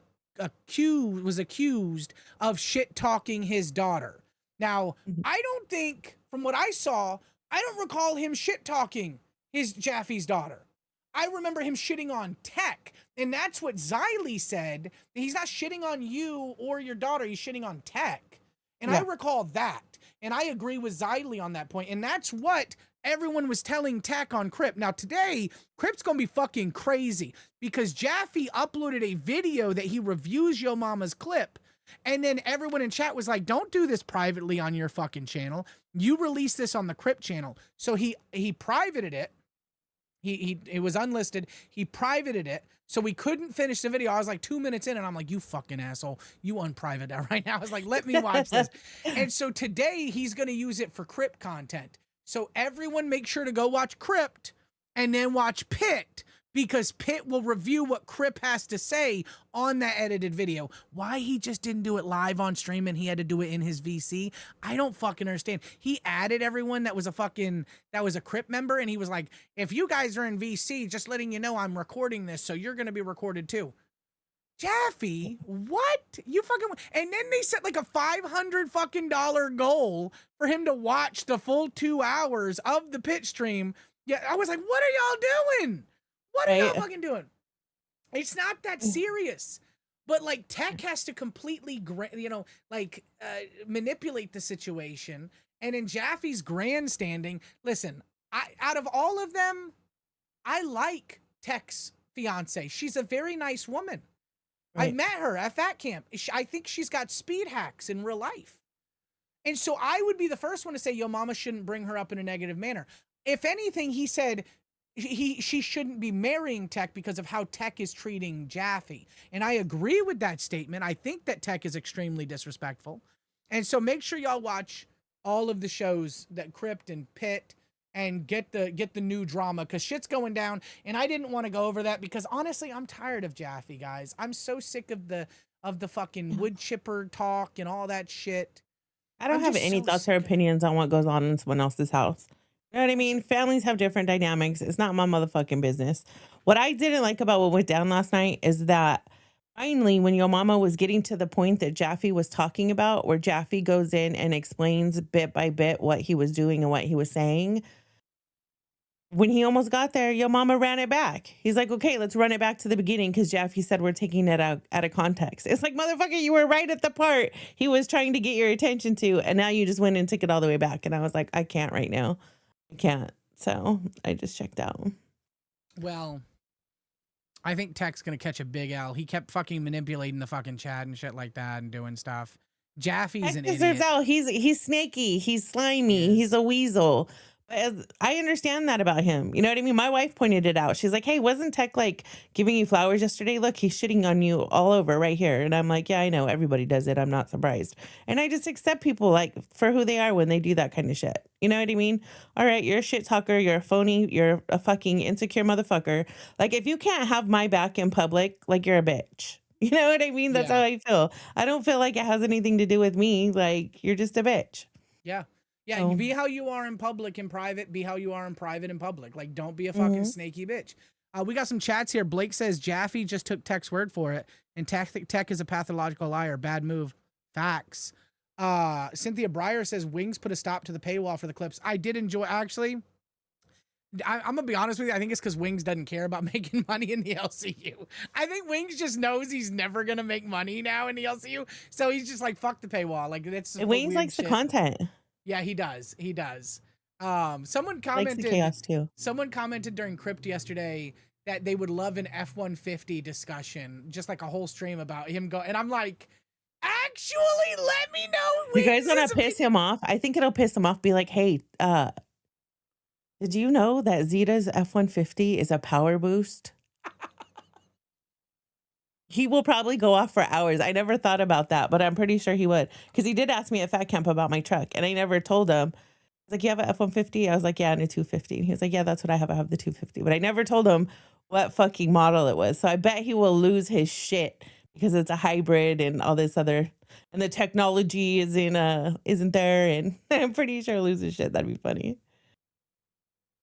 was accused of shit talking his daughter. Now, I don't think, from what I saw, I don't recall him shit talking Jaffe's daughter. I remember him shitting on Tech, and that's what Xylee said. He's not shitting on you or your daughter, he's shitting on Tech. And I recall that. And I agree with Xylee on that point. And that's what everyone was telling Tech on Crip. Now today, Crip's gonna be fucking crazy because Jaffe uploaded a video that he reviews Yo Mama's clip. And then everyone in chat was like, don't do this privately on your fucking channel. You release this on the Crip channel. So he privated it. It was unlisted. He privated it. So we couldn't finish the video. I was like 2 minutes in and I'm like, you fucking asshole. You unprivate that right now. I was like, let me watch this. And so today he's going to use it for Crip content. So everyone make sure to go watch Crypt and then watch Pit, because Pit will review what Crip has to say on that edited video. Why he just didn't do it live on stream and he had to do it in his VC, I don't fucking understand. He added everyone that was a Crip member, and he was like, if you guys are in VC, just letting you know I'm recording this, so you're going to be recorded too. Jaffe, what? You fucking... And then they set like a $500 fucking goal for him to watch the full 2 hours of the Pit stream. Yeah, I was like, what are y'all doing? What are y'all fucking doing? It's not that serious. But like Tech has to completely, manipulate the situation. And in Jaffe's grandstanding, listen, out of all of them, I like Tech's fiance. She's a very nice woman. Right. I met her at Fat Camp. I think she's got speed hacks in real life. And so I would be the first one to say, yo, mama shouldn't bring her up in a negative manner. If anything, he said she shouldn't be marrying Tech because of how Tech is treating Jaffe. And I agree with that statement. I think that Tech is extremely disrespectful. And so make sure y'all watch all of the shows that Crypt and Pit and get the new drama, because shit's going down. And I didn't want to go over that because honestly, I'm tired of Jaffe, guys. I'm so sick of the fucking wood chipper talk and all that shit. I don't have any thoughts or opinions on what goes on in someone else's house. You know what I mean? Families have different dynamics. It's not my motherfucking business. What I didn't like about what went down last night is that finally, when your mama was getting to the point that Jaffe was talking about, where Jaffe goes in and explains bit by bit what he was doing and what he was saying, when he almost got there, your mama ran it back. He's like, okay, let's run it back to the beginning because Jaffe said we're taking it out of context. It's like, motherfucker, you were right at the part he was trying to get your attention to, and now you just went and took it all the way back. And I was like, I can't right now. I can't. So I just checked out. Well, I think Tech's going to catch a big L. He kept fucking manipulating the fucking chat and shit like that and doing stuff. Jaffe's an idiot. Out. He's snaky. He's slimy. He's a weasel. I understand that about him. You know what I mean? My wife pointed it out. She's like, hey, wasn't Tech like giving you flowers yesterday? Look, he's shitting on you all over right here. And I'm like, yeah, I know. Everybody does it. I'm not surprised. And I just accept people like for who they are when they do that kind of shit. You know what I mean? All right, you're a shit talker. You're a phony. You're a fucking insecure motherfucker. Like, if you can't have my back in public, like, you're a bitch. You know what I mean? That's how I feel. I don't feel like it has anything to do with me. Like, you're just a bitch. Yeah. Yeah, you be how you are in public and private. Be how you are in private and public. Like, don't be a fucking snaky bitch. We got some chats here. Blake says Jaffe just took Tech's word for it, and Tech is a pathological liar. Bad move. Facts. Cynthia Breyer says Wings put a stop to the paywall for the clips. I did enjoy. Actually, I'm gonna be honest with you. I think it's because Wings doesn't care about making money in the LCU. I think Wings just knows he's never gonna make money now in the LCU, so he's just like, fuck the paywall. Like, that's Wings likes the content. Yeah, he does. He does. Someone commented. Likes the chaos too. Someone commented during Crypt yesterday that they would love an F-150 discussion, just like a whole stream about him and I'm like, actually, let me know. You guys want to piss him off? I think it'll piss him off. Be like, hey, did you know that Zeta's F-150 is a power boost? He will probably go off for hours. I never thought about that, but I'm pretty sure he would. Because he did ask me at Fat Camp about my truck, and I never told him. He's like, you have an F-150? I was like, yeah, and a 250. And he was like, yeah, that's what I have. I have the 250. But I never told him what fucking model it was. So I bet he will lose his shit because it's a hybrid and all this other, and the technology isn't there. And I'm pretty sure he'll lose his shit. That'd be funny.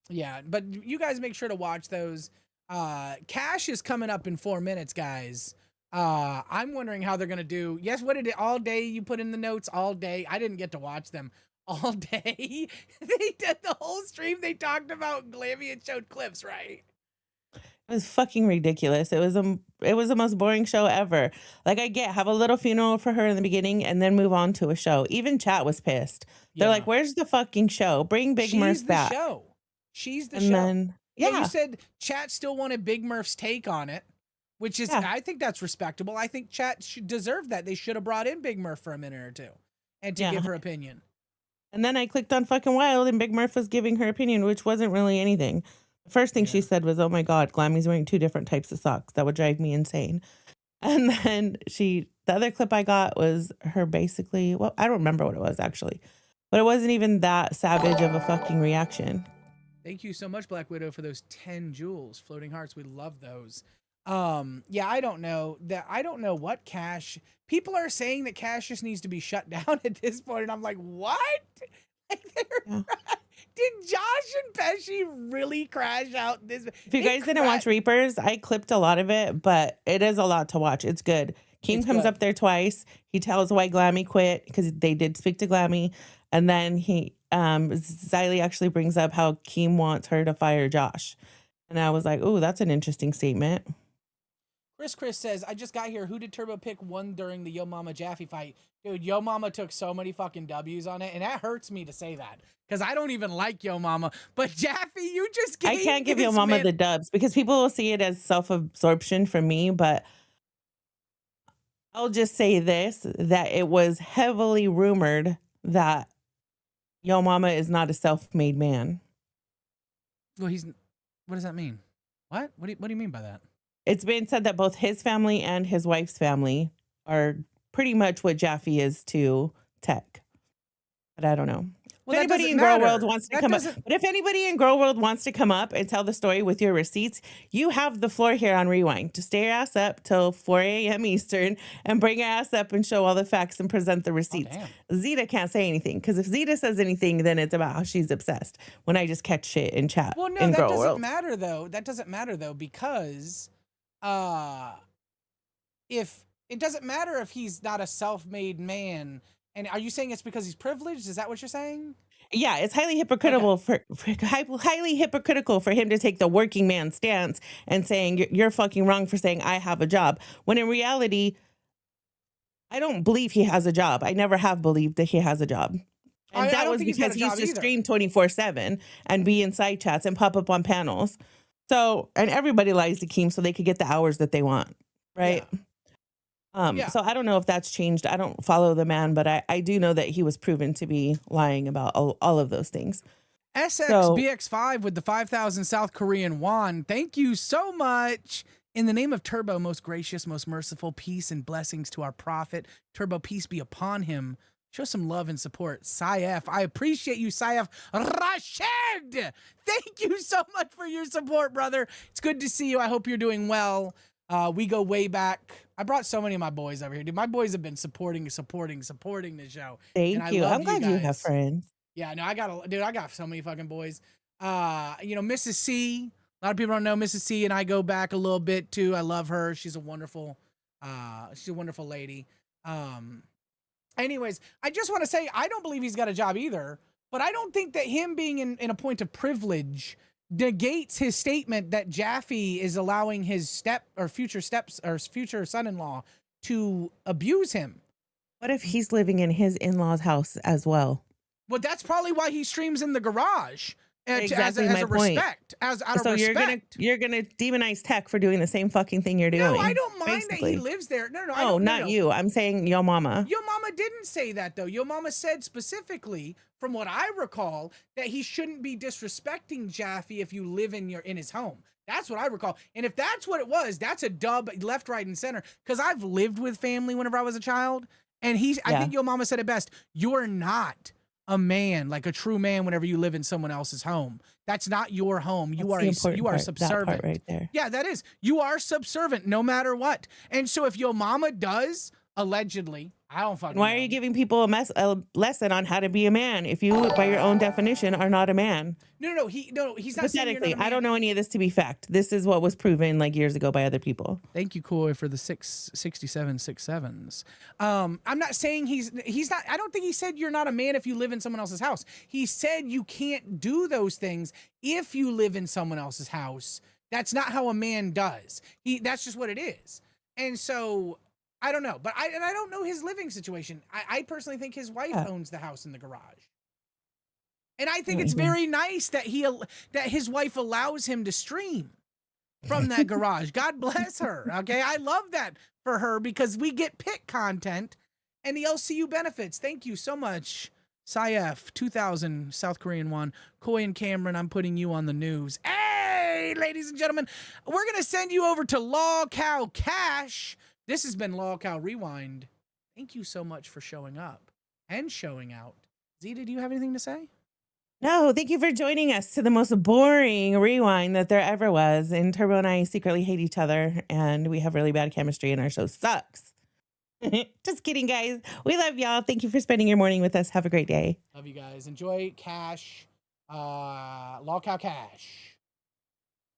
Yeah, but you guys make sure to watch those. Cash is coming up in 4 minutes, guys. I'm wondering how they're gonna do. Yes, what did it all day? You put in the notes all day. I didn't get to watch them all day. They did the whole stream. They talked about Glammy and showed clips, right? It was fucking ridiculous. It was the most boring show ever. Like, I have a little funeral for her in the beginning and then move on to a show. Even chat was pissed. They're like, "Where's the fucking show? Bring Big Murph back." She's the show. Then, yeah, you said chat still wanted Big Murph's take on it, which is I think that's respectable. I think chat should deserve that. They should have brought in Big Murph for a minute or two and to give her opinion. And then I clicked on fucking Wild and Big Murph was giving her opinion, which wasn't really anything. The first thing she said was, "Oh my God, Glammy's wearing 2 different types of socks. That would drive me insane." And then the other clip I got was her basically, well, I don't remember what it was actually, but it wasn't even that savage of a fucking reaction. Thank you so much, Black Widow, for those 10 jewels. Floating hearts, we love those. Yeah, I don't know what Cash. People are saying that Cash just needs to be shut down at this point, and I'm like, what? Like, did Josh and Pesci really crash out this? If you guys didn't watch Reapers, I clipped a lot of it, but it is a lot to watch. It's good. Keem comes up there twice. He tells why Glammy quit because they did speak to Glammy, and then Xylee actually brings up how Keem wants her to fire Josh, and I was like, "Oh, that's an interesting statement." Chris says, I just got here. Who did Turbo pick won during the Yo Mama Jaffe fight? Dude, Yo Mama took so many fucking W's on it, and that hurts me to say that because I don't even like Yo Mama. But Jaffe, you just gave I can't give Yo Mama the dubs because people will see it as self-absorption from me, but I'll just say this, that it was heavily rumored that Yo Mama is not a self-made man. Well, what does that mean? What? What do you mean by that? It's been said that both his family and his wife's family are pretty much what Jaffe is to Tech. But I don't know. Well, If anybody in Girl World wants to come up, but if anybody in Girl World wants to come up and tell the story with your receipts, you have the floor here on Rewind to stay your ass up till 4 a.m. Eastern and bring your ass up and show all the facts and present the receipts. Zeta can't say anything because if Zeta says anything, then it's about how she's obsessed. When I just catch shit in chat. Well, no, in that Girl doesn't World. matter though. That doesn't matter though because, if it doesn't matter if he's not a self-made man. And are you saying it's because he's privileged? Is that what you're saying? Yeah, it's highly hypocritical highly hypocritical for him to take the working man stance and saying you're fucking wrong for saying I have a job. When in reality, I don't believe he has a job. I never have believed that he has a job. And that was because he used to stream 24/7 and be in side chats and pop up on panels. So, and everybody lies to Keem so they could get the hours that they want, right? So I don't know if that's changed. I don't follow the man, but I do know that he was proven to be lying about all of those things. SXBX5 with the 5,000 South Korean won. Thank you so much. In the name of Turbo, most gracious, most merciful, peace and blessings to our prophet. Turbo, peace be upon him. Show some love and support. Saif, I appreciate you, Saif. Rashid, thank you so much for your support, brother. It's good to see you. I hope you're doing well. We go way back. I brought so many of my boys over here. Dude, my boys have been supporting the show. Thank you. I'm glad you have friends. Yeah, no, I got so many fucking boys. Mrs. C. A lot of people don't know Mrs. C and I go back a little bit too. I love her. She's a wonderful lady. Anyways, I just want to say I don't believe he's got a job either, but I don't think that him being in a point of privilege negates his statement that Jaffe is allowing his future son-in-law to abuse him. What if he's living in his in-laws' house as well? Well, that's probably why he streams in the garage. Exactly as my point. Out of respect. You're gonna demonize Tech for doing the same fucking thing you're doing. No, I don't mind that he lives there. No, not you. I'm saying Yo Mama. Yo Mama didn't say that though. Yo Mama said specifically, from what I recall, that he shouldn't be disrespecting Jaffe if you live in his home. That's what I recall. And if that's what it was, that's a dub left, right, and center. Because I've lived with family whenever I was a child, and I think Yo Mama said it best. You're not a man, like a true man, whenever you live in someone else's home. That's not your home. You are subservient. That part right there. Yeah, that is. You are subservient no matter what. And so if Yo Mama does, allegedly, I don't fucking Why are you giving people a lesson on how to be a man if you, by your own definition, are not a man? No, he's not saying Pathetically, I don't know any of this to be fact. This is what was proven like years ago by other people. Thank you, Koi, for the 66767s. I'm not saying he's not. I don't think he said you're not a man if you live in someone else's house. He said you can't do those things if you live in someone else's house. That's not how a man does. That's just what it is. And so I don't know, but I don't know his living situation. I personally think his wife owns the house in the garage. And I think it's very nice that his wife allows him to stream from that garage. God bless her. Okay. I love that for her because we get pit content and the LCU benefits. Thank you so much. Saif, 2000 South Korean won. Koi and Cameron, I'm putting you on the news. Hey, ladies and gentlemen, we're going to send you over to Lolcow Cash. This has been LolcowRewind. Thank you so much for showing up and showing out. Zeta, do you have anything to say? No, thank you for joining us to the most boring rewind that there ever was. And Turbo and I secretly hate each other, and we have really bad chemistry, and our show sucks. Just kidding, guys. We love y'all. Thank you for spending your morning with us. Have a great day. Love you guys. Enjoy Cash, Lolcow Cash.